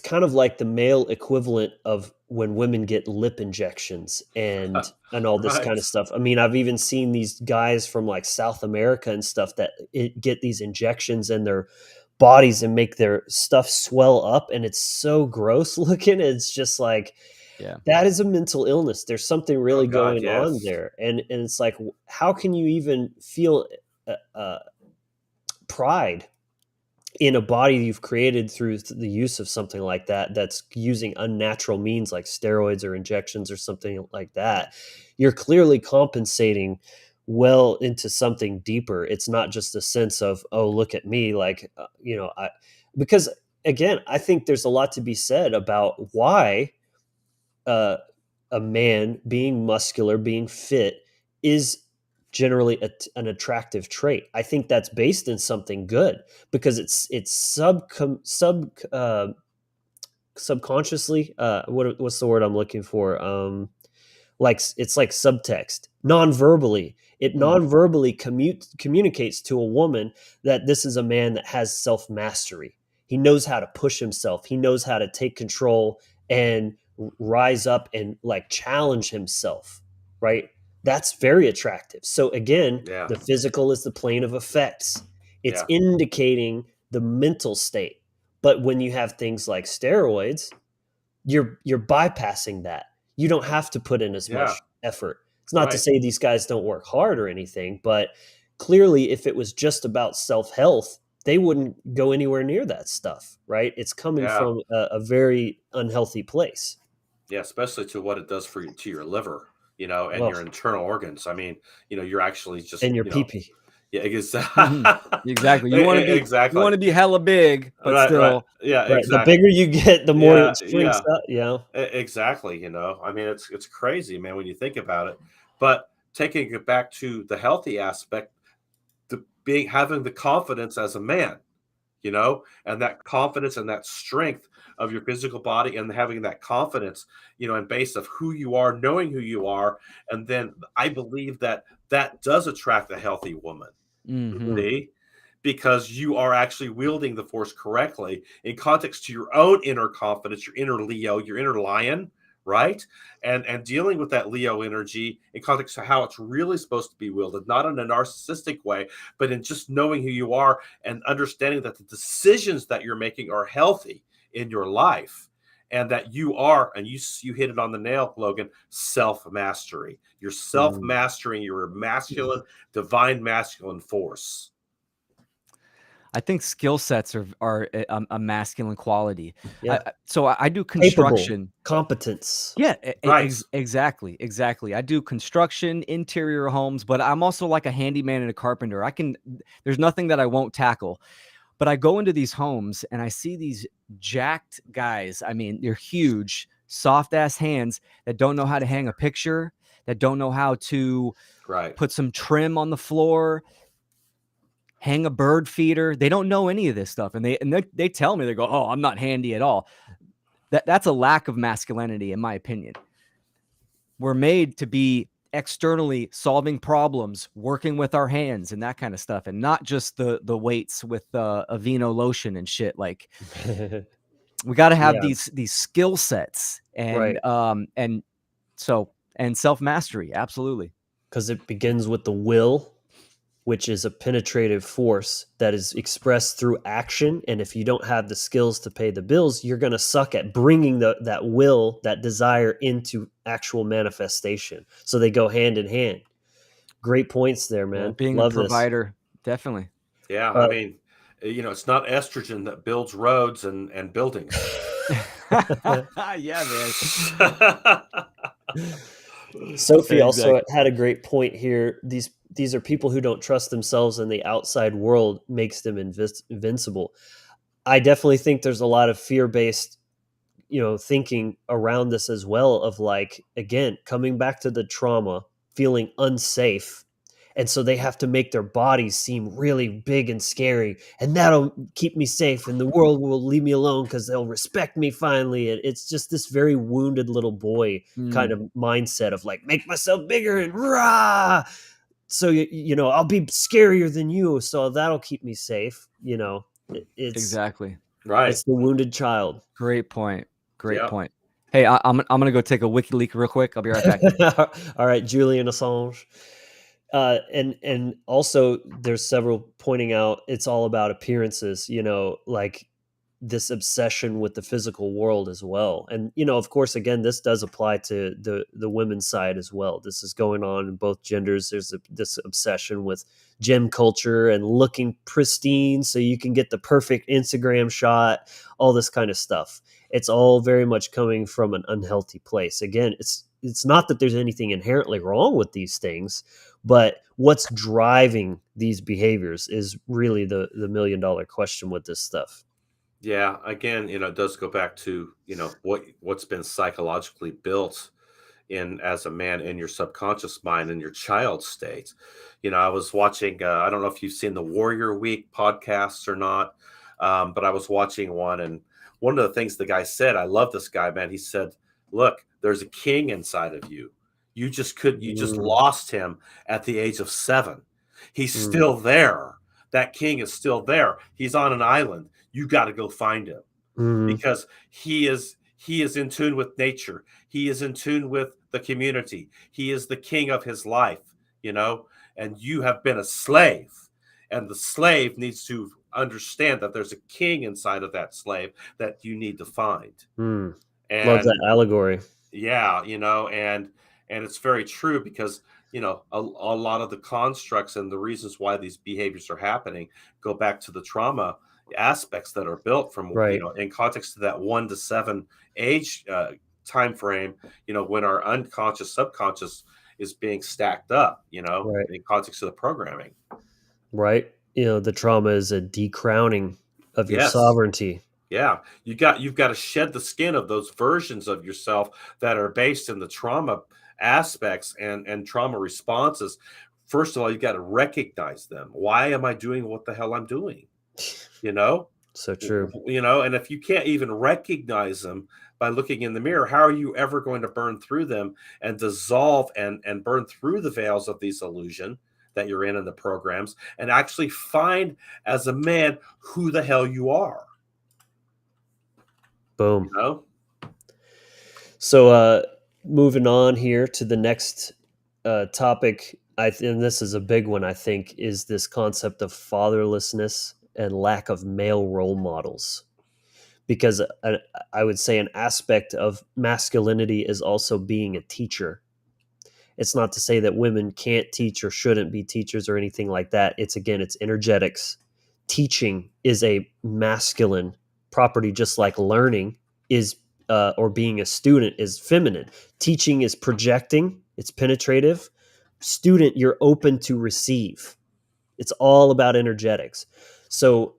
Speaker 1: kind of like the male equivalent of when women get lip injections and all this kind of
Speaker 3: Right.
Speaker 1: stuff. I mean, I've even seen these guys from like South America and stuff that get these injections in their bodies and make their stuff swell up, and it's so gross looking. It's just like,
Speaker 4: Yeah.
Speaker 1: that is a mental illness. There's something really
Speaker 3: Oh God,
Speaker 1: going on
Speaker 3: yes.
Speaker 1: there, and it's like, how can you even feel pride in a body you've created through the use of something like that, that's using unnatural means like steroids or injections or something like that? You're clearly compensating well into something deeper. It's not just a sense of, oh, look at me, like, because again, I think there's a lot to be said about why uh, a man being muscular, being fit, is generally an attractive trait. I think that's based in something good, because it's subconsciously. What's the word I'm looking for? Like, it's like subtext, non-verbally. It non-verbally communicates to a woman that this is a man that has self-mastery. He knows how to push himself. He knows how to take control and rise up and like challenge himself, right? That's very attractive. So again,
Speaker 3: Yeah.
Speaker 1: the physical is the plane of effects. It's
Speaker 3: Yeah.
Speaker 1: indicating the mental state. But when you have things like steroids, you're bypassing that. You don't have to put in as
Speaker 3: Yeah.
Speaker 1: much effort. It's not to
Speaker 3: Right.
Speaker 1: say these guys don't work hard or anything, but clearly, if it was just about self-health, they wouldn't go anywhere near that stuff, right? It's coming
Speaker 3: Yeah.
Speaker 1: from a very unhealthy place.
Speaker 3: Yeah, especially to what it does to your liver, and
Speaker 1: Oh,
Speaker 3: your internal organs. I mean, you're actually just,
Speaker 1: and your pee-pee.
Speaker 3: yeah, exactly.
Speaker 4: Exactly. You want to be
Speaker 3: Exactly.
Speaker 4: hella big, but
Speaker 3: Right, right.
Speaker 4: still.
Speaker 3: Yeah,
Speaker 1: Right. The
Speaker 3: exactly.
Speaker 1: bigger you get, the more
Speaker 3: Yeah,
Speaker 1: it shrinks
Speaker 3: yeah.
Speaker 1: up,
Speaker 3: Exactly. I mean, it's crazy, man, when you think about it. But taking it back to the healthy aspect, having the confidence as a man, and that confidence and that strength of your physical body, and having that confidence, and base of who you are, knowing who you are. And then I believe that does attract a healthy woman.
Speaker 4: Mhm.
Speaker 3: See? Because you are actually wielding the force correctly in context to your own inner confidence, your inner Leo, your inner lion, right? And dealing with that Leo energy in context to how it's really supposed to be wielded, not in a narcissistic way, but in just knowing who you are and understanding that the decisions that you're making are healthy in your life. And that you are, and you hit it on the nail, Logan, self-mastery. You're self-mastering your masculine, divine masculine force.
Speaker 4: I think skill sets are a masculine quality.
Speaker 1: Yeah.
Speaker 4: So I do
Speaker 1: Capable,
Speaker 4: construction.
Speaker 1: competence.
Speaker 4: Yeah,
Speaker 3: Right.
Speaker 4: exactly, exactly. I do construction, interior homes, but I'm also like a handyman and a carpenter. There's nothing that I won't tackle. But I go into these homes and I see these jacked guys. I mean, they're huge, soft ass hands that don't know how to hang a picture, that don't know how to
Speaker 3: Right.
Speaker 4: put some trim on the floor, hang a bird feeder. They don't know any of this stuff. And they tell me, they go, "Oh, I'm not handy at all." That's a lack of masculinity, in my opinion. We're made to be externally solving problems, working with our hands and that kind of stuff, and not just the weights with Aveeno lotion and shit. Like, we got to have
Speaker 1: Yeah.
Speaker 4: these skill sets,
Speaker 1: Right.
Speaker 4: And so, and self-mastery, absolutely.
Speaker 1: Because it begins with the will, which is a penetrative force that is expressed through action. And if you don't have the skills to pay the bills, you're going to suck at bringing that will, that desire into actual manifestation. So they go hand in hand. Great points there, man.
Speaker 4: Being
Speaker 1: Love
Speaker 4: a provider, definitely.
Speaker 3: Yeah,
Speaker 1: this.
Speaker 3: I mean, it's not estrogen that builds roads and buildings.
Speaker 4: Yeah, man.
Speaker 1: Sophie also
Speaker 4: Exactly.
Speaker 1: had a great point here. These are people who don't trust themselves, and the outside world makes them invincible. I definitely think there's a lot of fear-based, thinking around this as well, of like, again, coming back to the trauma, feeling unsafe. And so they have to make their bodies seem really big and scary, and that'll keep me safe, and the world will leave me alone because they'll respect me finally. And it's just this very wounded little boy kind of mindset of like, make myself bigger and rah. So I'll be scarier than you, so that'll keep me safe.
Speaker 4: Exactly.
Speaker 3: Right.
Speaker 1: It's the wounded child.
Speaker 4: Great point. Great
Speaker 3: Yeah.
Speaker 4: point. Hey, I'm gonna go take a wiki leak real quick. I'll be right back.
Speaker 1: All right, Julian Assange. And also there's several pointing out it's all about appearances, like this obsession with the physical world as well. And of course, again, this does apply to the women's side as well. This is going on in both genders. There's this obsession with gym culture and looking pristine so you can get the perfect Instagram shot, all this kind of stuff. It's all very much coming from an unhealthy place. Again, it's not that there's anything inherently wrong with these things, but what's driving these behaviors is really the $1 million question with this stuff.
Speaker 3: Yeah, again, it does go back to, what's been psychologically built in as a man in your subconscious mind in your child state. I was watching, I don't know if you've seen the Warrior Week podcasts or not, but I was watching one, and one of the things the guy said, I love this guy, man. He said, look, there's a king inside of you. You just lost him at the age of 7. He's still there. That king is still there. He's on an island. You got to go find him because he is in tune with nature. He is in tune with the community. He is the king of his life, and you have been a slave, and the slave needs to understand that there's a king inside of that slave that you need to find.
Speaker 1: Love
Speaker 3: And
Speaker 1: that allegory.
Speaker 3: yeah, and it's very true because a lot of the constructs and the reasons why these behaviors are happening go back to the trauma aspects that are built from
Speaker 1: Right.
Speaker 3: in context to that 1 to 7 age time frame, when our unconscious subconscious is being stacked up,
Speaker 1: Right.
Speaker 3: in context of the programming.
Speaker 1: Right. The trauma is a decrowning of your
Speaker 3: Yes.
Speaker 1: sovereignty.
Speaker 3: Yeah, you've got to shed the skin of those versions of yourself that are based in the trauma aspects and trauma responses. First of all, you got to recognize them. Why am I doing what the hell I'm doing?
Speaker 1: So true.
Speaker 3: And if you can't even recognize them by looking in the mirror, how are you ever going to burn through them and dissolve and burn through the veils of these illusion that you're in the programs and actually find as a man who the hell you are?
Speaker 1: Boom. So moving on here to the next topic, and this is a big one, I think, is this concept of fatherlessness and lack of male role models. Because I would say an aspect of masculinity is also being a teacher. It's not to say that women can't teach or shouldn't be teachers or anything like that. It's energetics. Teaching is a masculine property, just like learning is, or being a student is feminine. Teaching is projecting, it's penetrative. Student, you're open to receive. It's all about energetics. So,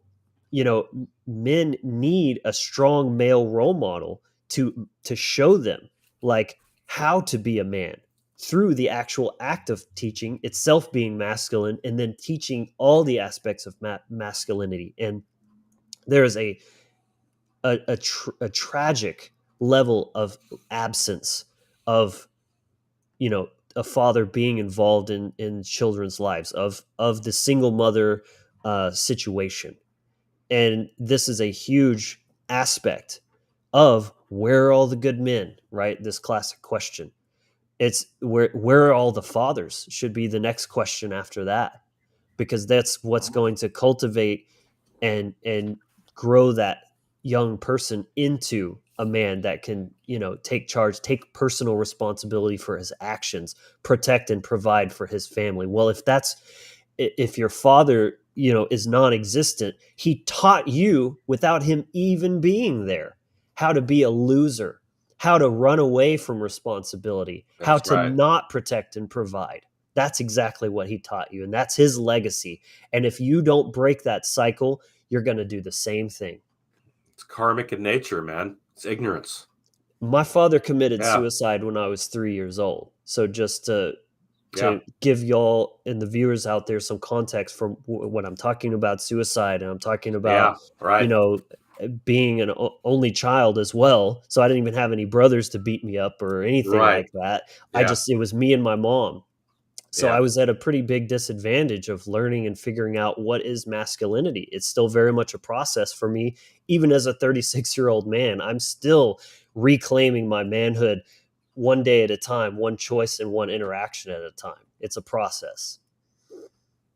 Speaker 1: men need a strong male role model to show them like how to be a man through the actual act of teaching itself, being masculine, and then teaching all the aspects of masculinity. And there is a tragic level of absence of a father being involved in children's lives, of the single mother situation. And this is a huge aspect of where are all the good men, right? This classic question. It's where are all the fathers should be the next question after that, because that's what's going to cultivate and grow that young person into a man that can, take charge, take personal responsibility for his actions, protect and provide for his family. Well, if your father, is non-existent, he taught you without him even being there how to be a loser, how to run away from responsibility, how
Speaker 3: That's
Speaker 1: to
Speaker 3: right.
Speaker 1: not protect and provide. That's exactly what he taught you, and that's his legacy. And if you don't break that cycle, you're going to do the same thing.
Speaker 3: It's karmic in nature, man. It's ignorance.
Speaker 1: My father committed
Speaker 3: Yeah.
Speaker 1: suicide when I was 3 years old. So just to
Speaker 3: Yeah.
Speaker 1: give y'all and the viewers out there some context from when I'm talking about suicide, and I'm talking about,
Speaker 3: Yeah. Right.
Speaker 1: being an only child as well. So I didn't even have any brothers to beat me up or anything
Speaker 3: Right.
Speaker 1: like that.
Speaker 3: Yeah.
Speaker 1: It was me and my mom. So I
Speaker 3: Yeah.
Speaker 1: was at a pretty big disadvantage of learning and figuring out what is masculinity. It's still very much a process for me. Even as a 36-year-old man, I'm still reclaiming my manhood one day at a time, one choice and one interaction at a time. It's a process.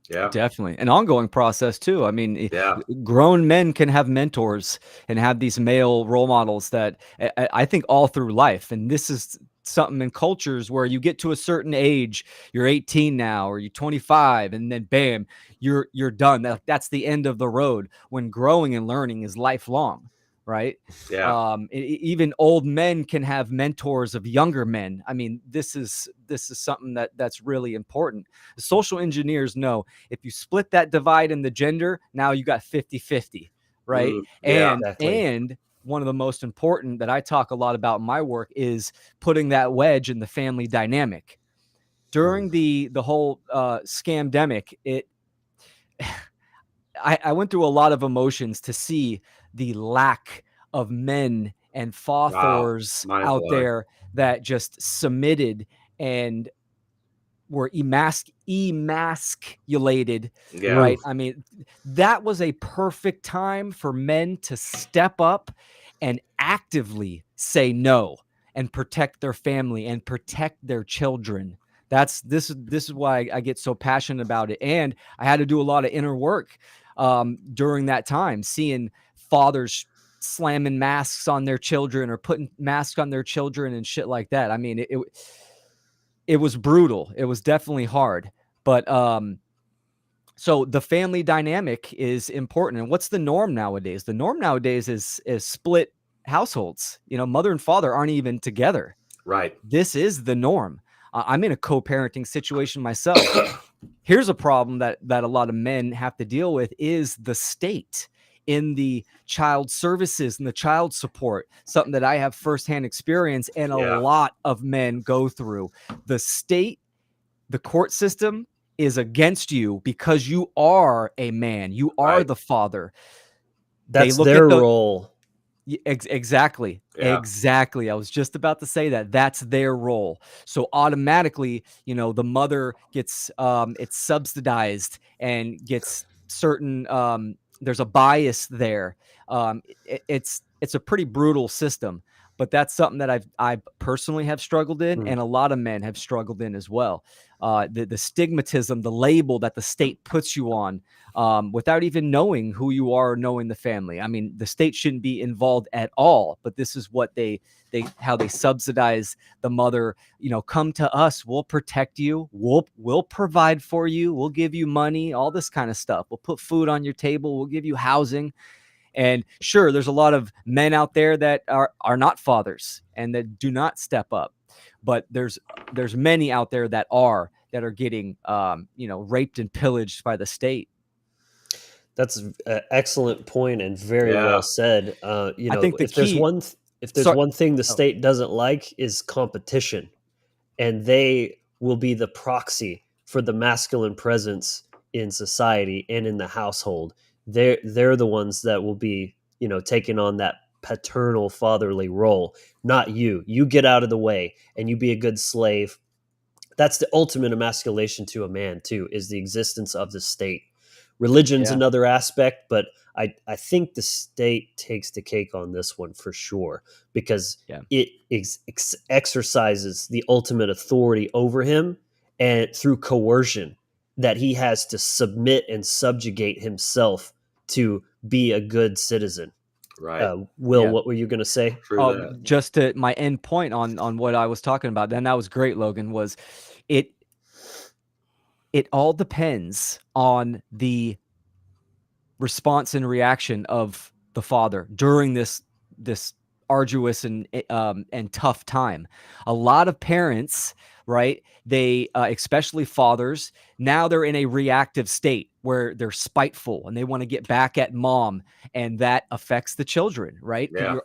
Speaker 3: Yeah.
Speaker 4: Definitely. An ongoing process too. I mean,
Speaker 3: Yeah.
Speaker 4: grown men can have mentors and have these male role models that I think all through life. And this is something in cultures where you get to a certain age, you're 18 now, or you're 25, and then bam, you're done. That's the end of the road, when growing and learning is lifelong, right?
Speaker 3: Yeah.
Speaker 4: Even old men can have mentors of younger men. I mean, this is something that's really important. The social engineers know if you split that divide in the gender, now you got 50-50, right?
Speaker 3: Yeah.
Speaker 1: Exactly.
Speaker 4: And one of the most important that I talk a lot about in my work is putting that wedge in the family dynamic. During the whole scamdemic, I went through a lot of emotions to see the lack of men and
Speaker 3: Wow.
Speaker 4: fathers
Speaker 3: Mind
Speaker 4: out
Speaker 3: blowing.
Speaker 4: there that just submitted and were emasculated,
Speaker 3: Yeah.
Speaker 4: right? I mean, that was a perfect time for men to step up and actively say no and protect their family and protect their children. This is why I get so passionate about it. And I had to do a lot of inner work during that time, seeing fathers slamming masks on their children or putting masks on their children and shit like that. I mean, it was brutal. It was definitely hard. But so the family dynamic is important. And what's the norm nowadays? The norm nowadays is split households. You know, mother and father aren't even together.
Speaker 3: Right.
Speaker 4: This is the norm. I'm in a co-parenting situation myself. Here's a problem that a lot of men have to deal with is the state in the child services and the child support, something that I have firsthand experience and a
Speaker 3: Yeah.
Speaker 4: lot of men go through. The state, the court system is against you because you are a man. You are
Speaker 3: Right.
Speaker 4: the father. They
Speaker 1: That's
Speaker 4: look at
Speaker 1: their
Speaker 4: the
Speaker 1: role.
Speaker 4: exactly.
Speaker 3: Yeah.
Speaker 4: Exactly. I was just about to say that. That's their role. So automatically, you know, the mother gets it's subsidized and gets certain there's a bias there. It's a pretty brutal system, but that's something that I personally have struggled in,
Speaker 1: Mm.
Speaker 4: and a lot of men have struggled in as well. The stigmatism, the label that the state puts you on, without even knowing who you are or knowing the family. I mean, the state shouldn't be involved at all, but this is what they how they subsidize the mother. You know, come to us, we'll protect you, we'll provide for you, we'll give you money, all this kind of stuff. We'll put food on your table, we'll give you housing. And sure, there's a lot of men out there that are not fathers and that do not step up, but there's many out there that are getting raped and pillaged by the state.
Speaker 1: That's an excellent point and very well
Speaker 3: Yeah.
Speaker 1: said.
Speaker 4: I think the
Speaker 1: If there's
Speaker 4: key.
Speaker 1: if there's
Speaker 4: Sorry.
Speaker 1: one thing the
Speaker 4: Oh,
Speaker 1: state doesn't like is competition, and they will be the proxy for the masculine presence in society and in the household. They're the ones that will be, taking on that paternal fatherly role, not you. You get out of the way and you be a good slave. That's the ultimate emasculation to a man too, is the existence of the state, Religion's
Speaker 4: Yeah.
Speaker 1: another aspect, but I think the state takes the cake on this one for sure, because
Speaker 4: Yeah.
Speaker 1: it exercises the ultimate authority over him, and through coercion, that he has to submit and subjugate himself to be a good citizen.
Speaker 3: Right.
Speaker 1: Will,
Speaker 4: Yeah.
Speaker 1: what were you going to say?
Speaker 3: True that.
Speaker 4: Just to my end point on what I was talking about, then that was great, Logan, was it all depends on the response and reaction of the father during this arduous and tough time. A lot of parents, right? They especially fathers, now they're in a reactive state where they're spiteful and they want to get back at mom, and that affects the children, right?
Speaker 3: Yeah.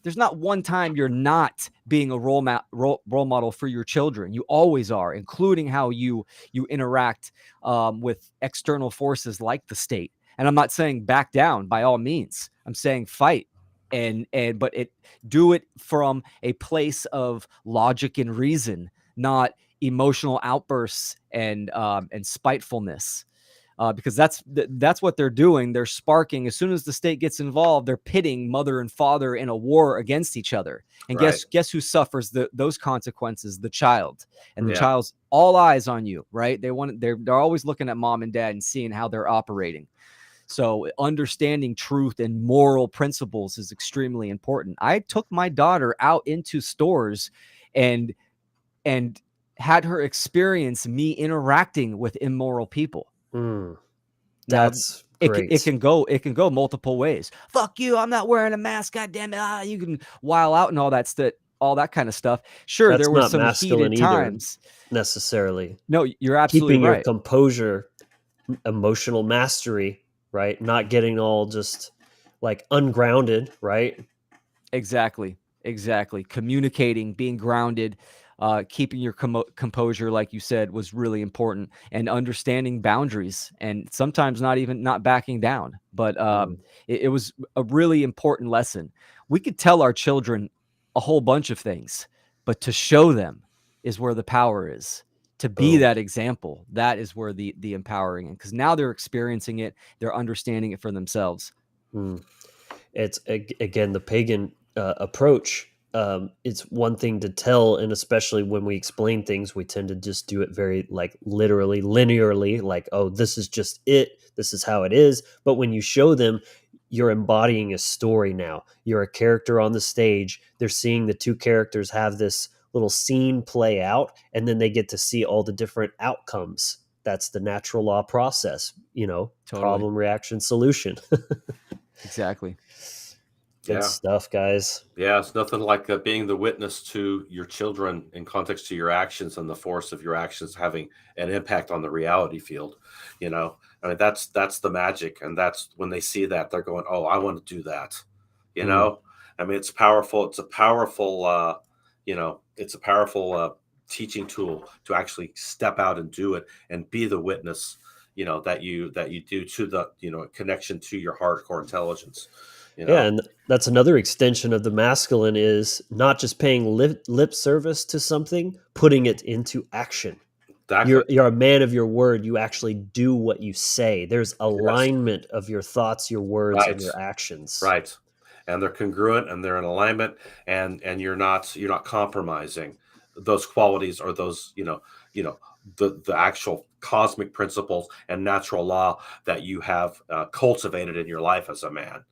Speaker 4: There's not one time you're not being a role model for your children. You always are, including how you interact with external forces like the state. And I'm not saying back down by all means. I'm saying fight, but do it from a place of logic and reason, not emotional outbursts and spitefulness. Because that's what they're doing. They're sparking. As soon as the state gets involved, they're pitting mother and father in a war against each other. And
Speaker 3: Right.
Speaker 4: guess who suffers those consequences? The child. And the
Speaker 3: Yeah.
Speaker 4: child's all eyes on you, right? They're always looking at mom and dad and seeing how they're operating. So understanding truth and moral principles is extremely important. I took my daughter out into stores and had her experience me interacting with immoral people.
Speaker 1: Mm,
Speaker 4: Now,
Speaker 1: that's
Speaker 4: it
Speaker 1: great.
Speaker 4: can go multiple ways. Fuck you! I'm not wearing a mask. God damn it! You can while out and all that kind of stuff. Sure,
Speaker 1: That's
Speaker 4: there were
Speaker 1: not
Speaker 4: some
Speaker 1: masculine
Speaker 4: heated
Speaker 1: either,
Speaker 4: times.
Speaker 1: necessarily.
Speaker 4: No, you're absolutely
Speaker 1: Keeping your
Speaker 4: right.
Speaker 1: composure, emotional mastery, right? Not getting all just like ungrounded, right?
Speaker 4: Exactly. Communicating, being grounded, keeping your composure, like you said, was really important, and understanding boundaries, and sometimes not backing down. But it was a really important lesson. We could tell our children a whole bunch of things, but to show them is where the power is. To be
Speaker 1: Boom.
Speaker 4: that example, that is where the empowering, because now they're experiencing it, they're understanding it for themselves.
Speaker 1: Mm. It's again the pagan approach. It's one thing to tell, and especially when we explain things, we tend to just do it very like literally, linearly, like, oh, this is just it. This is how it is. But when you show them, you're embodying a story now. You're a character on the stage. They're seeing the two characters have this little scene play out, and then they get to see all the different outcomes. That's the natural law process,
Speaker 4: Totally.
Speaker 1: problem, reaction, solution.
Speaker 4: Exactly.
Speaker 1: Good
Speaker 3: Yeah.
Speaker 1: stuff, guys.
Speaker 3: Yeah, it's nothing like being the witness to your children in context to your actions and the force of your actions having an impact on the reality field. I mean, that's the magic, and that's when they see that they're going, "Oh, I want to do that." I mean, it's powerful. It's a powerful, it's a powerful teaching tool to actually step out and do it and be the witness. That you do to the connection to your hardcore intelligence.
Speaker 1: Yeah, and that's another extension of the masculine, is not just paying lip service to something, putting it into action.
Speaker 3: Exactly.
Speaker 1: You're a man of your word. You actually do what you say. There's
Speaker 3: Yes.
Speaker 1: alignment of your thoughts, your words, and
Speaker 3: Right.
Speaker 1: your actions.
Speaker 3: Right. And they're congruent and they're in alignment, and you're not compromising those qualities or those, the actual cosmic principles and natural law that you have cultivated in your life as a man.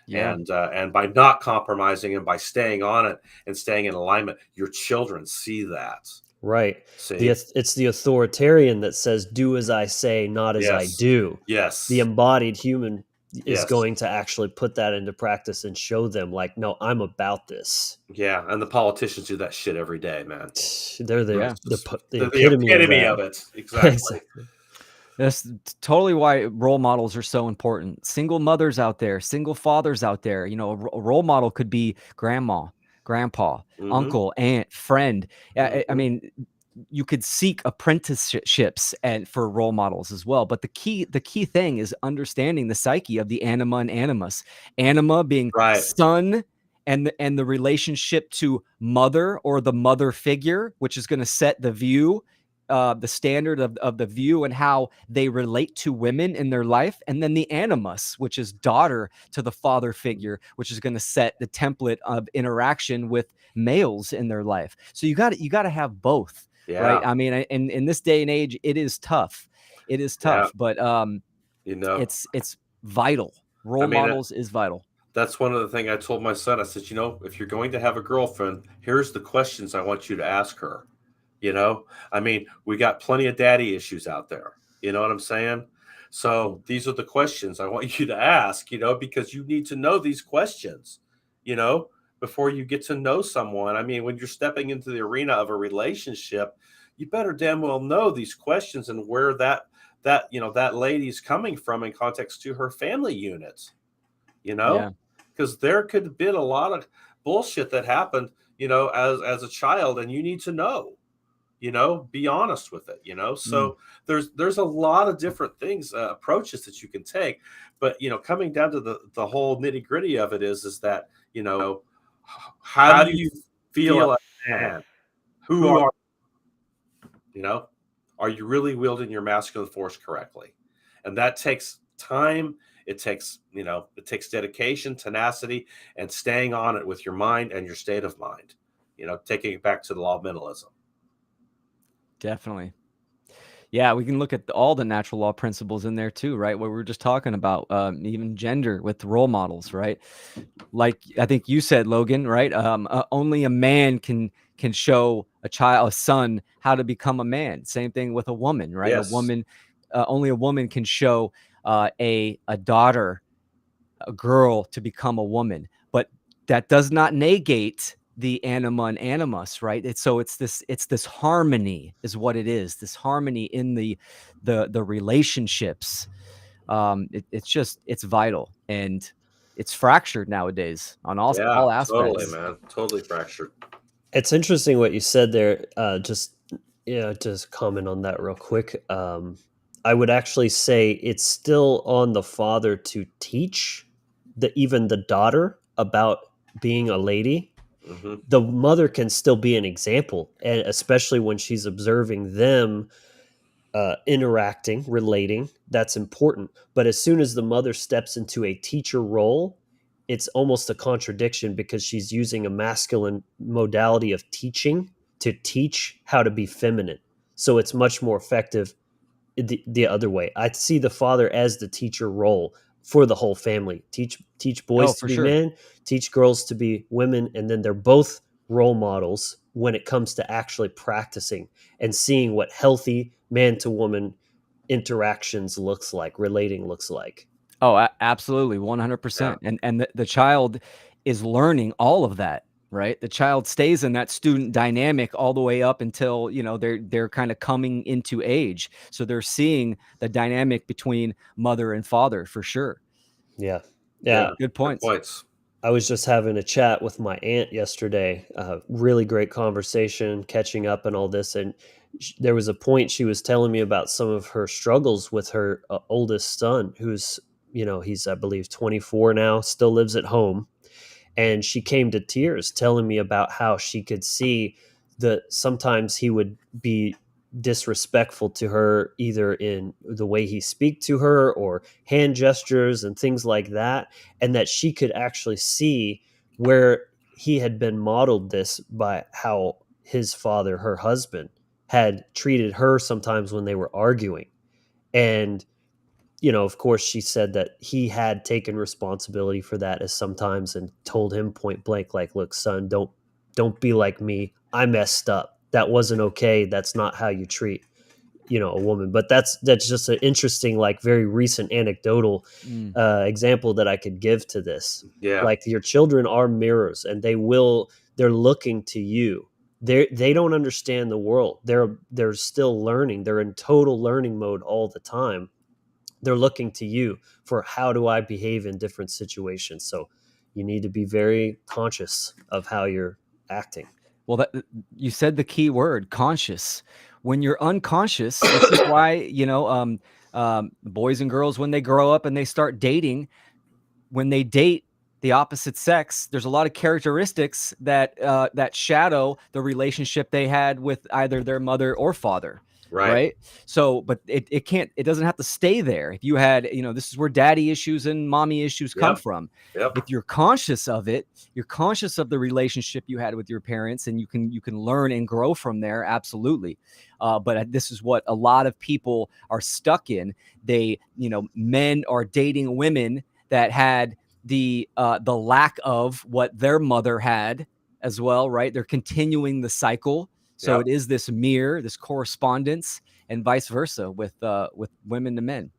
Speaker 4: Yeah.
Speaker 3: And by not compromising and by staying on it and staying in alignment, your children see that.
Speaker 1: Right.
Speaker 3: See?
Speaker 1: It's the authoritarian that says, do as I say, not as I
Speaker 3: Yes.
Speaker 1: do.
Speaker 3: Yes.
Speaker 1: The embodied human is
Speaker 3: Yes.
Speaker 1: going to actually put that into practice and show them, like, no, I'm about this.
Speaker 3: Yeah, and the politicians do that shit every day, man.
Speaker 1: They're the
Speaker 4: Yeah.
Speaker 1: the epitome of that.
Speaker 3: of it. Exactly.
Speaker 4: That's totally why role models are so important. Single mothers out there, single fathers out there. A role model could be grandma, grandpa,
Speaker 3: Mhm.
Speaker 4: uncle, aunt, friend. I
Speaker 3: Mhm.
Speaker 4: mean, you could seek apprenticeships and for role models as well. But the key thing is understanding the psyche of the anima and animus. Anima being
Speaker 3: Right.
Speaker 4: son, and the relationship to mother or the mother figure, which is going to set the view the standard of the view and how they relate to women in their life, and then the animus, which is daughter to the father figure, which is going to set the template of interaction with males in their life. So you got to have both, right?
Speaker 3: Yeah.
Speaker 4: I mean, in this day and age, it is tough. It is
Speaker 3: Yeah.
Speaker 4: tough, but
Speaker 3: You know,
Speaker 4: it's vital. Role
Speaker 3: I mean,
Speaker 4: models is vital.
Speaker 3: that's one of the things I told my son. I said, if you're going to have a girlfriend, here's the questions I want you to ask her. I mean, we got plenty of daddy issues out there. You know what I'm saying? So these are the questions I want you to ask, because you need to know these questions, you know, before you get to know someone. I mean, when you're stepping into the arena of a relationship, you better damn well know these questions and where that lady's coming from in context to her family unit,
Speaker 4: Yeah.
Speaker 3: because there could have been a lot of bullshit that happened, as a child, and you need to know, be honest with it, so there's a lot of different things, approaches that you can take, but coming down to the whole nitty gritty of it is that, how do you feel as a man? Who are you know are you really wielding your masculine force correctly? And that takes time. It takes dedication, tenacity, and staying on it with your mind and your state of mind, taking it back to the law of mentalism.
Speaker 4: Definitely. Yeah, we can look at all the natural law principles in there too, right? What we were just talking about, even gender with role models, right? Like I think you said, Logan, right? Only a man can show a son, how to become a man. Same thing with a woman, right? A
Speaker 3: Yes.
Speaker 4: woman, only a woman can show a daughter, a girl, to become a woman. But that does not negate the anima and animus, right? It's this harmony is what it is. This harmony in the relationships. It's vital, and it's fractured nowadays on all
Speaker 3: Yeah, totally,
Speaker 4: aspects.
Speaker 3: man. Totally fractured.
Speaker 1: It's interesting what you said there. Just comment on that real quick. I would actually say it's still on the father to teach even the daughter about being a lady.
Speaker 3: Hmm.
Speaker 1: The mother can still be an example, and especially when she's observing them interacting, relating, that's important. But as soon as the mother steps into a teacher role, it's almost a contradiction because she's using a masculine modality of teaching to teach how to be feminine. So it's much more effective the other way. I see the father as the teacher role for the whole family. Teach
Speaker 4: Oh,
Speaker 1: boys to
Speaker 4: for
Speaker 1: be
Speaker 4: sure.
Speaker 1: men, teach girls to be women, and then they're both role models when it comes to actually practicing and seeing what healthy man to woman interactions looks like, relating looks like.
Speaker 4: Oh, absolutely,
Speaker 3: Yeah.
Speaker 4: 100%. And the child is learning all of that, right? The child stays in that student dynamic all the way up until, they're kind of coming into age. So they're seeing the dynamic between mother and father for sure.
Speaker 1: Yeah.
Speaker 3: Yeah.
Speaker 1: Yeah.
Speaker 4: Good
Speaker 3: Good
Speaker 4: points.
Speaker 3: points.
Speaker 1: I was just having a chat with my aunt yesterday. Really great conversation, catching up and all this. And there was a point she was telling me about some of her struggles with her oldest son, who's, he's, I believe, 24 now, still lives at home. And she came to tears telling me about how she could see that sometimes he would be disrespectful to her, either in the way he speak to her or hand gestures and things like that, and that she could actually see where he had been modeled this by how his father, her husband, had treated her sometimes when they were arguing. And of course, she said that he had taken responsibility for that as sometimes, and told him point blank, like, look, son, don't be like me. I messed up. That wasn't okay. That's not how you treat, a woman. But that's just an interesting, like, very recent anecdotal
Speaker 4: Mm.
Speaker 1: example that I could give to this.
Speaker 3: Yeah.
Speaker 1: Like, your children are mirrors, and they're looking to you. They don't understand the world. They're still learning. They're in total learning mode all the time. They're looking to you for, how do I behave in different situations? So you need to be very conscious of how you're acting.
Speaker 4: Well, you said the key word, conscious. When you're unconscious, this is why, boys and girls, when they grow up and they start dating, when they date the opposite sex, there's a lot of characteristics that shadow the relationship they had with either their mother or father, right? So, but it can't, it doesn't have to stay there. If you had, this is where daddy issues and mommy issues come from. If you're conscious of it, you're conscious of the relationship you had with your parents, and you can learn and grow from there. Absolutely. But this is what a lot of people are stuck in. They, men are dating women that had the lack of what their mother had as well, right? They're continuing the cycle. So it is this mirror, this correspondence, and vice versa with women to men.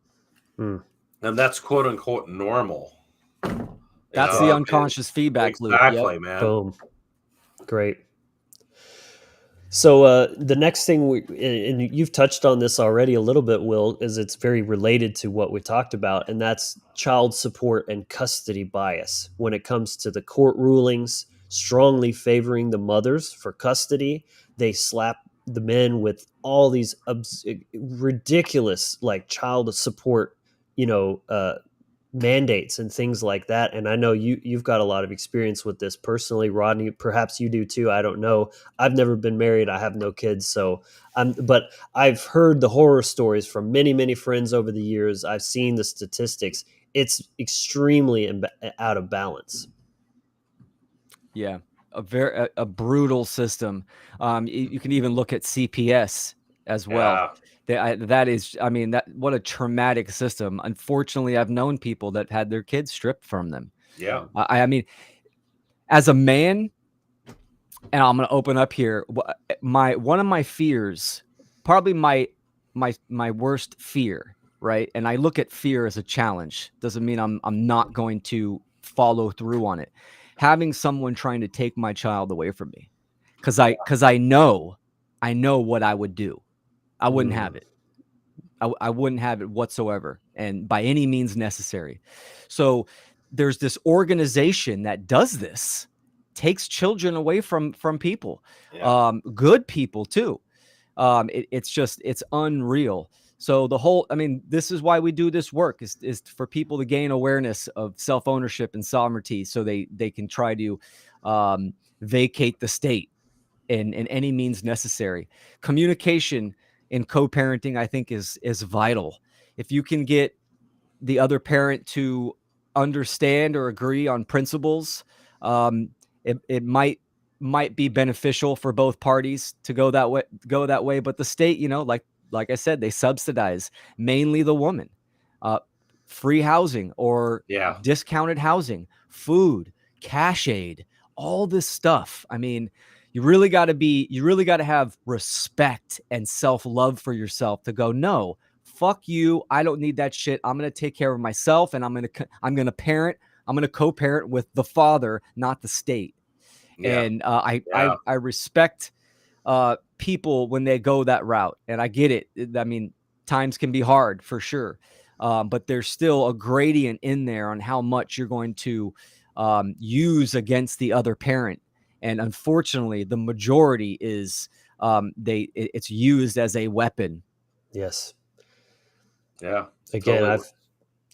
Speaker 3: And that's quote unquote normal.
Speaker 4: That's the unconscious feedback loop.
Speaker 3: Exactly, man.
Speaker 1: Boom. Great. So the next thing and you've touched on this already a little bit, Will, is it's very related to what we talked about, and that's child support and custody bias when it comes to the court rulings strongly favoring the mothers for custody. They slap the men with all these ridiculous like child support, mandates and things like that. And I know you've got a lot of experience with this personally, Rodney. Perhaps you do too. I don't know. I've never been married. I have no kids. But I've heard the horror stories from many, many friends over the years. I've seen the statistics. It's extremely out of balance.
Speaker 4: Yeah. A brutal system. You can even look at CPS as well. That is, what a traumatic system. Unfortunately, I've known people that had their kids stripped from them.
Speaker 3: Yeah.
Speaker 4: I mean, as a man, and I'm going to open up here, one of my fears, probably my worst fear, right? And I look at fear as a challenge. Doesn't mean I'm not going to follow through on it. Having someone trying to take my child away from me, because I know what I would do. I wouldn't have it. I wouldn't have it whatsoever, and by any means necessary. So there's this organization that does this, takes children away from people, good people too. It's unreal. So this is why we do this work is for people to gain awareness of self-ownership and sovereignty, so they can try to vacate the state in any means necessary. Communication in co-parenting, I think, is vital. If you can get the other parent to understand or agree on principles, it might be beneficial for both parties to go that way. But the state, like I said, they subsidize mainly the woman. Free housing or discounted housing, food, cash aid, all this stuff. I mean, you really got to have respect and self-love for yourself to go, no, fuck you. I don't need that shit. I'm going to take care of myself, and I'm going to parent. I'm going to co-parent with the father, not the state. Yeah. And I respect people when they go that route, and I get it. I mean, times can be hard for sure. But there's still a gradient in there on how much you're going to use against the other parent. And unfortunately, the majority is it's used as a weapon.
Speaker 1: Yes.
Speaker 3: Yeah.
Speaker 1: Again, totally.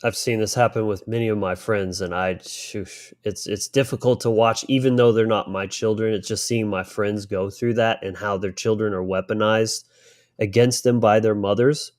Speaker 1: I've seen this happen with many of my friends, and it's difficult to watch, even though they're not my children. It's just seeing my friends go through that and how their children are weaponized against them by their mothers.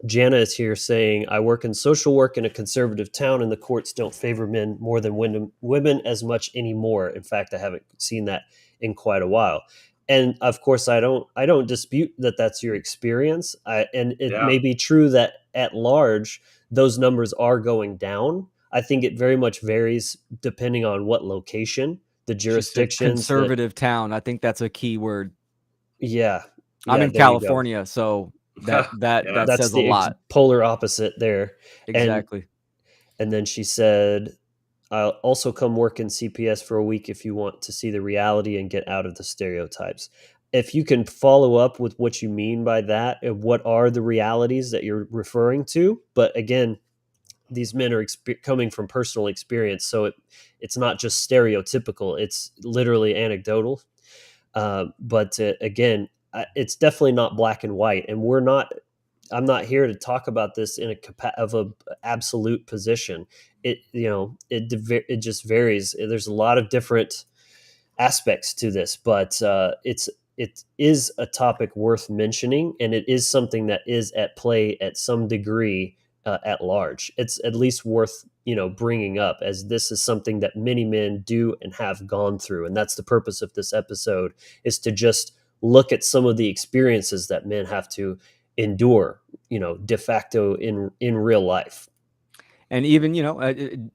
Speaker 1: Jana is here saying, I work in social work in a conservative town, and the courts don't favor men more than women as much anymore. In fact, I haven't seen that in quite a while. And of course, I don't dispute that that's your experience. And it may be true that at large, those numbers are going down. I think it very much varies depending on what location, the jurisdictions.
Speaker 4: Conservative town. I think that's a key word.
Speaker 1: Yeah.
Speaker 4: I'm in California, so that says a lot.
Speaker 1: Polar opposite there.
Speaker 4: Exactly.
Speaker 1: And then she said, I'll also come work in CPS for a week if you want to see the reality and get out of the stereotypes. If you can follow up with what you mean by that, and what are the realities that you're referring to. But again, these men are coming from personal experience, so it's not just stereotypical. It's literally anecdotal. But again, it's definitely not black and white, and I'm not here to talk about this in a absolute position. It just varies. There's a lot of different aspects to this, but it is a topic worth mentioning, and it is something that is at play at some degree at large. It's at least worth bringing up, as this is something that many men do and have gone through, and that's the purpose of this episode, is to just look at some of the experiences that men have to endure, de facto in real life.
Speaker 4: And even,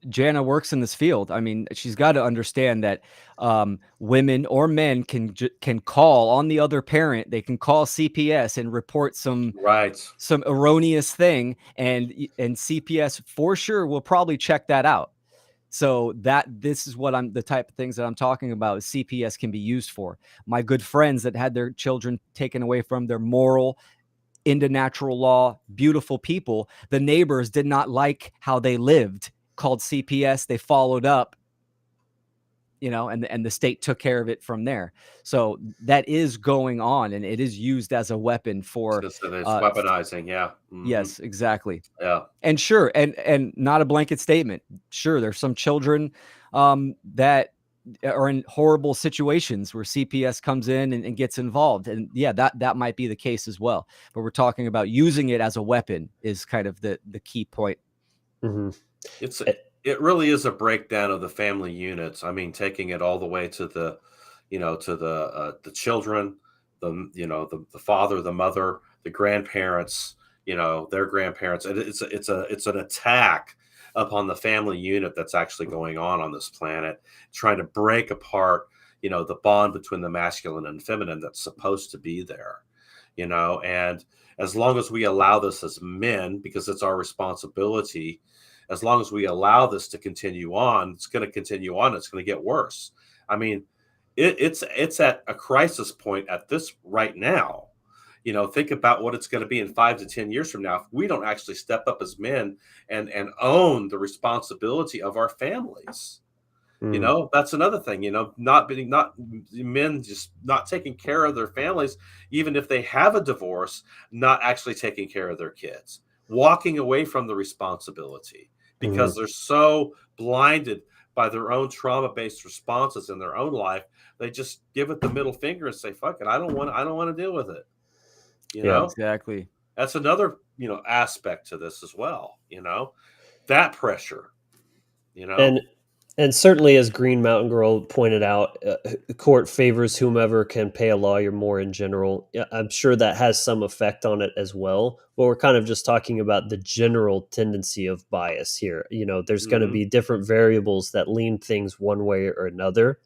Speaker 4: Jana works in this field. I mean, she's got to understand that women or men can call on the other parent. They can call CPS and report some
Speaker 3: Right.
Speaker 4: erroneous thing, and CPS for sure will probably check that out. So this is what the type of things that I'm talking about CPS can be used for. My good friends that had their children taken away from their moral into natural law, beautiful people. The neighbors did not like how they lived, called CPS. They followed up, and the state took care of it from there. So that is going on, and it is used as a weapon for.
Speaker 3: It's weaponizing. Yeah. Mm-hmm.
Speaker 4: Yes, exactly.
Speaker 3: Yeah.
Speaker 4: And sure, and not a blanket statement. Sure, there's some children that are in horrible situations where CPS comes in and gets involved. And yeah, that might be the case as well. But we're talking about using it as a weapon is kind of the key point.
Speaker 1: Mm-hmm.
Speaker 3: It really is a breakdown of the family units. I mean, taking it all the way to the children, the father, the mother, the grandparents, their grandparents. It's an attack upon the family unit that's actually going on this planet, trying to break apart, the bond between the masculine and feminine that's supposed to be there, and as long as we allow this as men, because it's our responsibility, as long as we allow this to continue on, it's going to continue on. It's going to get worse. I mean, it's at a crisis point at this right now. Think about what it's going to be in 5 to 10 years from now if we don't actually step up as men and own the responsibility of our families. That's another thing. Not men just not taking care of their families, even if they have a divorce, not actually taking care of their kids, walking away from the responsibility because they're so blinded by their own trauma-based responses in their own life. They just give it the middle finger and say, "Fuck it, I don't want to deal with it."
Speaker 1: Yeah,
Speaker 4: exactly.
Speaker 3: That's another, aspect to this as well, that pressure,
Speaker 1: And certainly, as Green Mountain Girl pointed out, court favors whomever can pay a lawyer more in general. I'm sure that has some effect on it as well. But we're kind of just talking about the general tendency of bias here. There's going to be different variables that lean things one way or another.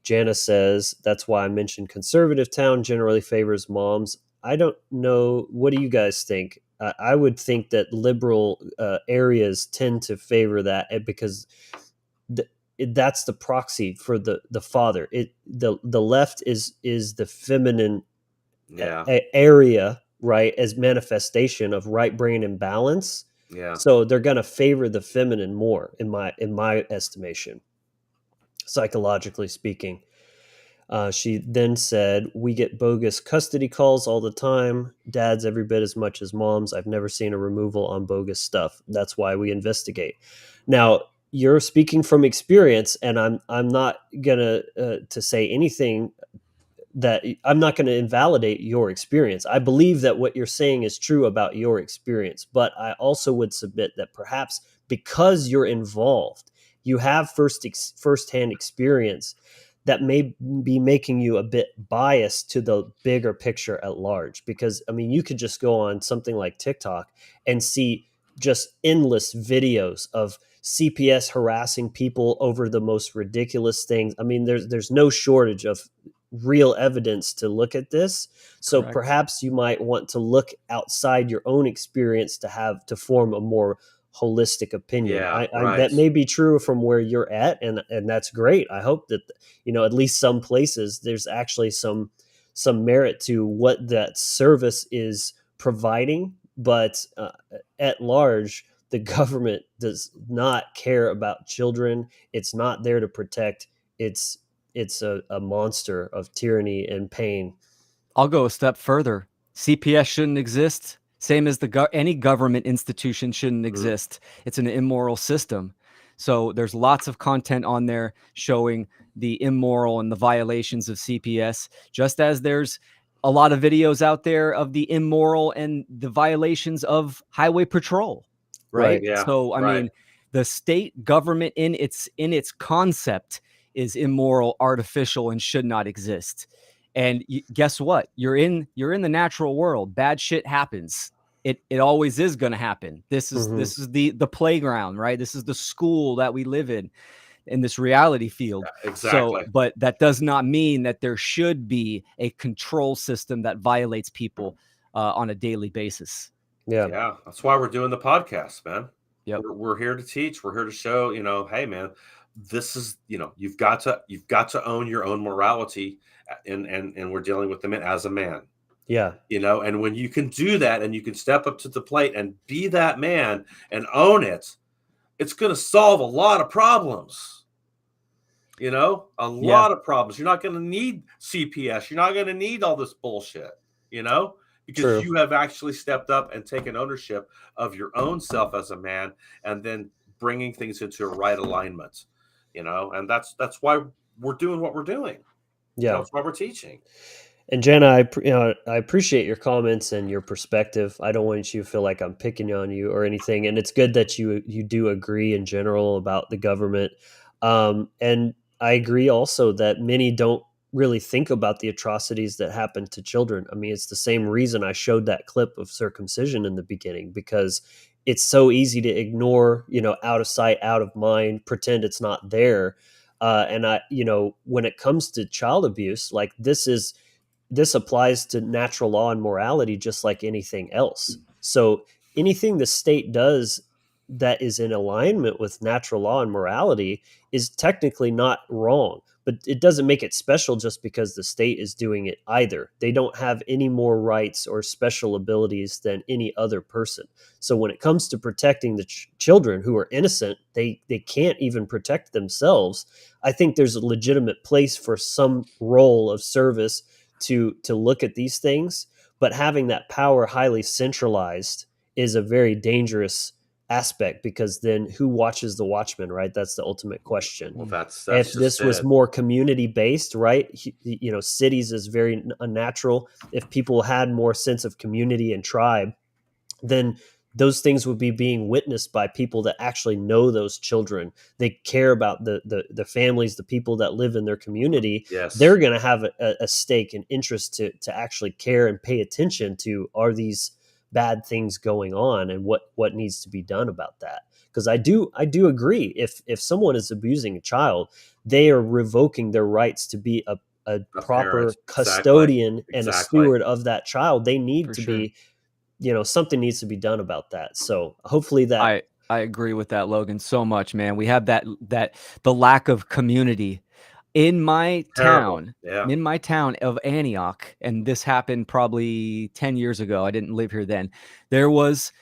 Speaker 1: Jana says, that's why I mentioned conservative town generally favors moms. I don't know. What do you guys think? I would think that liberal areas tend to favor that because that's the proxy for the father. The left is the feminine area, right, as manifestation of right brain imbalance.
Speaker 3: Yeah.
Speaker 1: So they're going to favor the feminine more, in my estimation, psychologically speaking. She then said, we get bogus custody calls all the time. Dads every bit as much as moms. I've never seen a removal on bogus stuff. That's why we investigate. Now, you're speaking from experience, and I'm not gonna to say anything that I'm not going to invalidate your experience. I believe that what you're saying is true about your experience, but I also would submit that perhaps because you're involved, you have firsthand experience that may be making you a bit biased to the bigger picture at large. Because, I mean, you could just go on something like TikTok and see just endless videos of CPS harassing people over the most ridiculous things. I mean, there's no shortage of real evidence to look at this. So
Speaker 4: Correct.
Speaker 1: Perhaps you might want to look outside your own experience to form a more holistic opinion.
Speaker 3: Yeah,
Speaker 1: I that may be true from where you're at, and that's great. I hope that at least some places there's actually some merit to what that service is providing, but at large, the government does not care about children. It's not there to protect. It's a monster of tyranny and pain.
Speaker 4: I'll go a step further. CPS shouldn't exist. Same as any government institution shouldn't exist. It's an immoral system. So there's lots of content on there showing the immoral and the violations of CPS, just as there's a lot of videos out there of the immoral and the violations of highway patrol, right?
Speaker 1: Right.
Speaker 3: Yeah.
Speaker 4: So I
Speaker 3: Right.
Speaker 4: mean, the state government in its concept is immoral, artificial, and should not exist. And guess what? You're in the natural world. Bad shit happens. It always is going to happen. This is the playground, right? This is the school that we live in this reality field. So,
Speaker 3: Exactly.
Speaker 4: but that does not mean that there should be a control system that violates people on a daily basis.
Speaker 1: Yeah.
Speaker 3: Yeah. That's why we're doing the podcast, man.
Speaker 4: Yep.
Speaker 3: We're here to teach. We're here to show, hey, man, this is, you've got to own your own morality, and we're dealing with them as a man.
Speaker 1: Yeah.
Speaker 3: And when you can do that and you can step up to the plate and be that man and own it, it's going to solve a lot of problems. A lot of problems. You're not going to need CPS. You're not going to need all this bullshit, because
Speaker 1: True.
Speaker 3: you have actually stepped up and taken ownership of your own self as a man, and then bringing things into a right alignment, and that's why we're doing what we're doing.
Speaker 1: Yeah.
Speaker 3: That's why we're teaching.
Speaker 1: And Jenna, I appreciate your comments and your perspective. I don't want you to feel like I'm picking on you or anything. And it's good that you do agree in general about the government. And I agree also that many don't really think about the atrocities that happen to children. I mean, it's the same reason I showed that clip of circumcision in the beginning, because it's so easy to ignore, out of sight, out of mind, pretend it's not there. And when it comes to child abuse, like this applies to natural law and morality just like anything else. So anything the state does that is in alignment with natural law and morality is technically not wrong, but it doesn't make it special just because the state is doing it either. They don't have any more rights or special abilities than any other person. So when it comes to protecting the children who are innocent, they can't even protect themselves. I think there's a legitimate place for some role of service to look at these things, but having that power highly centralized is a very dangerous aspect, because then who watches the watchman, right? That's the ultimate question.
Speaker 3: Well, that's
Speaker 1: If
Speaker 3: just
Speaker 1: this was
Speaker 3: it.
Speaker 1: more community based, right? Cities is very unnatural. If people had more sense of community and tribe, then those things would be being witnessed by people that actually know those children. They care about the families, the people that live in their community.
Speaker 3: Yes.
Speaker 1: They're going to have a stake and interest to actually care and pay attention to, are these bad things going on, and what needs to be done about that. Because I do agree, if someone is abusing a child, they are revoking their rights to be a proper
Speaker 3: parent.
Speaker 1: custodian and a
Speaker 3: Exactly.
Speaker 1: steward of that child. They need
Speaker 4: For
Speaker 1: to
Speaker 4: sure.
Speaker 1: be, something needs to be done about that. So hopefully that
Speaker 4: I agree with that, Logan, so much, man. We have that the lack of community in my
Speaker 3: Terrible.
Speaker 4: town.
Speaker 3: Yeah.
Speaker 4: In my town of Antioch, and this happened probably 10 years ago. I didn't live here then. There was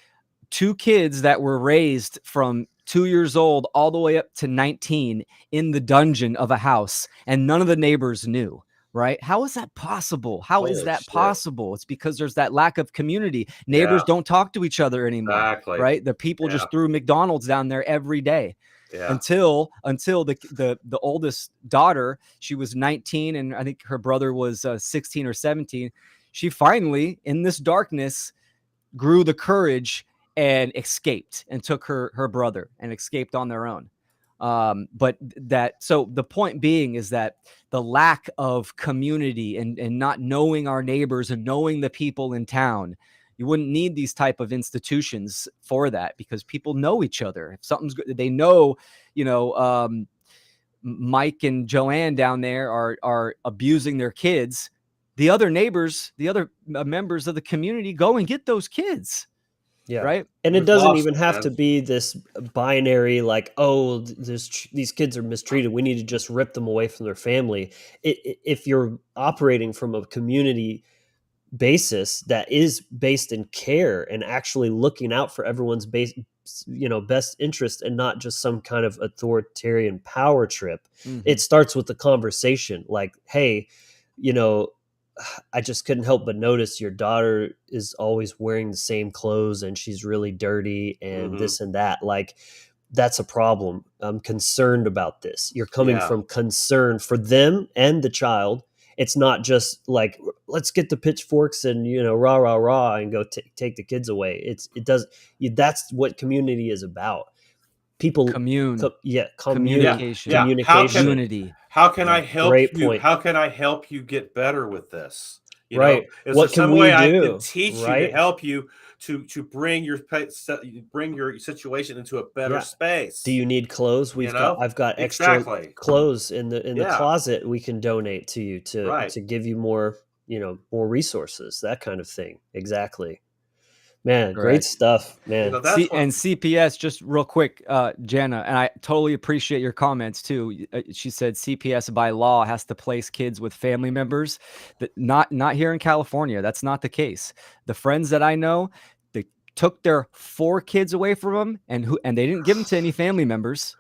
Speaker 4: 2 kids that were raised from 2 years old all the way up to 19 in the dungeon of a house, and none of the neighbors knew. Right? How is that possible? How is
Speaker 3: Holy
Speaker 4: that
Speaker 3: shit.
Speaker 4: possible? It's because there's that lack of community. Neighbors don't talk to each other anymore.
Speaker 3: Exactly.
Speaker 4: Right? The people just threw McDonald's down there every day.
Speaker 3: Yeah.
Speaker 4: Until the oldest daughter, she was 19, and I think her brother was 16 or 17. She finally, in this darkness, grew the courage and escaped, and took her brother and escaped on their own. So the point being is that the lack of community and not knowing our neighbors and knowing the people in town, you wouldn't need these type of institutions for that, because people know each other. If something's good, they know, Mike and Joanne down there are abusing their kids. The other neighbors, the other members of the community, go and get those kids.
Speaker 1: Yeah.
Speaker 4: Right.
Speaker 1: And it
Speaker 3: We've
Speaker 1: doesn't
Speaker 3: lost
Speaker 1: even
Speaker 3: it,
Speaker 1: have
Speaker 3: man.
Speaker 1: to be this binary, like, oh, these kids are mistreated, we need to just rip them away from their family. If you're operating from a community basis that is based in care and actually looking out for everyone's best interest, and not just some kind of authoritarian power trip, it starts with the conversation. Like, hey, I just couldn't help but notice your daughter is always wearing the same clothes and she's really dirty and this and that. Like, that's a problem. I'm concerned about this. You're coming
Speaker 3: Yeah.
Speaker 1: from concern for them and the child. It's not just like, let's get the pitchforks and, rah, rah, rah, and go take the kids away. That's what community is about. People,
Speaker 3: Yeah.
Speaker 4: Communication,
Speaker 3: Yeah.
Speaker 1: communication.
Speaker 4: unity.
Speaker 3: How can I
Speaker 1: Yeah,
Speaker 3: help
Speaker 1: great
Speaker 3: you?
Speaker 1: point.
Speaker 3: How can I help you get better with this?
Speaker 1: Right.
Speaker 3: Is there
Speaker 1: What can
Speaker 3: some
Speaker 1: we
Speaker 3: way I can
Speaker 1: do?
Speaker 3: teach you to
Speaker 1: Right.
Speaker 3: help you to bring your situation into a better
Speaker 1: Yeah.
Speaker 3: space?
Speaker 1: Do you need clothes? I've got extra
Speaker 3: Exactly.
Speaker 1: clothes in the
Speaker 3: Yeah.
Speaker 1: closet we can donate to you
Speaker 3: Right.
Speaker 1: to give you more, more resources, that kind of thing. Exactly. Man, great
Speaker 4: Correct.
Speaker 1: stuff, man.
Speaker 3: That's what.
Speaker 4: And CPS, just real quick, Jana, and I totally appreciate your comments too. She said CPS by law has to place kids with family members. That not here in California. That's not the case. The friends that I know, they took their 4 kids away from them, and they didn't give them to any family members.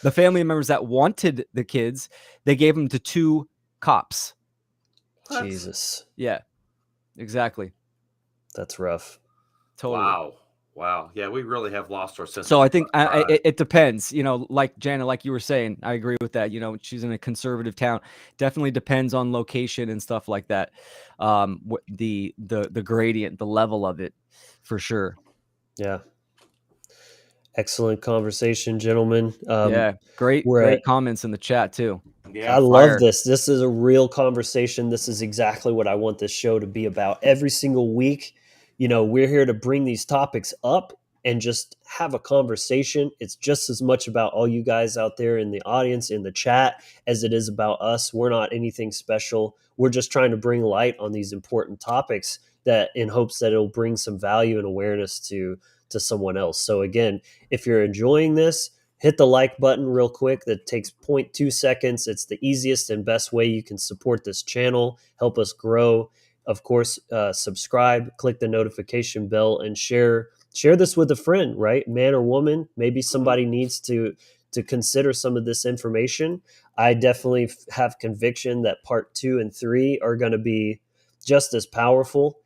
Speaker 4: The family members that wanted the kids, they gave them to 2 cops.
Speaker 3: What?
Speaker 1: Jesus.
Speaker 4: Yeah, exactly.
Speaker 1: That's rough.
Speaker 4: Totally.
Speaker 3: Wow. Yeah, we really have lost our sense.
Speaker 4: So I think
Speaker 3: pride.
Speaker 4: it depends, like Jana, like you were saying, I agree with that. She's in a conservative town. Definitely depends on location and stuff like that. The gradient, the level of it, for sure.
Speaker 1: Yeah. Excellent conversation, gentlemen.
Speaker 4: Yeah, great comments in the chat too.
Speaker 3: Yeah.
Speaker 1: I love
Speaker 4: Fire.
Speaker 1: this. This is a real conversation. This is exactly what I want this show to be about. Every single week, we're here to bring these topics up and just have a conversation. It's just as much about all you guys out there in the audience, in the chat, as it is about us. We're not anything special. We're just trying to bring light on these important topics that in hopes that it'll bring some value and awareness to someone else. So again, if you're enjoying this, hit the like button real quick. That takes 0.2 seconds. It's the easiest and best way you can support this channel, help us grow. Of course, subscribe, click the notification bell, and share this with a friend, right? Man or woman. Maybe somebody needs to consider some of this information. I definitely have conviction that part 2 and 3 are going to be just as powerful.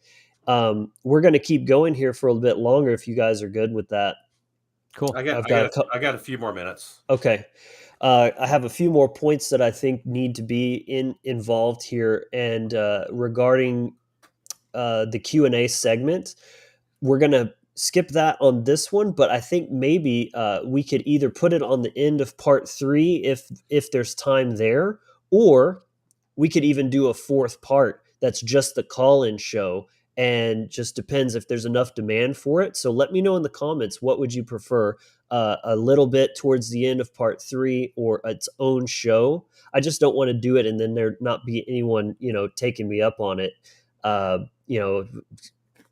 Speaker 1: We're going to keep going here for a little bit longer if you guys are good with that.
Speaker 4: Cool.
Speaker 3: I got a few more minutes.
Speaker 1: Okay. I have a few more points that I think need to be involved here, and regarding the Q&A segment, we're gonna skip that on this one, but I think maybe we could either put it on the end of part 3 if there's time there, or we could even do a 4th part that's just the call-in show, and just depends if there's enough demand for it. So let me know in the comments, what would you prefer, a little bit towards the end of part 3 or its own show? I just don't want to do it and then there not be anyone taking me up on it,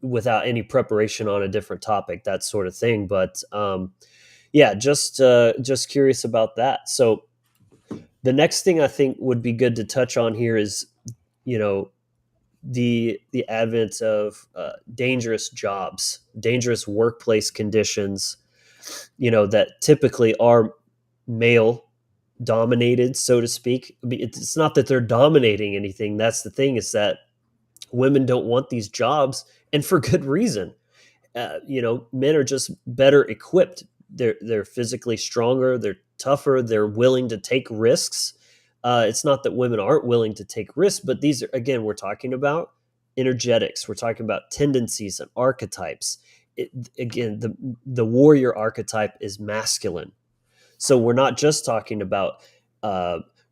Speaker 1: without any preparation on a different topic, that sort of thing. But yeah, just curious about that. So the next thing I think would be good to touch on here is, the advent of dangerous jobs, dangerous workplace conditions, that typically are male dominated, so to speak. I mean, it's not that they're dominating anything. That's the thing, is that women don't want these jobs, and for good reason. Men are just better equipped. They're physically stronger. They're tougher. They're willing to take risks. It's not that women aren't willing to take risks, but these are, again, we're talking about energetics. We're talking about tendencies and archetypes. Again, the warrior archetype is masculine. So we're not just talking about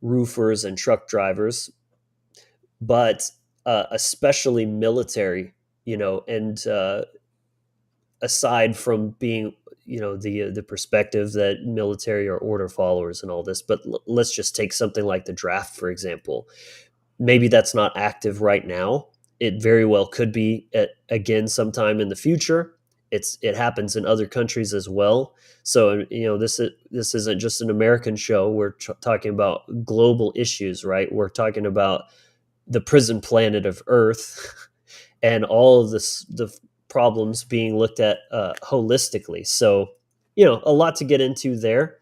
Speaker 1: roofers and truck drivers, but especially military, and aside from being, the perspective that military are order followers and all this, but let's just take something like the draft, for example. Maybe that's not active right now. It very well could be again sometime in the future. It happens in other countries as well. So this isn't just an American show. We're talking about global issues, right? We're talking about the prison planet of Earth and all of the problems being looked at holistically. So, a lot to get into there.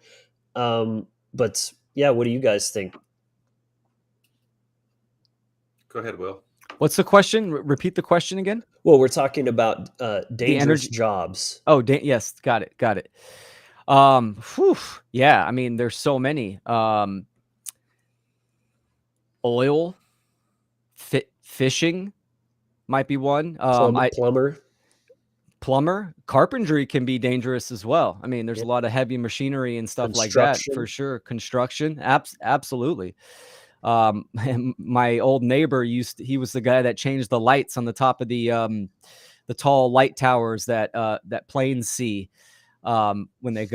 Speaker 1: But yeah, what do you guys think?
Speaker 3: Go ahead, Will.
Speaker 4: What's the question? Repeat the question again.
Speaker 1: Well, we're talking about dangerous
Speaker 4: energy
Speaker 1: jobs.
Speaker 4: Oh, yes, got it. Yeah, I mean, there's so many. Oil, fishing might be one.
Speaker 1: Plumber.
Speaker 4: Plumber, carpentry can be dangerous as well. I mean, there's
Speaker 1: Yeah.
Speaker 4: a lot of heavy machinery and stuff like that for
Speaker 1: Construction.
Speaker 4: sure. Construction, absolutely. And my old neighbor he was the guy that changed the lights on the top of the tall light towers that planes see when they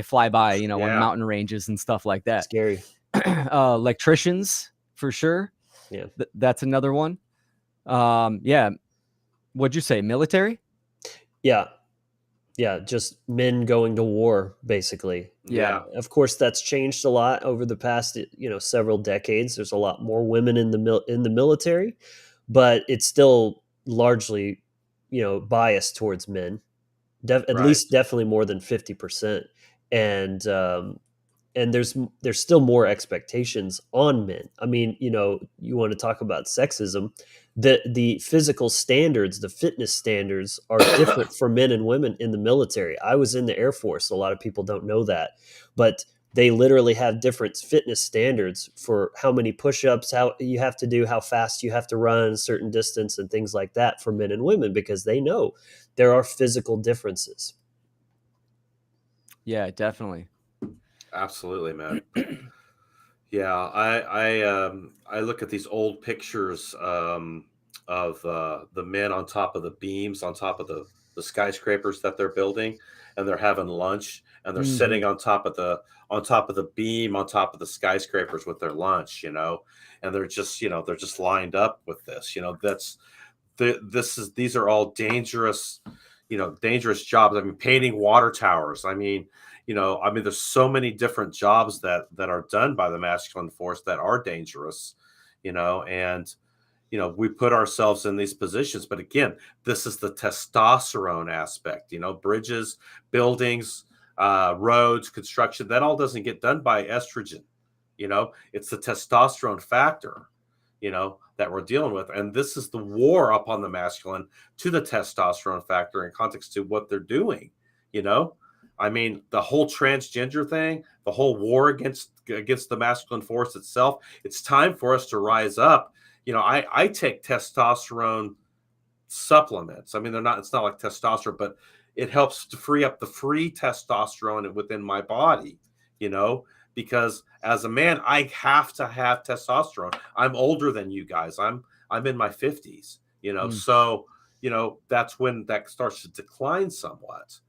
Speaker 4: fly by, you know, on
Speaker 3: Yeah.
Speaker 4: mountain ranges and stuff like that.
Speaker 1: Scary.
Speaker 4: Electricians for sure.
Speaker 1: Yeah.
Speaker 4: That's another one. Yeah. What'd you say? Military?
Speaker 1: Yeah. Yeah, just men going to war, basically.
Speaker 4: Yeah.
Speaker 1: Of course, that's changed a lot over the past, several decades. There's a lot more women in the military, but it's still largely, biased towards men. At
Speaker 3: Right.
Speaker 1: least, definitely more than 50%. And and there's still more expectations on men. I mean, you want to talk about sexism, the physical standards, the fitness standards are different for men and women in the military. I was in the Air Force. A lot of people don't know that, but they literally have different fitness standards for how many push-ups, how you have to do, how fast you have to run a certain distance, and things like that for men and women, because they know there are physical differences.
Speaker 4: Yeah, definitely.
Speaker 3: Absolutely, man. Yeah, I look at these old pictures of the men on top of the beams, on top of the skyscrapers that they're building, and they're having lunch, and they're
Speaker 4: Mhm.
Speaker 3: sitting on top of the beam, on top of the skyscrapers with their lunch, and they're just lined up with this, these are all dangerous, dangerous jobs. I mean, painting water towers. There's so many different jobs that are done by the masculine force that are dangerous, and we put ourselves in these positions. But again, this is the testosterone aspect, bridges, buildings, roads, construction, that all doesn't get done by estrogen. It's the testosterone factor, that we're dealing with. And this is the war upon the masculine to the testosterone factor in context to what they're doing, you know? I mean, the whole transgender thing, the whole war against the masculine force itself, it's time for us to rise up. I take testosterone supplements. I mean, it's not like testosterone, but it helps to free up the free testosterone within my body, you know, because as a man, I have to have testosterone. I'm older than you guys. I'm in my 50s,
Speaker 4: Mm.
Speaker 3: so, that's when that starts to decline somewhat,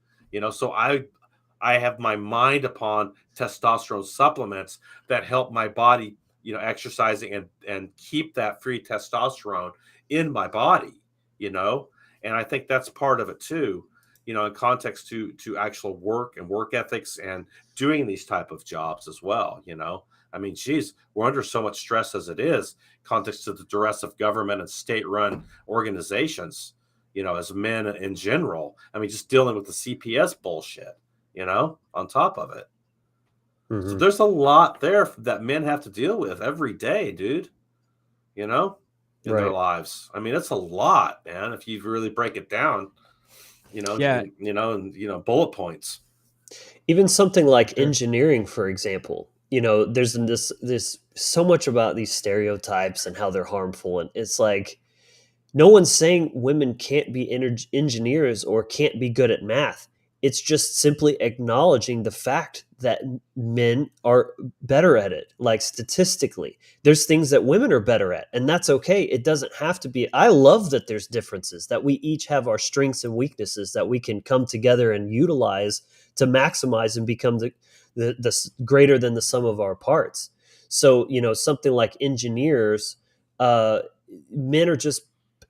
Speaker 3: so I have my mind upon testosterone supplements that help my body, exercising and keep that free testosterone in my body, you know, and I think that's part of it too, in context to actual work and work ethics and doing these type of jobs as well. I mean, geez, we're under so much stress as it is, context to the duress of government and state-run organizations, as men in general. I mean, just dealing with the CPS bullshit, on top of it. So
Speaker 1: Mm-hmm.
Speaker 3: there's a lot there that men have to deal with every day, dude, in their
Speaker 1: Right.
Speaker 3: lives. I mean, it's a lot, man, if you really break it down,
Speaker 4: Yeah.
Speaker 3: and bullet points.
Speaker 1: Even something like
Speaker 3: Sure.
Speaker 1: engineering, for example, there's this so much about these stereotypes and how they're harmful, and it's like no one's saying women can't be engineers or can't be good at math. It's just simply acknowledging the fact that men are better at it. Like statistically, there's things that women are better at, and that's okay. It doesn't have to be. I love that there's differences, that we each have our strengths and weaknesses that we can come together and utilize to maximize and become the greater than the sum of our parts. So, something like engineers, uh, men are just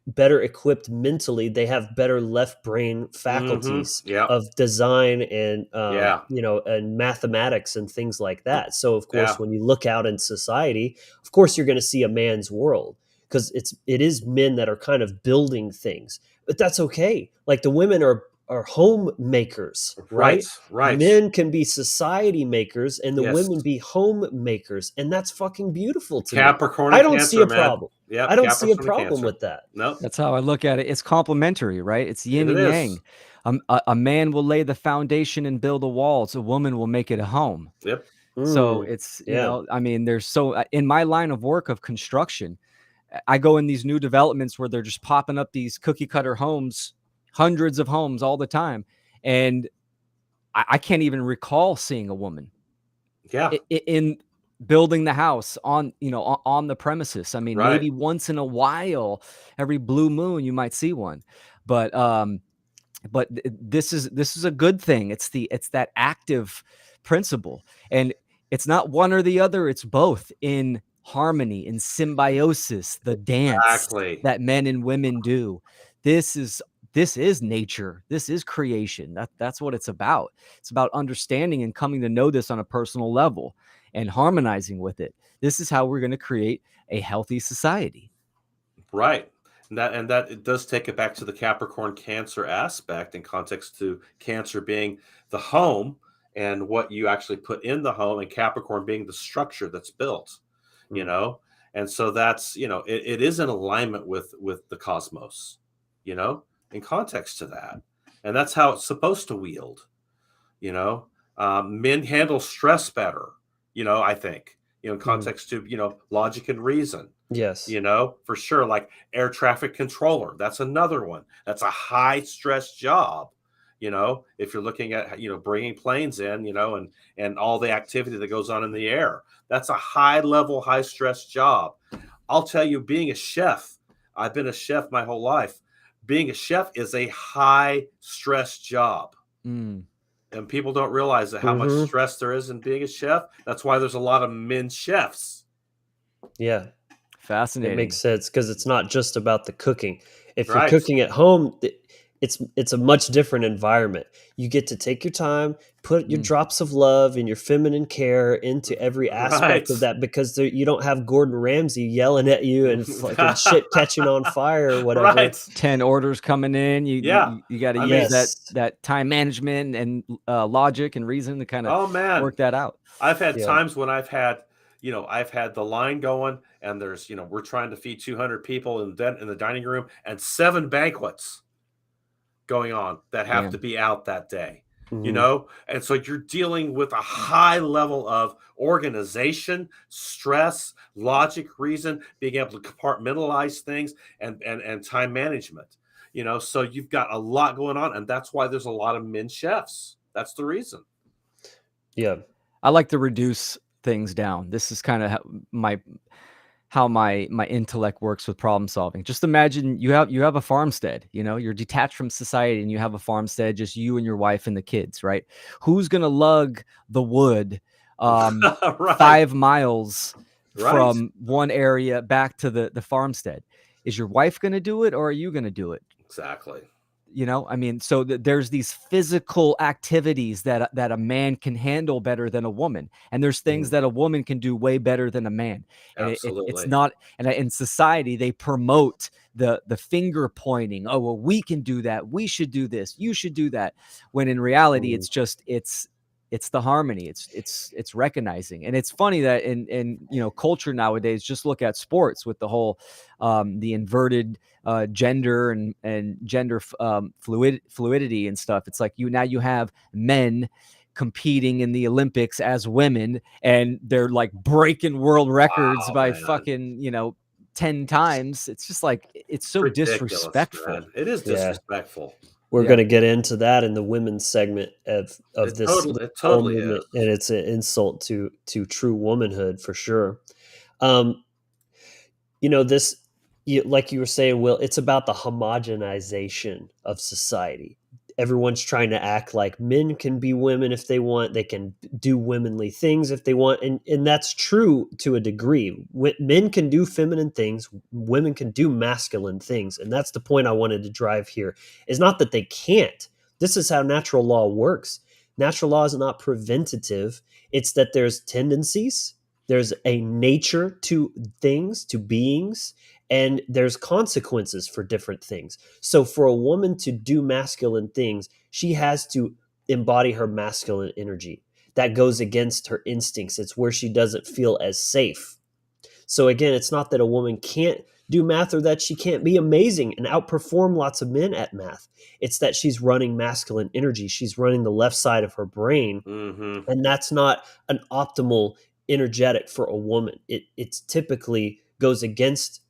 Speaker 1: better equipped mentally. They have better left brain faculties
Speaker 3: Yeah.
Speaker 1: of design and
Speaker 3: Yeah.
Speaker 1: and mathematics and things like that. So of course,
Speaker 3: Yeah.
Speaker 1: when you look out in society, of course you're going to see a man's world, because it is men that are kind of building things. But that's okay. Like the women are homemakers,
Speaker 3: Right.
Speaker 1: right?
Speaker 3: Right.
Speaker 1: Men can be society makers and the
Speaker 3: Yes.
Speaker 1: women be homemakers, and that's fucking beautiful to me.
Speaker 3: Capricorn
Speaker 1: I
Speaker 3: and
Speaker 1: don't see
Speaker 3: Cancer,
Speaker 1: a
Speaker 3: man.
Speaker 1: problem. I
Speaker 3: Yep.
Speaker 1: don't see a
Speaker 3: Capricorn and
Speaker 1: problem
Speaker 3: Cancer.
Speaker 1: with that.
Speaker 3: Nope.
Speaker 4: That's how I look at it. It's complementary, right? It's yin
Speaker 3: It
Speaker 4: and
Speaker 3: is.
Speaker 4: yang. A man will lay the foundation and build a wall. So a woman will make it a home.
Speaker 3: Yep.
Speaker 4: So it's,
Speaker 1: yeah.
Speaker 4: I mean, there's in my line of work of construction, I go in these new developments where they're just popping up these cookie cutter homes, hundreds of homes all the time. And I can't even recall seeing a woman
Speaker 3: Yeah.
Speaker 4: in building the house on, on the premises. I mean,
Speaker 3: Right.
Speaker 4: maybe once in a while, every blue moon, you might see one, but this is a good thing. It's that active principle, and it's not one or the other. It's both in harmony, in symbiosis, the dance
Speaker 3: Exactly.
Speaker 4: that men and women do. This is nature. This is creation. That's what it's about. It's about understanding and coming to know this on a personal level and harmonizing with it. This is how we're going to create a healthy society.
Speaker 3: Right. And that it does take it back to the Capricorn Cancer aspect in context to Cancer being the home and what you actually put in the home, and Capricorn being the structure that's built, you
Speaker 1: Mm.
Speaker 3: know. And so that's, it is in alignment with the cosmos, in context to that. And that's how it's supposed to wield, you know. Men handle stress better, I think, in context to, logic and reason.
Speaker 1: Yes.
Speaker 3: For sure. Like air traffic controller. That's another one. That's a high stress job. If you're looking at, bringing planes in, and all the activity that goes on in the air, that's a high level, high stress job. I'll tell you, being a chef, I've been a chef my whole life. Being a chef is a high stress job.
Speaker 4: Mm.
Speaker 3: And people don't realize that how much
Speaker 1: Mhm.
Speaker 3: stress there is in being a chef. That's why there's a lot of men chefs.
Speaker 1: Yeah.
Speaker 4: Fascinating.
Speaker 1: It makes sense because it's not just about the cooking. If you're
Speaker 3: Right.
Speaker 1: cooking at home, it's a much different environment. You get to take your time, put your drops of love and your feminine care into every aspect
Speaker 3: Right.
Speaker 1: of that because you don't have Gordon Ramsay yelling at you and fucking shit catching on fire or whatever.
Speaker 3: Right.
Speaker 4: 10 orders coming in.
Speaker 3: Yeah.
Speaker 4: You got to
Speaker 3: I
Speaker 4: use
Speaker 3: mean-
Speaker 4: that time management and logic and reason to kind of
Speaker 3: Oh man,
Speaker 4: work that out.
Speaker 3: I've had
Speaker 1: Yeah.
Speaker 3: times when I've had the line going, and there's, we're trying to feed 200 people in the dining room, and 7 banquets going on that have
Speaker 4: Damn.
Speaker 3: to be out that day.
Speaker 1: Mhm.
Speaker 3: And so you're dealing with a high level of organization, stress, logic, reason, being able to compartmentalize things, and time management. So you've got a lot going on, and that's why there's a lot of men chefs. That's the reason.
Speaker 1: Yeah.
Speaker 4: I like to reduce things down. This is kind of how my intellect works with problem solving. Just imagine you have a farmstead, you're detached from society and you have a farmstead, just you and your wife and the kids, right? Who's going to lug the wood
Speaker 3: Right.
Speaker 4: 5 miles
Speaker 3: Right.
Speaker 4: from one area back to the farmstead? Is your wife going to do it, or are you going to do it?
Speaker 3: Exactly.
Speaker 4: I mean, so there's these physical activities that a man can handle better than a woman, and there's things that a woman can do way better than a man. And it's
Speaker 3: Absolutely.
Speaker 4: not. And in society, they promote the finger pointing. Oh, well, we can do that. We should do this. You should do that. When in reality, it's just it's the harmony. It's recognizing. And it's funny that in culture nowadays, just look at sports with the whole the inverted gender and gender fluidity and stuff. It's like you have men competing in the Olympics as women, and they're like breaking world records
Speaker 3: Wow,
Speaker 4: by
Speaker 3: man.
Speaker 4: fucking 10 times. It's just like it's so
Speaker 3: Ridiculous,
Speaker 4: disrespectful.
Speaker 3: man. It is
Speaker 1: Yeah.
Speaker 3: disrespectful.
Speaker 1: We're
Speaker 4: Yeah.
Speaker 1: going to get into that in the women's segment of
Speaker 3: It
Speaker 1: this
Speaker 3: totally
Speaker 1: whole
Speaker 3: is.
Speaker 1: movement, and it's an insult to true womanhood for sure. This, like you were saying, Will, it's about the homogenization of society. Everyone's trying to act like men can be women if they want. They can do womanly things if they want. And that's true to a degree. Men can do feminine things. Women can do masculine things. And that's the point I wanted to drive here, is not that they can't. This is how natural law works. Natural law is not preventative. It's that there's tendencies, there's a nature to things, to beings, and there's consequences for different things. So for a woman to do masculine things, she has to embody her masculine energy. That goes against her instincts. It's where she doesn't feel as safe. So again, it's not that a woman can't do math or that she can't be amazing and outperform lots of men at math. It's that she's running masculine energy. She's running the left side of her brain,
Speaker 3: Mm-hmm.
Speaker 1: and that's not an optimal energetic for a woman. It's typically goes against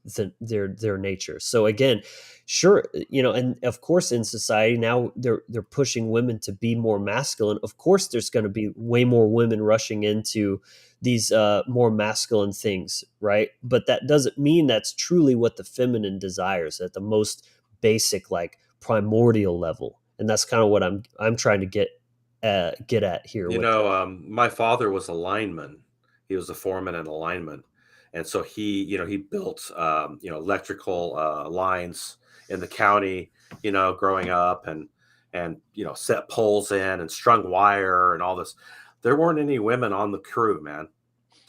Speaker 1: their nature. So again, sure, and of course in society now they're pushing women to be more masculine. Of course there's going to be way more women rushing into these more masculine things, right? But that doesn't mean that's truly what the feminine desires at the most basic, like primordial level. And that's kind of what I'm trying to get at here with it.
Speaker 3: My father was a lineman. He was a foreman and a lineman, and so he built electrical lines in the county, growing up, and set poles in and strung wire and all this. There weren't any women on the crew, man.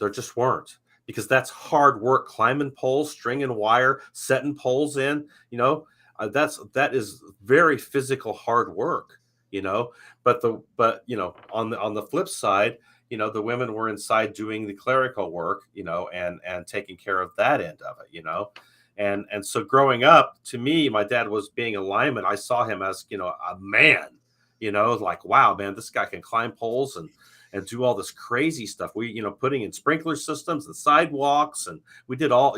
Speaker 3: There just weren't, because that's hard work, climbing poles, stringing wire, setting poles in. That is very physical hard work. But on the flip side, the women were inside doing the clerical work, and taking care of that end of it. And so growing up, to me, my dad was being a lineman. I saw him as a man, like, wow, man, this guy can climb poles and do all this crazy stuff. We putting in sprinkler systems and sidewalks, and we did all,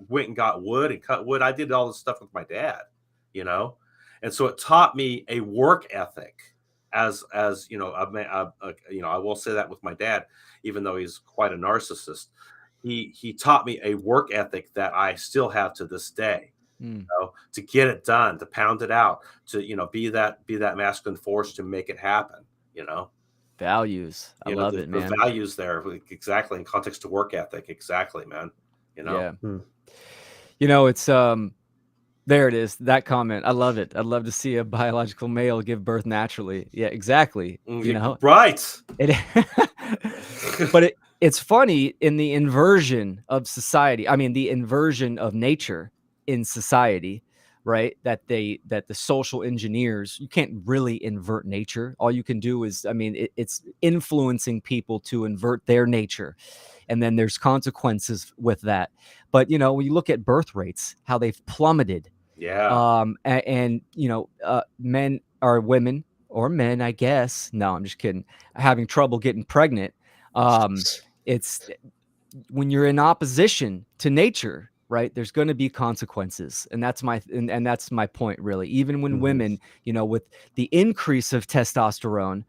Speaker 3: went and got wood and cut wood. I did all this stuff with my dad, you know and so it taught me a work ethic as I will say that with my dad, even though he's quite a narcissist. He taught me a work ethic that I still have to this day, to get it done, to pound it out, to be that masculine force to make it happen.
Speaker 4: Values. I love it, man.
Speaker 3: The values there, exactly, in context to work ethic, exactly, man.
Speaker 4: Yeah.
Speaker 1: Hmm.
Speaker 4: It's there it is. That comment. I love it. I'd love to see a biological male give birth naturally. Yeah, exactly.
Speaker 3: Right.
Speaker 4: But it's funny in the inversion of society. I mean, the inversion of nature in society, right? That the social engineers, you can't really invert nature. All you can do is, it's influencing people to invert their nature. And then there's consequences with that. But, when you look at birth rates, how they've plummeted.
Speaker 3: Yeah.
Speaker 4: Men or women or men, I guess. No, I'm just kidding. Having trouble getting pregnant. It's when you're in opposition to nature, right? There's going to be consequences, and that's my point, really. Even when women, with the increase of testosterone,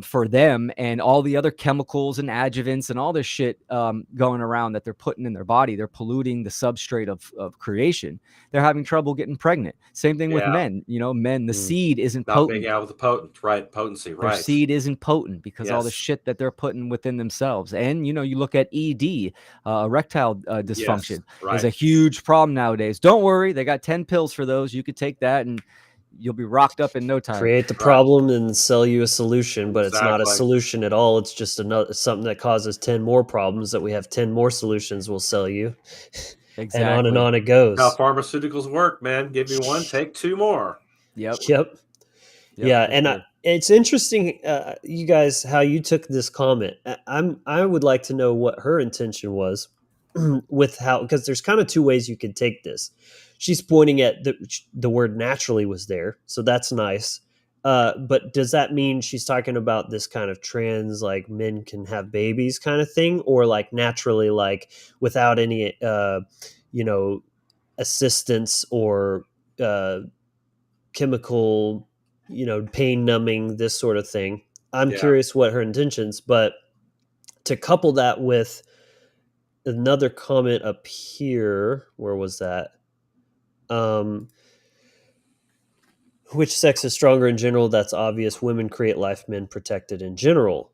Speaker 4: for them and all the other chemicals and adjuvants and all this shit going around that they're putting in their body, they're polluting the substrate of creation. They're having trouble getting pregnant. Same thing with men. The seed isn't
Speaker 3: not
Speaker 4: potent.
Speaker 3: being out with the potency,
Speaker 4: Their
Speaker 3: right?
Speaker 4: seed isn't potent because all the shit that they're putting within themselves. And you look at ED, erectile dysfunction, is a huge problem nowadays. Don't worry, they got 10 pills for those. You could take that and you'll be rocked up in no time.
Speaker 1: Create the problem and sell you a solution, but it's not a solution at all. It's just something that causes 10 more problems that we have 10 more solutions we'll sell you.
Speaker 4: Exactly.
Speaker 1: And on it goes.
Speaker 3: How pharmaceuticals work, man. Give me one, take two more.
Speaker 1: Yep. Yeah, and
Speaker 4: sure.
Speaker 1: It's interesting, you guys, how you took this comment. I would like to know what her intention was with how, because there's kind of two ways you could take this. She's pointing at the word naturally was there, so that's nice. But does that mean she's talking about this kind of trans, like men can have babies kind of thing, or like naturally, like without any, assistance or chemical, pain numbing, this sort of thing? I'm curious what her intentions, but to couple that with another comment up here, where was that? Which sex is stronger in general? That's obvious. Women create life, men protect it in general.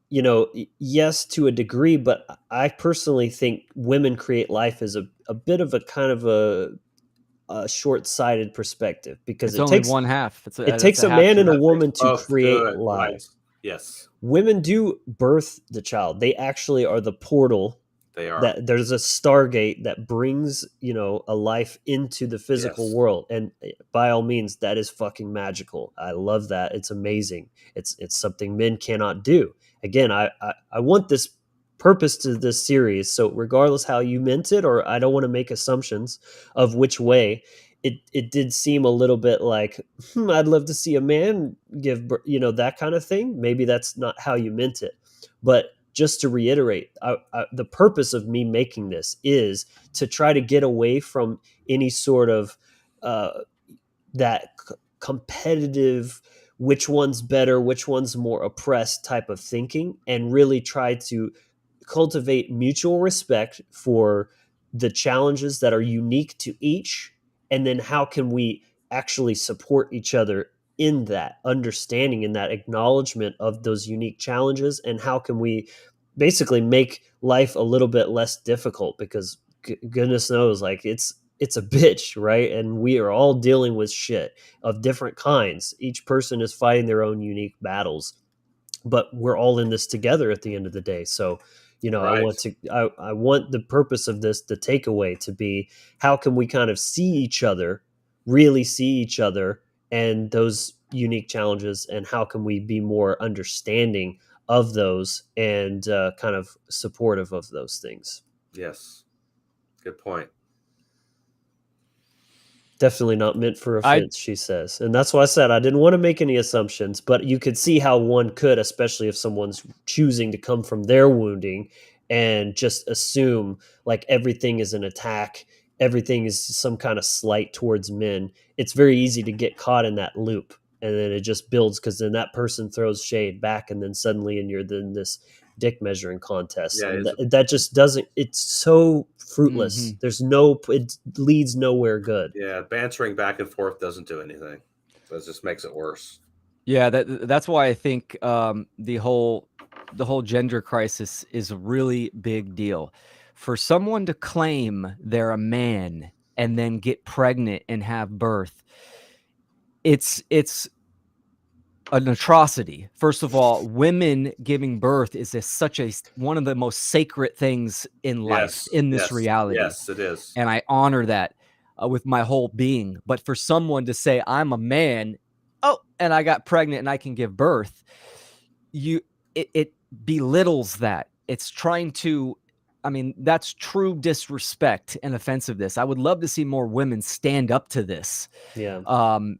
Speaker 1: Yes, to a degree, but I personally think women create life as a bit of a kind of a short-sighted perspective, because
Speaker 4: it's only one half.
Speaker 1: It takes a man and a woman to create life.
Speaker 3: Right. Yes.
Speaker 1: Women do birth the child. They actually are the portal.
Speaker 3: They are.
Speaker 1: That there's a stargate that brings, a life into the physical world. And by all means, that is fucking magical. I love that. It's amazing. It's something men cannot do. Again, I want this purpose to this series. So regardless how you meant it, or I don't want to make assumptions of which way, it did seem a little bit like, I'd love to see a man give, that kind of thing. Maybe that's not how you meant it. But just to reiterate, the purpose of me making this is to try to get away from any sort of that competitive, which one's better, which one's more oppressed type of thinking, and really try to cultivate mutual respect for the challenges that are unique to each, and then how can we actually support each other in that understanding, in that acknowledgement of those unique challenges, and how can we basically make life a little bit less difficult, because goodness knows, like, it's a bitch, right? And we are all dealing with shit of different kinds. Each person is fighting their own unique battles, but we're all in this together at the end of the day. So,
Speaker 3: Right.
Speaker 1: I want the purpose of this, the takeaway, to be, how can we kind of see each other, really see each other and those unique challenges, and how can we be more understanding of those, and kind of supportive of those things.
Speaker 3: Yes. Good point.
Speaker 1: Definitely not meant for offense, she says. And that's why I said I didn't want to make any assumptions, but you could see how one could, especially if someone's choosing to come from their wounding and just assume like everything is an attack, everything is some kind of slight towards men. It's very easy to get caught in that loop. And then it just builds, because then that person throws shade back, and then suddenly and you're in this dick measuring contest.
Speaker 3: Yeah,
Speaker 1: And that just doesn't, it's so fruitless.
Speaker 4: Mhm.
Speaker 1: It leads nowhere good.
Speaker 3: yeah. Bantering back and forth doesn't do anything. It just makes it worse.
Speaker 4: Yeah, that's why I think the whole gender crisis is a really big deal. For someone to claim they're a man and then get pregnant and have birth, it's an atrocity. First of all, women giving birth is such a one of the most sacred things in life,
Speaker 3: Yes.
Speaker 4: in this
Speaker 3: Yes.
Speaker 4: reality.
Speaker 3: Yes, it is.
Speaker 4: And I honor that with my whole being. But for someone to say I'm a man, oh, and I got pregnant and I can give birth, it belittles that. It's trying to, I mean, that's true disrespect and offensiveness. I would love to see more women stand up to this.
Speaker 1: Yeah.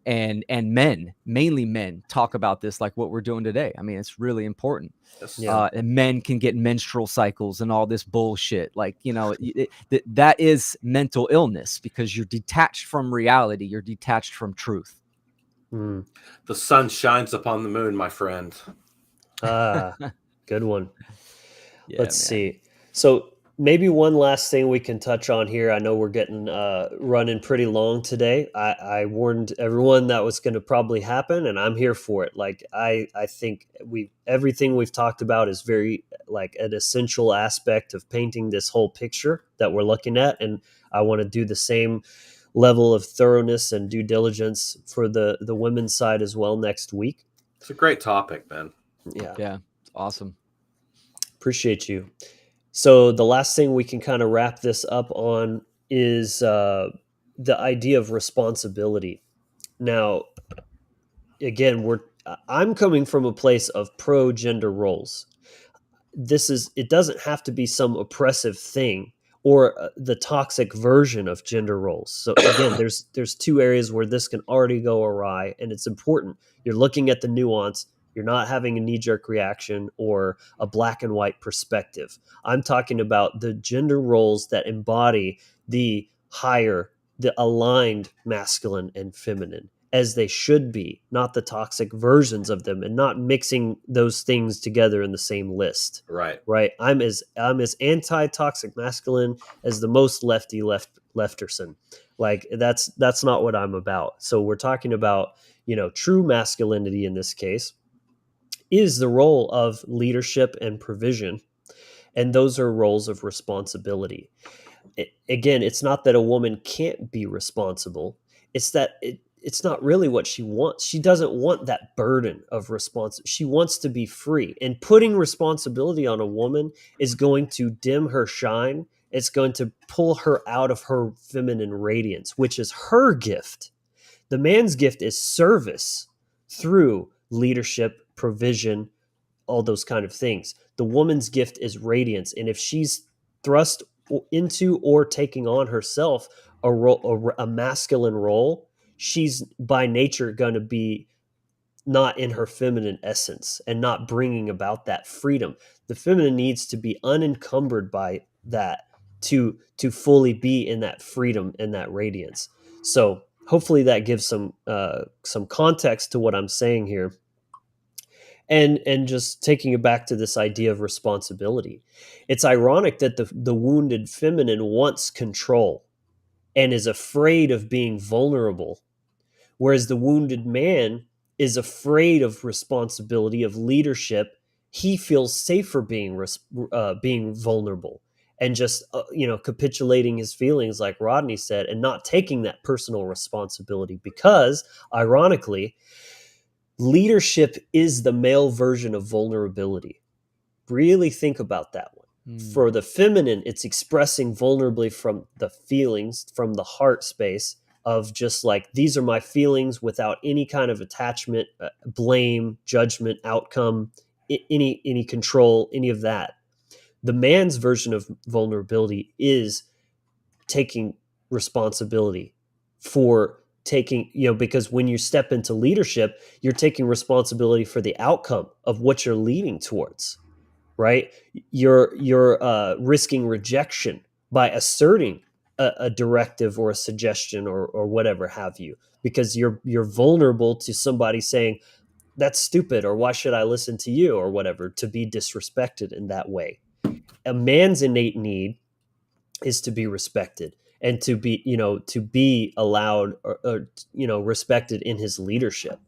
Speaker 4: And men, mainly men, talk about this like what we're doing today. I mean, it's really important.
Speaker 3: Yes.
Speaker 1: Yeah.
Speaker 4: And men can get menstrual cycles and all this bullshit. Like, that is mental illness, because you're detached from reality. You're detached from truth.
Speaker 1: Mm.
Speaker 3: The sun shines upon the moon, my friend.
Speaker 1: Ah, good one.
Speaker 4: Yeah,
Speaker 1: Let's
Speaker 4: man.
Speaker 1: see. So maybe one last thing we can touch on here. I know we're getting running pretty long today. I warned everyone that was going to probably happen, and I'm here for it. Like, I think everything we've talked about is very, like, an essential aspect of painting this whole picture that we're looking at, and I want to do the same level of thoroughness and due diligence for the women's side as well next week.
Speaker 3: It's a great topic, man.
Speaker 1: Yeah.
Speaker 4: Yeah, it's awesome.
Speaker 1: Appreciate you. So the last thing we can kind of wrap this up on is the idea of responsibility. Now, again, I'm coming from a place of pro gender roles. It doesn't have to be some oppressive thing, or the toxic version of gender roles. So again, there's two areas where this can already go awry, and it's important. You're looking at the nuance. You're not having a knee-jerk reaction or a black and white perspective. I'm talking about the gender roles that embody the higher, the aligned masculine and feminine, as they should be, not the toxic versions of them, and not mixing those things together in the same list.
Speaker 3: Right.
Speaker 1: Right. I'm as anti-toxic masculine as the most lefterson. Like, that's not what I'm about. So we're talking about, true masculinity in this case is the role of leadership and provision, and those are roles of responsibility. Again, it's not that a woman can't be responsible. It's that it's not really what she wants. She doesn't want that burden of responsibility. She wants to be free. And putting responsibility on a woman is going to dim her shine. It's going to pull her out of her feminine radiance, which is her gift. The man's gift is service through leadership, provision, all those kind of things. The woman's gift is radiance, and if she's thrust into or taking on herself a masculine role, she's by nature going to be not in her feminine essence and not bringing about that freedom. The feminine needs to be unencumbered by that to fully be in that freedom and that radiance. So hopefully that gives some context to what I'm saying here. And just taking it back to this idea of responsibility. It's ironic that the wounded feminine wants control and is afraid of being vulnerable, whereas the wounded man is afraid of responsibility, of leadership. He feels safer being vulnerable and just capitulating his feelings, like Rodney said, and not taking that personal responsibility, because ironically, leadership is the male version of vulnerability. Really think about that one. For the feminine, it's expressing vulnerably from the feelings, from the heart space of just like, these are my feelings without any kind of attachment, blame, judgment, outcome, any control, any of that. The man's version of vulnerability is taking responsibility for taking, because when you step into leadership, you're taking responsibility for the outcome of what you're leading towards, right? You're risking rejection by asserting a directive or a suggestion or whatever have you, because you're vulnerable to somebody saying that's stupid, or why should I listen to you, or whatever, to be disrespected in that way. A man's innate need is to be respected and to be allowed or respected in his leadership,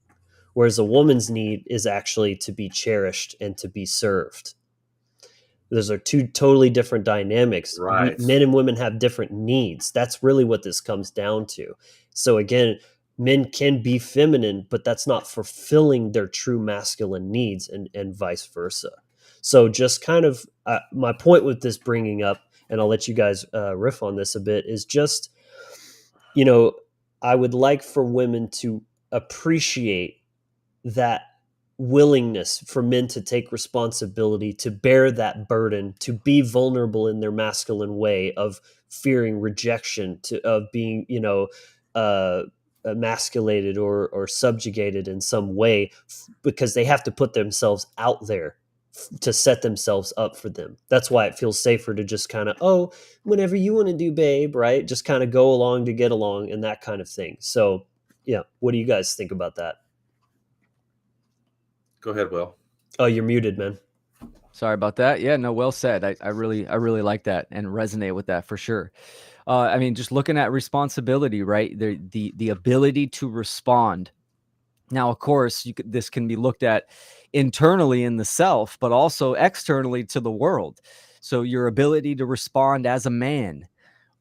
Speaker 1: whereas a woman's need is actually to be cherished and to be served. Those are two totally different dynamics.
Speaker 3: Right.
Speaker 1: Men and women have different needs. That's really what this comes down to. So again, men can be feminine, but that's not fulfilling their true masculine needs, and vice versa. So just kind of my point with this bringing up, and I'll let you guys riff on this a bit, is just, I would like for women to appreciate that willingness for men to take responsibility, to bear that burden, to be vulnerable in their masculine way of fearing rejection, of being, emasculated or subjugated in some way, because they have to put themselves out there to set themselves up for them. That's why it feels safer to just kind of, oh, whenever you want to do, babe, right? Just kind of go along to get along and that kind of thing. So, yeah, what do you guys think about that?
Speaker 3: Go ahead, Will.
Speaker 1: Oh, you're muted, man.
Speaker 4: Sorry about that. Yeah, no, well said. I really like that and resonate with that for sure. I mean, just looking at responsibility, right? The ability to respond. Now, of course, this can be looked at internally in the self, but also externally to the world. So your ability to respond as a man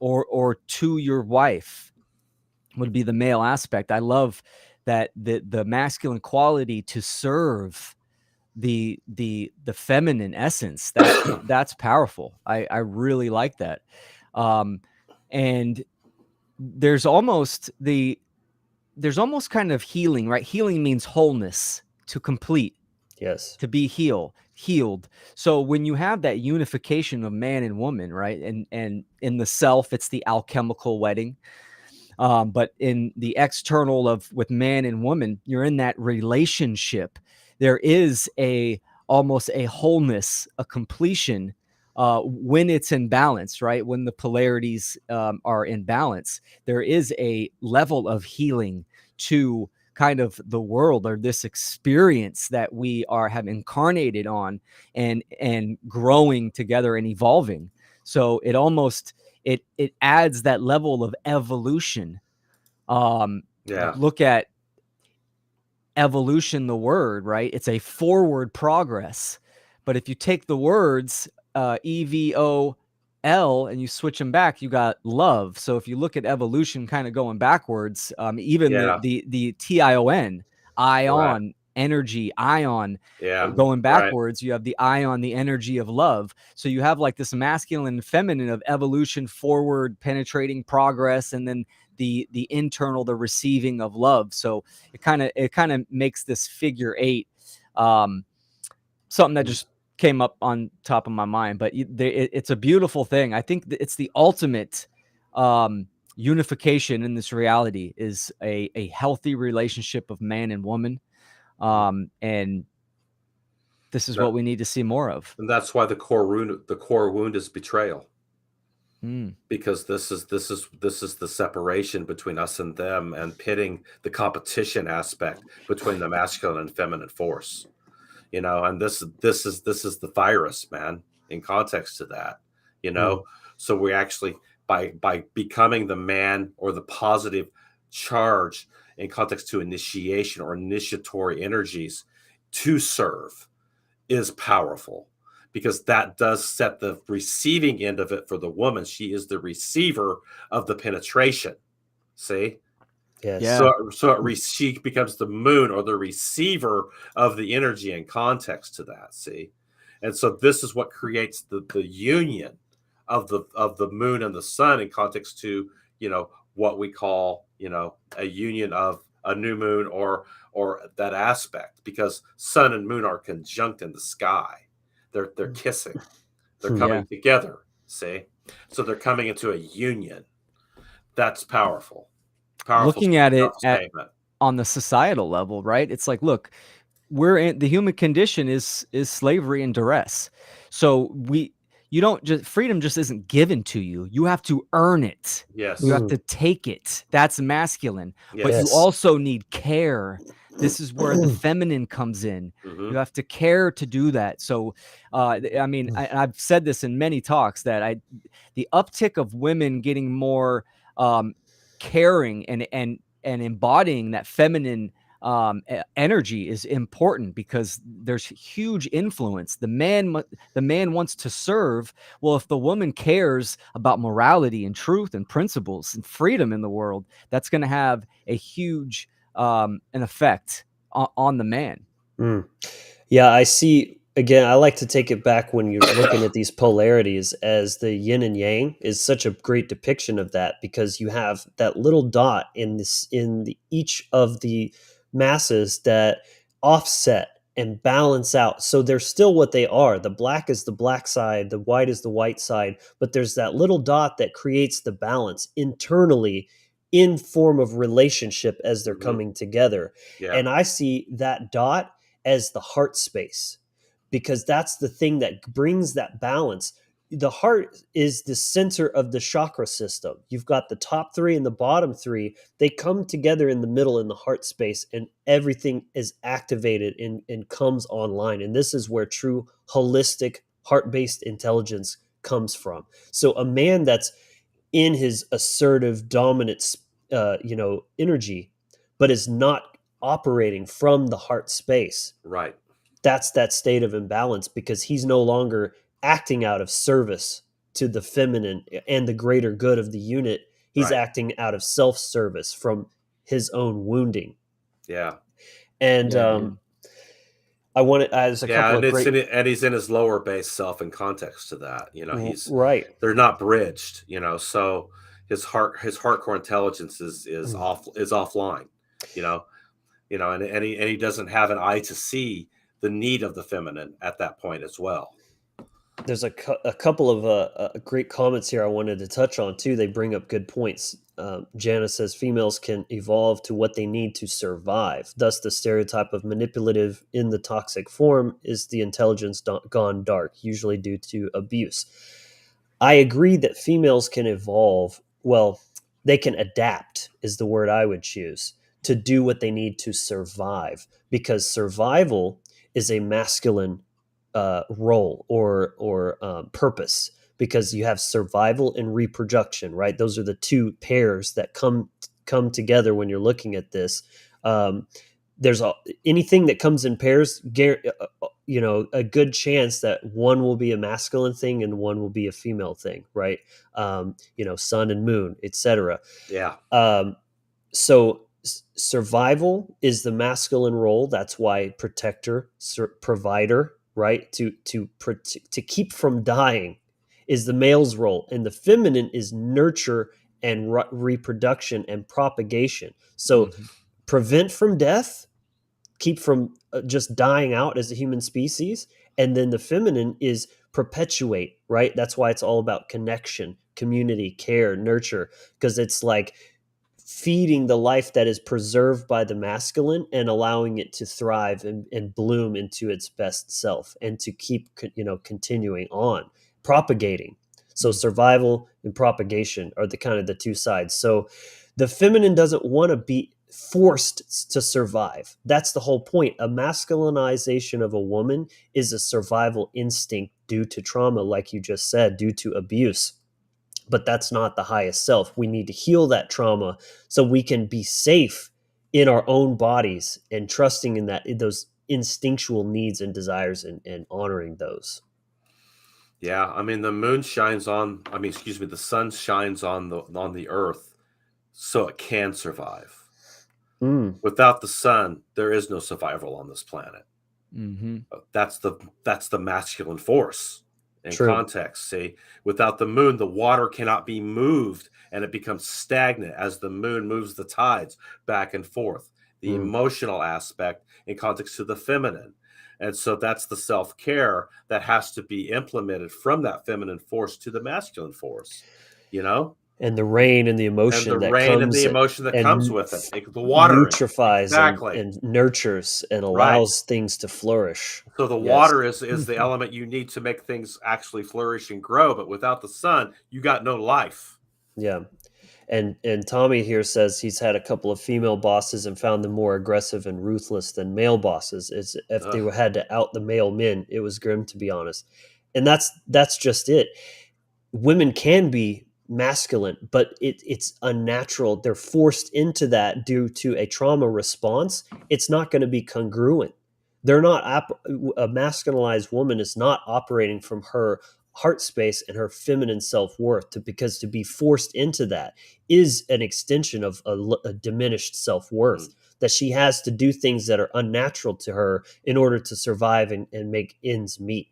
Speaker 4: or to your wife would be the male aspect. I love that the masculine quality to serve the feminine essence, that's powerful. I really like that. And there's almost kind of healing, right? Healing means wholeness, to complete,
Speaker 1: Yes.
Speaker 4: to be healed. So when you have that unification of man and woman, right? And in the self, it's the alchemical wedding. But in the external with man and woman, you're in that relationship. There is almost a wholeness, a completion when it's in balance, right? When the polarities are in balance, there is a level of healing to kind of the world, or this experience that we have incarnated on and growing together and evolving. So it almost it adds that level of evolution. Look at evolution, the word, right? It's a forward progress. But if you take the words EVOL and you switch them back, you got love. So if you look at evolution kind of going backwards, even the TION, ion, right. Energy, ion, going backwards, right. You have the ion, the energy of love. So you have like this masculine and feminine of evolution, forward, penetrating progress, and then the internal, the receiving of love. So it kind of makes this figure eight something that just came up on top of my mind, but it's a beautiful thing. I think it's the ultimate unification in this reality is a healthy relationship of man and woman. And this is what we need to see more of.
Speaker 3: And that's why the core wound is betrayal.
Speaker 4: Mm.
Speaker 3: Because this is the separation between us and them, and pitting the competition aspect between the masculine and feminine force. And this is the virus, man, in context to that. So we actually, by becoming the man or the positive charge in context to initiation or initiatory energies to serve is powerful, because that does set the receiving end of it for the woman. She is the receiver of the penetration. See?
Speaker 1: Yes.
Speaker 4: Yeah.
Speaker 3: So she becomes the moon, or the receiver of the energy in context to that. See? And so this is what creates the union of the moon and the sun in context to, what we call, a union of a new moon, or that aspect, because sun and moon are conjunct in the sky. They're kissing. They're coming together. See? So they're coming into a union. That's powerful.
Speaker 4: Looking at it
Speaker 3: statement.
Speaker 4: On the societal level, right? It's like, look, we're in the human condition is slavery and duress. So you don't just, freedom just isn't given to you. You have to earn it.
Speaker 3: Yes.
Speaker 4: You have to take it. That's masculine.
Speaker 3: Yes.
Speaker 4: But you also need care. This is where the feminine comes in.
Speaker 3: Mm-hmm.
Speaker 4: You have to care to do that. So, I mean, I've said this in many talks that the uptick of women getting more caring and embodying that feminine energy is important, because there's huge influence. The man wants to serve. Well, if the woman cares about morality and truth and principles and freedom in the world, that's going to have a huge an effect on the man.
Speaker 1: Yeah, I see. Again, I like to take it back when you're looking at these polarities, as the yin and yang is such a great depiction of that, because you have that little dot in each of the masses that offset and balance out. So they're still what they are. The black is the black side, the white is the white side, but there's that little dot that creates the balance internally in form of relationship as they're coming together.
Speaker 3: Yeah.
Speaker 1: And I see that dot as the heart space, because that's the thing that brings that balance. The heart is the center of the chakra system. You've got the top three and the bottom three. They come together in the middle in the heart space, and everything is activated and comes online. And this is where true holistic heart-based intelligence comes from. So a man that's in his assertive, dominant, energy, but is not operating from the heart space.
Speaker 3: Right.
Speaker 1: That's that state of imbalance, because he's no longer acting out of service to the feminine and the greater good of the unit. He's acting out of self-service from his own wounding.
Speaker 3: Yeah.
Speaker 1: And I want it as a couple of great...
Speaker 3: and he's in his lower base self in context to that. He's
Speaker 1: right.
Speaker 3: They're not bridged. So his hardcore intelligence is offline. And he doesn't have an eye to see the need of the feminine at that point as well.
Speaker 1: There's a couple of great comments here I wanted to touch on too. They bring up good points. Jana says females can evolve to what they need to survive. Thus, the stereotype of manipulative in the toxic form is the intelligence gone dark, usually due to abuse. I agree that females can evolve. Well, they can adapt is the word I would choose, to do what they need to survive, because survival is a masculine role or purpose, because you have survival and reproduction, right? Those are the two pairs that come together when you're looking at this. There's anything that comes in pairs, a good chance that one will be a masculine thing and one will be a female thing, right? Sun and moon, etc.
Speaker 3: Yeah.
Speaker 1: So survival is the masculine role. That's why protector, provider, right? To keep from dying is the male's role, and the feminine is nurture and reproduction and propagation. So prevent from death keep from just dying out as a human species. And then the feminine is perpetuate, right? That's why it's all about connection, community, care, nurture, because it's like feeding the life that is preserved by the masculine and allowing it to thrive and bloom into its best self and to keep continuing on propagating. So survival and propagation are the kind of the two sides. So the feminine doesn't want to be forced to survive. That's the whole point. A masculinization of a woman is a survival instinct due to trauma, like you just said, due to abuse. But that's not the highest self. We need to heal that trauma so we can be safe in our own bodies and trusting in those instinctual needs and desires, and honoring those.
Speaker 3: Yeah, I mean, the moon shines on, excuse me, the sun shines on the earth so it can survive. Without the sun, there is no survival on this planet.
Speaker 4: Mm-hmm.
Speaker 3: That's the masculine force in
Speaker 1: True.
Speaker 3: context. See, without the moon, the water cannot be moved and it becomes stagnant as the moon moves the tides back and forth. The emotional aspect in context to the feminine. And so that's the self-care that has to be implemented from that feminine force to the masculine force,
Speaker 1: And the rain and the
Speaker 3: and the
Speaker 1: emotion that
Speaker 3: rain and
Speaker 1: comes
Speaker 3: the emotion that comes with it, the watering.
Speaker 1: nutrifies
Speaker 3: Exactly.
Speaker 1: and nurtures and
Speaker 3: Right.
Speaker 1: allows things to flourish.
Speaker 3: So the
Speaker 1: Yes.
Speaker 3: water is the element you need to make things actually flourish and grow. But without the sun, you got no life.
Speaker 1: Yeah. And Tommy here says he's had a couple of female bosses and found them more aggressive and ruthless than male bosses. It's if they had to out the male men, it was grim, to be honest. And that's just it. Women can be masculine, but it's unnatural. They're forced into that due to a trauma response. It's not going to be congruent. They're not a masculinized woman is not operating from her heart space and her feminine self-worth, because to be forced into that is an extension of a diminished self-worth, that she has to do things that are unnatural to her in order to survive and make ends meet.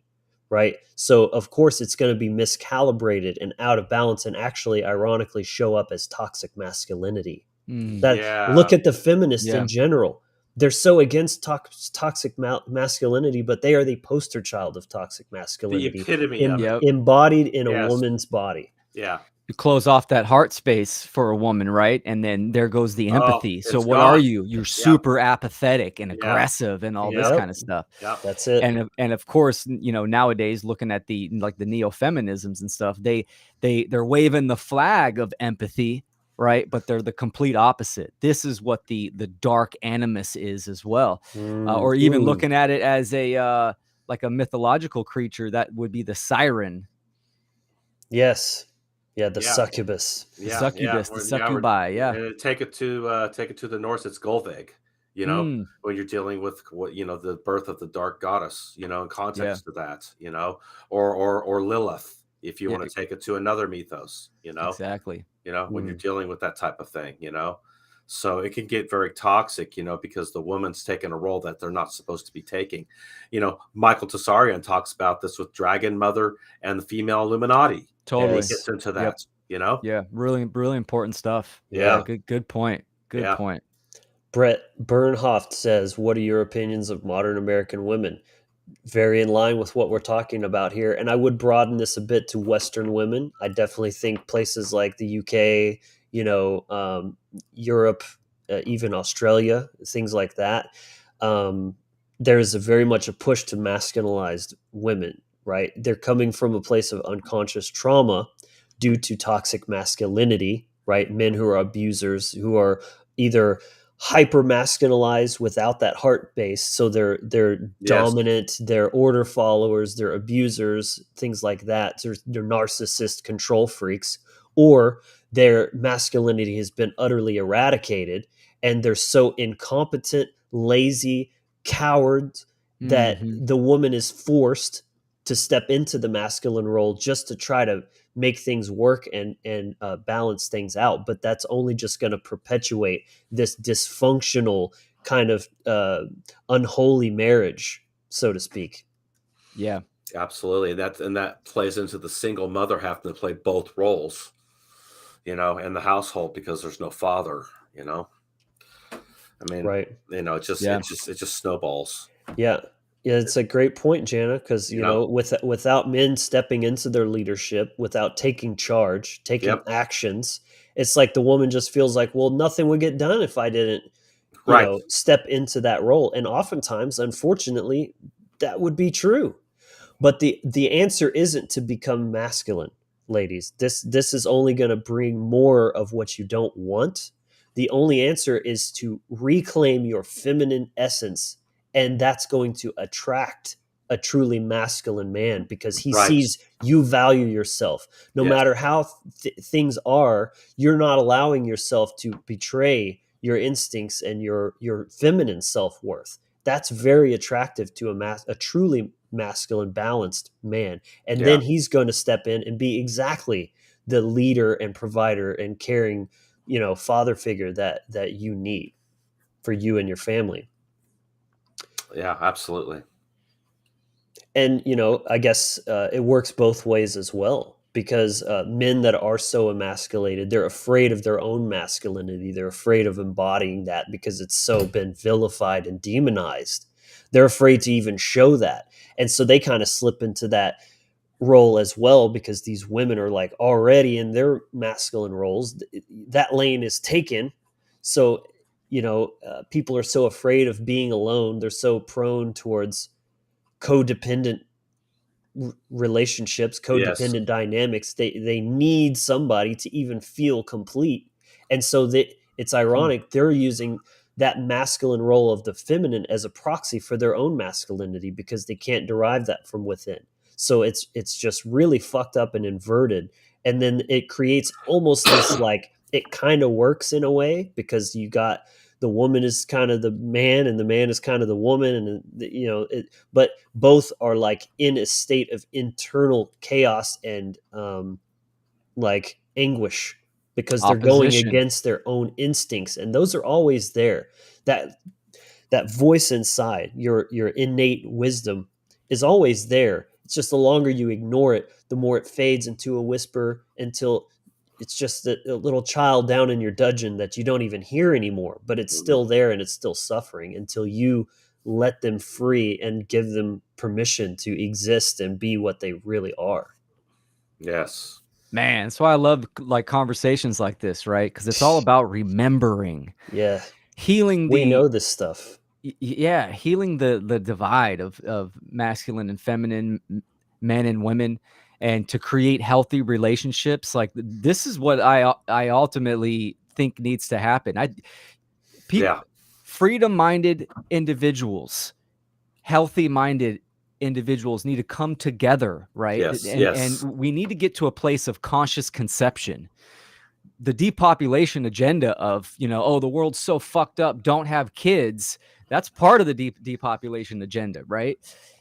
Speaker 1: Right. So, of course, it's going to be miscalibrated and out of balance and actually, ironically, show up as toxic masculinity. Look at the feminists in general. They're so against toxic masculinity, but they are the poster child of toxic masculinity.
Speaker 3: The epitome of it.
Speaker 1: Embodied in a woman's body.
Speaker 3: Yeah.
Speaker 4: You close off that heart space for a woman, right? And then there goes the empathy. So what
Speaker 3: gone.
Speaker 4: are you? You're super apathetic and aggressive and all this kind of stuff.
Speaker 3: Yeah,
Speaker 1: that's it.
Speaker 4: And of course, nowadays, looking at the neo-feminisms and stuff, they're waving the flag of empathy, right? But they're the complete opposite. This is what the dark animus is as well, or even looking at it as a like a mythological creature, that would be the siren.
Speaker 1: Yes. Yeah, the succubus.
Speaker 4: The succubus, the succubi,
Speaker 3: And take it to the Norse, it's Golvig, when you're dealing with the birth of the dark goddess, in context of that, or Lilith, if you want to take it to another mythos,
Speaker 4: exactly,
Speaker 3: when you're dealing with that type of thing, so it can get very toxic, because the woman's taking a role that they're not supposed to be taking. Michael Tsarian talks about this with Dragon Mother and the female Illuminati.
Speaker 4: Totally
Speaker 3: gets into that,
Speaker 4: Yeah, really, really important stuff.
Speaker 3: Yeah.
Speaker 4: Good point. Good point.
Speaker 1: Brett Bernhoft says, what are your opinions of modern American women? Very in line with what we're talking about here. And I would broaden this a bit to Western women. I definitely think places like the UK, Europe, even Australia, things like that. There's very much a push to masculinize women, right? They're coming from a place of unconscious trauma due to toxic masculinity, right? Men who are abusers, who are either hyper masculinized without that heart base, so they're dominant, they're order followers, they're abusers, things like that. They're narcissist control freaks, or their masculinity has been utterly eradicated and they're so incompetent, lazy, cowards that the woman is forced to step into the masculine role just to try to make things work and balance things out. But that's only just going to perpetuate this dysfunctional kind of unholy marriage, so to speak.
Speaker 4: Yeah,
Speaker 3: absolutely. And that plays into the single mother having to play both roles, in the household, because there's no father, I mean,
Speaker 1: Right.
Speaker 4: Yeah.
Speaker 3: it just snowballs.
Speaker 1: Yeah. Yeah, it's a great point, Jana, because
Speaker 3: You know.
Speaker 1: without men stepping into their leadership, without taking charge, taking
Speaker 3: Yep.
Speaker 1: actions, it's like the woman just feels like, well, nothing would get done if I didn't,
Speaker 3: Right.
Speaker 1: step into that role. And oftentimes, unfortunately, that would be true. But the answer isn't to become masculine, ladies. This is only going to bring more of what you don't want. The only answer is to reclaim your feminine essence, and that's going to attract a truly masculine man because he
Speaker 3: Right.
Speaker 1: sees you value yourself. No
Speaker 3: Yes.
Speaker 1: matter how things are, you're not allowing yourself to betray your instincts and your feminine self-worth. That's very attractive to a truly masculine, balanced man. And
Speaker 3: Yeah.
Speaker 1: then he's going to step in and be exactly the leader and provider and caring, father figure that you need for you and your family.
Speaker 3: Yeah. Absolutely.
Speaker 1: And I guess it works both ways as well, because men that are so emasculated, they're afraid of their own masculinity. They're afraid of embodying that because it's so been vilified and demonized. They're afraid to even show that, and so they kind of slip into that role as well, because these women are like already in their masculine roles. That lane is taken. So people are so afraid of being alone. They're so prone towards codependent relationships,
Speaker 3: Yes.
Speaker 1: codependent dynamics. They need somebody to even feel complete. And so that it's ironic they're using that masculine role of the feminine as a proxy for their own masculinity, because they can't derive that from within. So it's just really fucked up and inverted. And then it creates almost this, like, it kind of works in a way, because you got the woman is kind of the man and the man is kind of the woman, and but both are like in a state of internal chaos and like anguish, because they're going
Speaker 4: Opposition.
Speaker 1: against their own instincts, and those are always there. That voice inside, your innate wisdom, is always there. It's just the longer you ignore it, the more it fades into a whisper, until it's just a little child down in your dungeon that you don't even hear anymore, but it's
Speaker 3: Mhm.
Speaker 1: still there and it's still suffering until you let them free and give them permission to exist and be what they really are.
Speaker 3: Yes.
Speaker 4: Man, that's why I love like conversations like this, right? Because it's all about remembering,
Speaker 1: Yeah,
Speaker 4: healing
Speaker 1: we know this stuff.
Speaker 4: yeah, healing the divide of masculine and feminine, men and women, and to create healthy relationships. Like this is what I ultimately think needs to happen.
Speaker 3: Yeah.
Speaker 4: Freedom-minded individuals, healthy-minded individuals need to come together, right?
Speaker 3: Yes.
Speaker 4: And
Speaker 3: Yes.
Speaker 4: we need to get to a place of conscious conception. The depopulation agenda of, oh, the world's so fucked up, don't have kids. That's part of the depopulation agenda, right?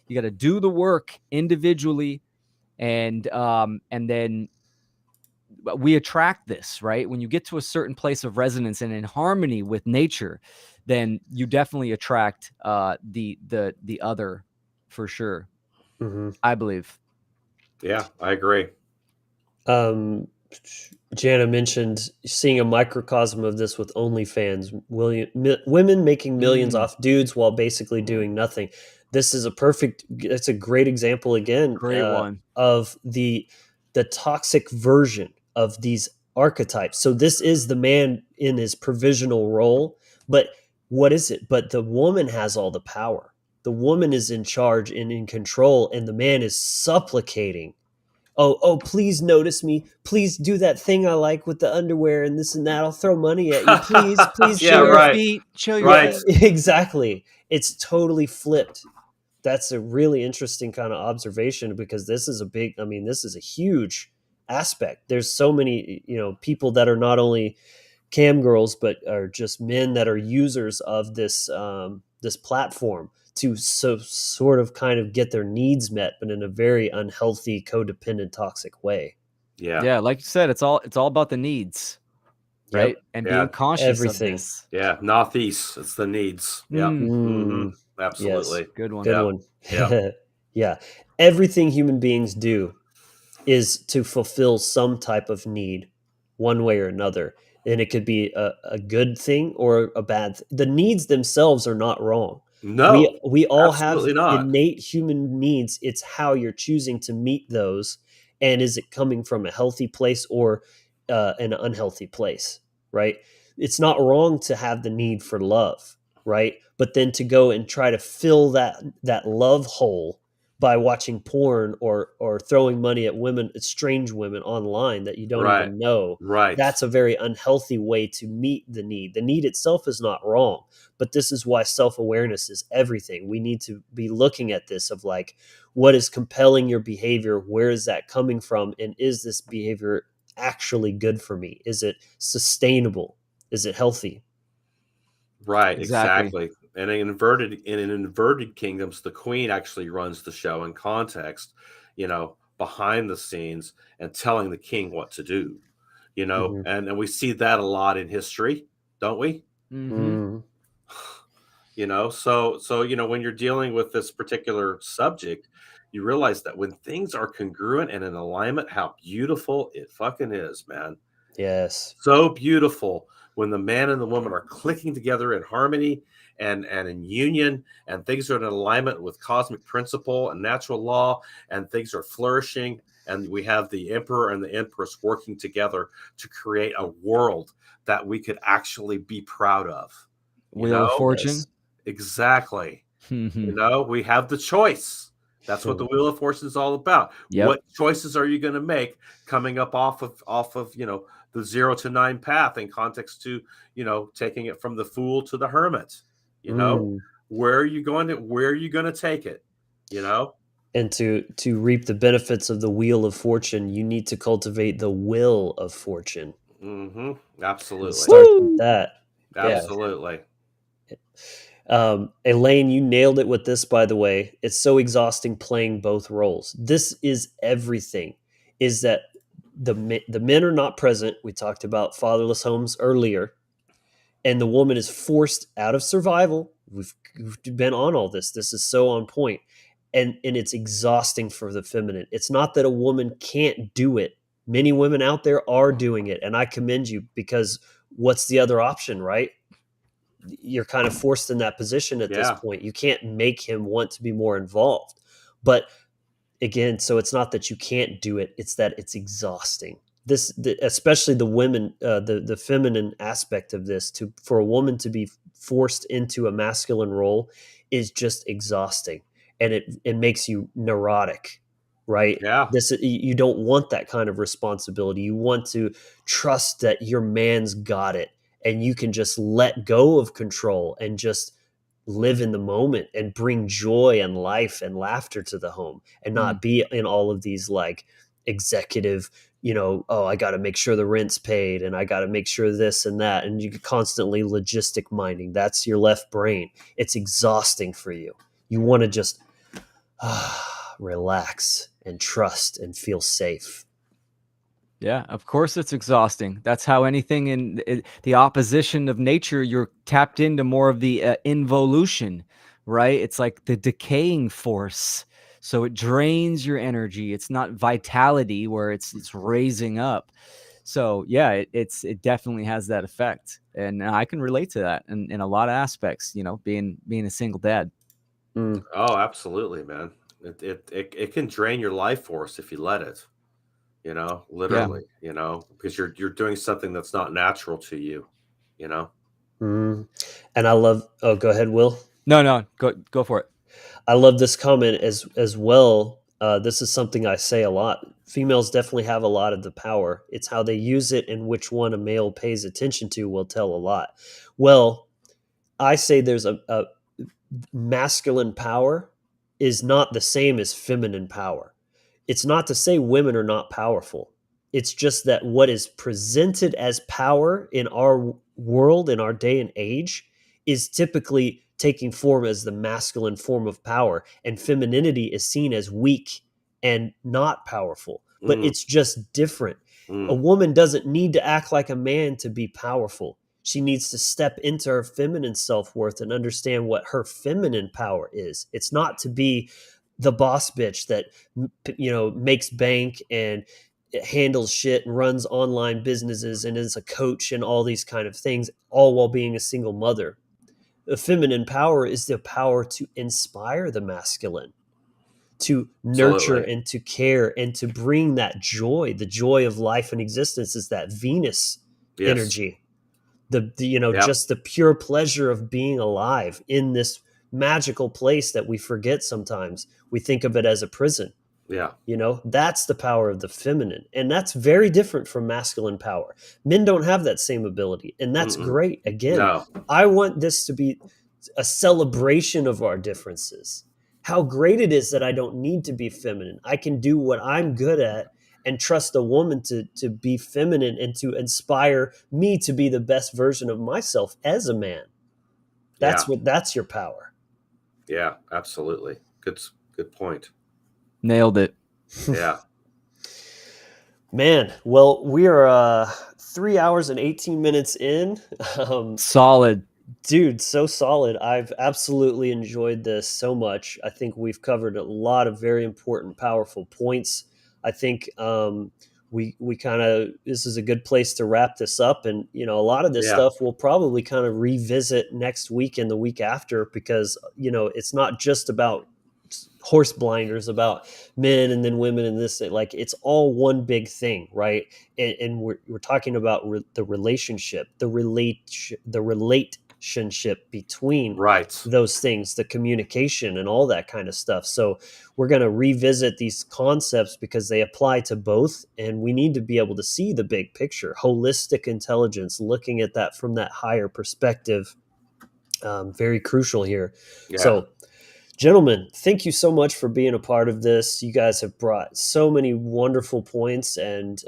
Speaker 4: You got to do the work individually, and then we attract this, right? When you get to a certain place of resonance and in harmony with nature, then you definitely attract the other, for sure.
Speaker 1: Mm-hmm.
Speaker 4: I believe.
Speaker 3: Yeah, I agree.
Speaker 1: Jana mentioned seeing a microcosm of this with OnlyFans. Women making millions off dudes while basically doing nothing. This is it's a great example again
Speaker 4: Great one.
Speaker 1: of the toxic version of these archetypes. So this is the man in his provisional role, but what is it? But the woman has all the power. The woman is in charge and in control, and the man is supplicating. Oh, please notice me. Please do that thing I like with the underwear and this and that. I'll throw money at you. Please
Speaker 3: Yeah,
Speaker 4: Show
Speaker 1: show
Speaker 4: your
Speaker 1: up.
Speaker 3: right.
Speaker 4: feet. Show your
Speaker 3: Right.
Speaker 4: feet.
Speaker 1: Exactly. It's totally flipped. That's a really interesting kind of observation, because this is this is a huge aspect. There's so many, people that are not only cam girls, but are just men that are users of this platform to sort of kind of get their needs met, but in a very unhealthy, codependent, toxic way.
Speaker 3: Yeah.
Speaker 4: Yeah, like you said, it's all about the needs, right?
Speaker 1: Yep.
Speaker 4: And
Speaker 3: Yeah.
Speaker 4: being conscious of
Speaker 1: Everything.
Speaker 4: this.
Speaker 3: Yeah. Northeast. It's the needs. Yeah. Mm-hmm.
Speaker 1: Yes.
Speaker 3: Absolutely.
Speaker 4: Good one.
Speaker 1: Good
Speaker 3: Yeah.
Speaker 1: one.
Speaker 3: Yeah.
Speaker 1: Yeah. Everything human beings do is to fulfill some type of need, one way or another. and it could be a good thing or a bad the needs themselves are not wrong.
Speaker 3: No,
Speaker 1: We all have
Speaker 3: absolutely not.
Speaker 1: innate human needs. It's how you're choosing to meet those, and is it coming from a healthy place or an unhealthy place, right? It's not wrong to have the need for love, right? But then to go and try to fill that love hole by watching porn or throwing money at women, strange women online that you don't
Speaker 3: Right.
Speaker 1: even know,
Speaker 3: Right.
Speaker 1: that's a very unhealthy way to meet the need. The need itself is not wrong, but this is why self-awareness is everything. We need to be looking at this of like, what is compelling your behavior? Where is that coming from? And is this behavior actually good for me? Is it sustainable? Is it healthy?
Speaker 3: Right,
Speaker 4: Exactly.
Speaker 3: exactly. And in inverted kingdoms, the queen actually runs the show in context, behind the scenes and telling the king what to do,
Speaker 1: Mhm.
Speaker 3: and we see that a lot in history, don't we?
Speaker 4: Mm-hmm.
Speaker 1: Mm.
Speaker 3: So when you're dealing with this particular subject, you realize that when things are congruent and in alignment, how beautiful it fucking is, man.
Speaker 1: Yes.
Speaker 3: So beautiful when the man and the woman are clicking together in harmony and in union, and things are in alignment with cosmic principle and natural law, and things are flourishing, and we have the emperor and the empress working together to create a world that we could actually be proud of. you
Speaker 4: Wheel of
Speaker 3: know
Speaker 1: Yes.
Speaker 4: Fortune.
Speaker 3: exactly.
Speaker 4: Mhm.
Speaker 3: We have the choice. That's what the Wheel of Fortune is all about.
Speaker 4: Yep.
Speaker 3: What choices are you going to make coming up off of the 0 to 9 path in context to taking it from the fool to the hermit? You know,
Speaker 1: Mm.
Speaker 3: where are you going to take it? You know,
Speaker 1: And to reap the benefits of the wheel of fortune, you need to cultivate the will of fortune and
Speaker 3: absolutely,
Speaker 1: start with
Speaker 4: Woo!
Speaker 1: that. Yeah.
Speaker 3: absolutely.
Speaker 1: Elaine, you nailed it with this, by the way. It's so exhausting playing both roles. This is everything. Is that the men are not present. We talked about fatherless homes earlier, and the woman is forced out of survival. We've been on all this. This is so on point, and it's exhausting for the feminine. It's not that a woman can't do it. Many women out there are doing it, and I commend you because what's the other option, right? You're kind of forced in that position at this
Speaker 3: Yeah,
Speaker 1: point. You can't make him want to be more involved. But again, so it's not that you can't do it, it's that it's exhausting. Especially the women, the feminine aspect of this, to for a woman to be forced into a masculine role is just exhausting, and it makes you neurotic, right?
Speaker 3: yeah,
Speaker 1: You don't want that kind of responsibility. You want to trust that your man's got it, and you can just let go of control and just live in the moment and bring joy and life and laughter to the home and
Speaker 4: Mm.
Speaker 1: not be in all of these like executive, oh, I got to make sure the rent's paid and I got to make sure this and that. And you constantly logistic minding. That's your left brain. It's exhausting for you. You want to just relax and trust and feel safe.
Speaker 4: Yeah, of course it's exhausting. That's how anything in the opposition of nature, you're tapped into more of the involution, right? It's like the decaying force. So it drains your energy. It's not vitality where it's raising up. So yeah, it definitely has that effect. And I can relate to that in a lot of aspects, being a single dad.
Speaker 1: Mm,
Speaker 3: oh, absolutely, man. It can drain your life force if you let it.
Speaker 4: Yeah.
Speaker 3: Literally, because you're doing something that's not natural to you, you know.
Speaker 1: mm. And I love, oh, go ahead, Will.
Speaker 4: No, go for it.
Speaker 1: I love this comment as well. This is something I say a lot. Females definitely have a lot of the power. It's how they use it and which one a male pays attention to will tell a lot. Well, I say there's a masculine power is not the same as feminine power. It's not to say women are not powerful. It's just that what is presented as power in our world, in our day and age, is typically taking form as the masculine form of power, and femininity is seen as weak and not powerful. But
Speaker 3: Mm,
Speaker 1: it's just different. A
Speaker 3: mm,
Speaker 1: woman doesn't need to act like a man to be powerful. She needs to step into her feminine self-worth and understand what her feminine power is. It's not to be the boss bitch that makes bank and handles shit and runs online businesses and is a coach and all these kind of things, all while being a single mother. The feminine power is the power to inspire the masculine, to nurture
Speaker 3: Absolutely.
Speaker 1: and to care and to bring that joy. The joy of life and existence is that Venus
Speaker 3: Yes.
Speaker 1: energy.
Speaker 3: Yep.
Speaker 1: Just the pure pleasure of being alive in this magical place that we forget sometimes. We think of it as a prison.
Speaker 3: Yeah.
Speaker 1: That's the power of the feminine. And that's very different from masculine power. Men don't have that same ability. And that's great. Again,
Speaker 3: No.
Speaker 1: I want this to be a celebration of our differences. How great it is that I don't need to be feminine. I can do what I'm good at and trust a woman to be feminine and to inspire me to be the best version of myself as a man. That's your power.
Speaker 3: Yeah, absolutely. Good point.
Speaker 4: Nailed it.
Speaker 3: Yeah.
Speaker 1: Man, well, we are 3 hours and 18 minutes in.
Speaker 4: Solid.
Speaker 1: Dude, so solid. I've absolutely enjoyed this so much. I think we've covered a lot of very important, powerful points. I think we kind of, this is a good place to wrap this up. And a lot of this stuff we'll probably kind of revisit next week and the week after, because it's not just about horse blinders about men and then women and this, like it's all one big thing, right? And we're talking about the relationship, the relationship between those things, the communication and all that kind of stuff. So we're going to revisit these concepts because they apply to both, and we need to be able to see the big picture, holistic intelligence, looking at that from that higher perspective. Very crucial here.
Speaker 3: Yeah.
Speaker 1: So gentlemen, thank you so much for being a part of this. You guys have brought so many wonderful points and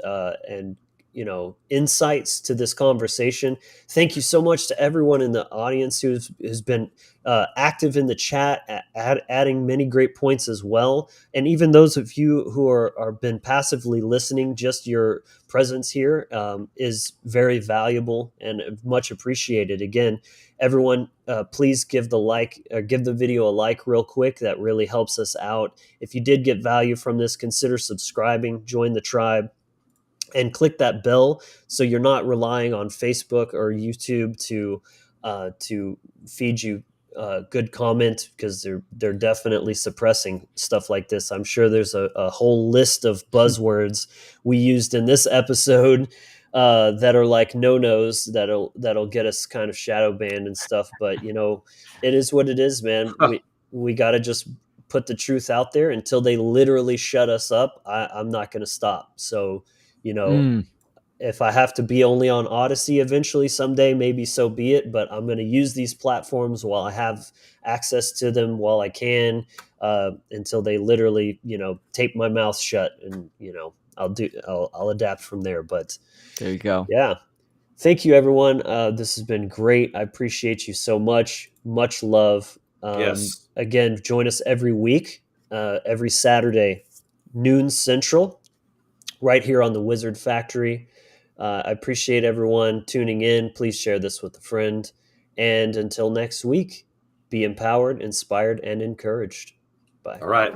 Speaker 1: insights to this conversation. Thank you so much to everyone in the audience who's been active in the chat, adding many great points as well. And even those of you who are been passively listening, just your presence here is very valuable and much appreciated. Again, everyone, please give the video a like real quick. That really helps us out. If you did get value from this, consider subscribing, join the tribe, and click that bell so you're not relying on Facebook or YouTube to feed you good comment, because they're definitely suppressing stuff like this. I'm sure there's a whole list of buzzwords we used in this episode that are like no-nos that'll get us kind of shadow banned and stuff. But it is what it is, man. We got to just put the truth out there until they literally shut us up. I'm not going to stop. So if I have to be only on Odyssey eventually someday, maybe so be it. But I'm going to use these platforms while I have access to them, while I can, until they literally, tape my mouth shut, and I'll adapt from there. But
Speaker 4: there you go.
Speaker 1: Yeah. Thank you, everyone. This has been great. I appreciate you so much. Much love.
Speaker 3: Yes.
Speaker 1: Again, join us every week, every Saturday, noon Central, right here on the Wizard Factory. I appreciate everyone tuning in. Please share this with a friend. And until next week, be empowered, inspired, and encouraged. Bye.
Speaker 3: All right.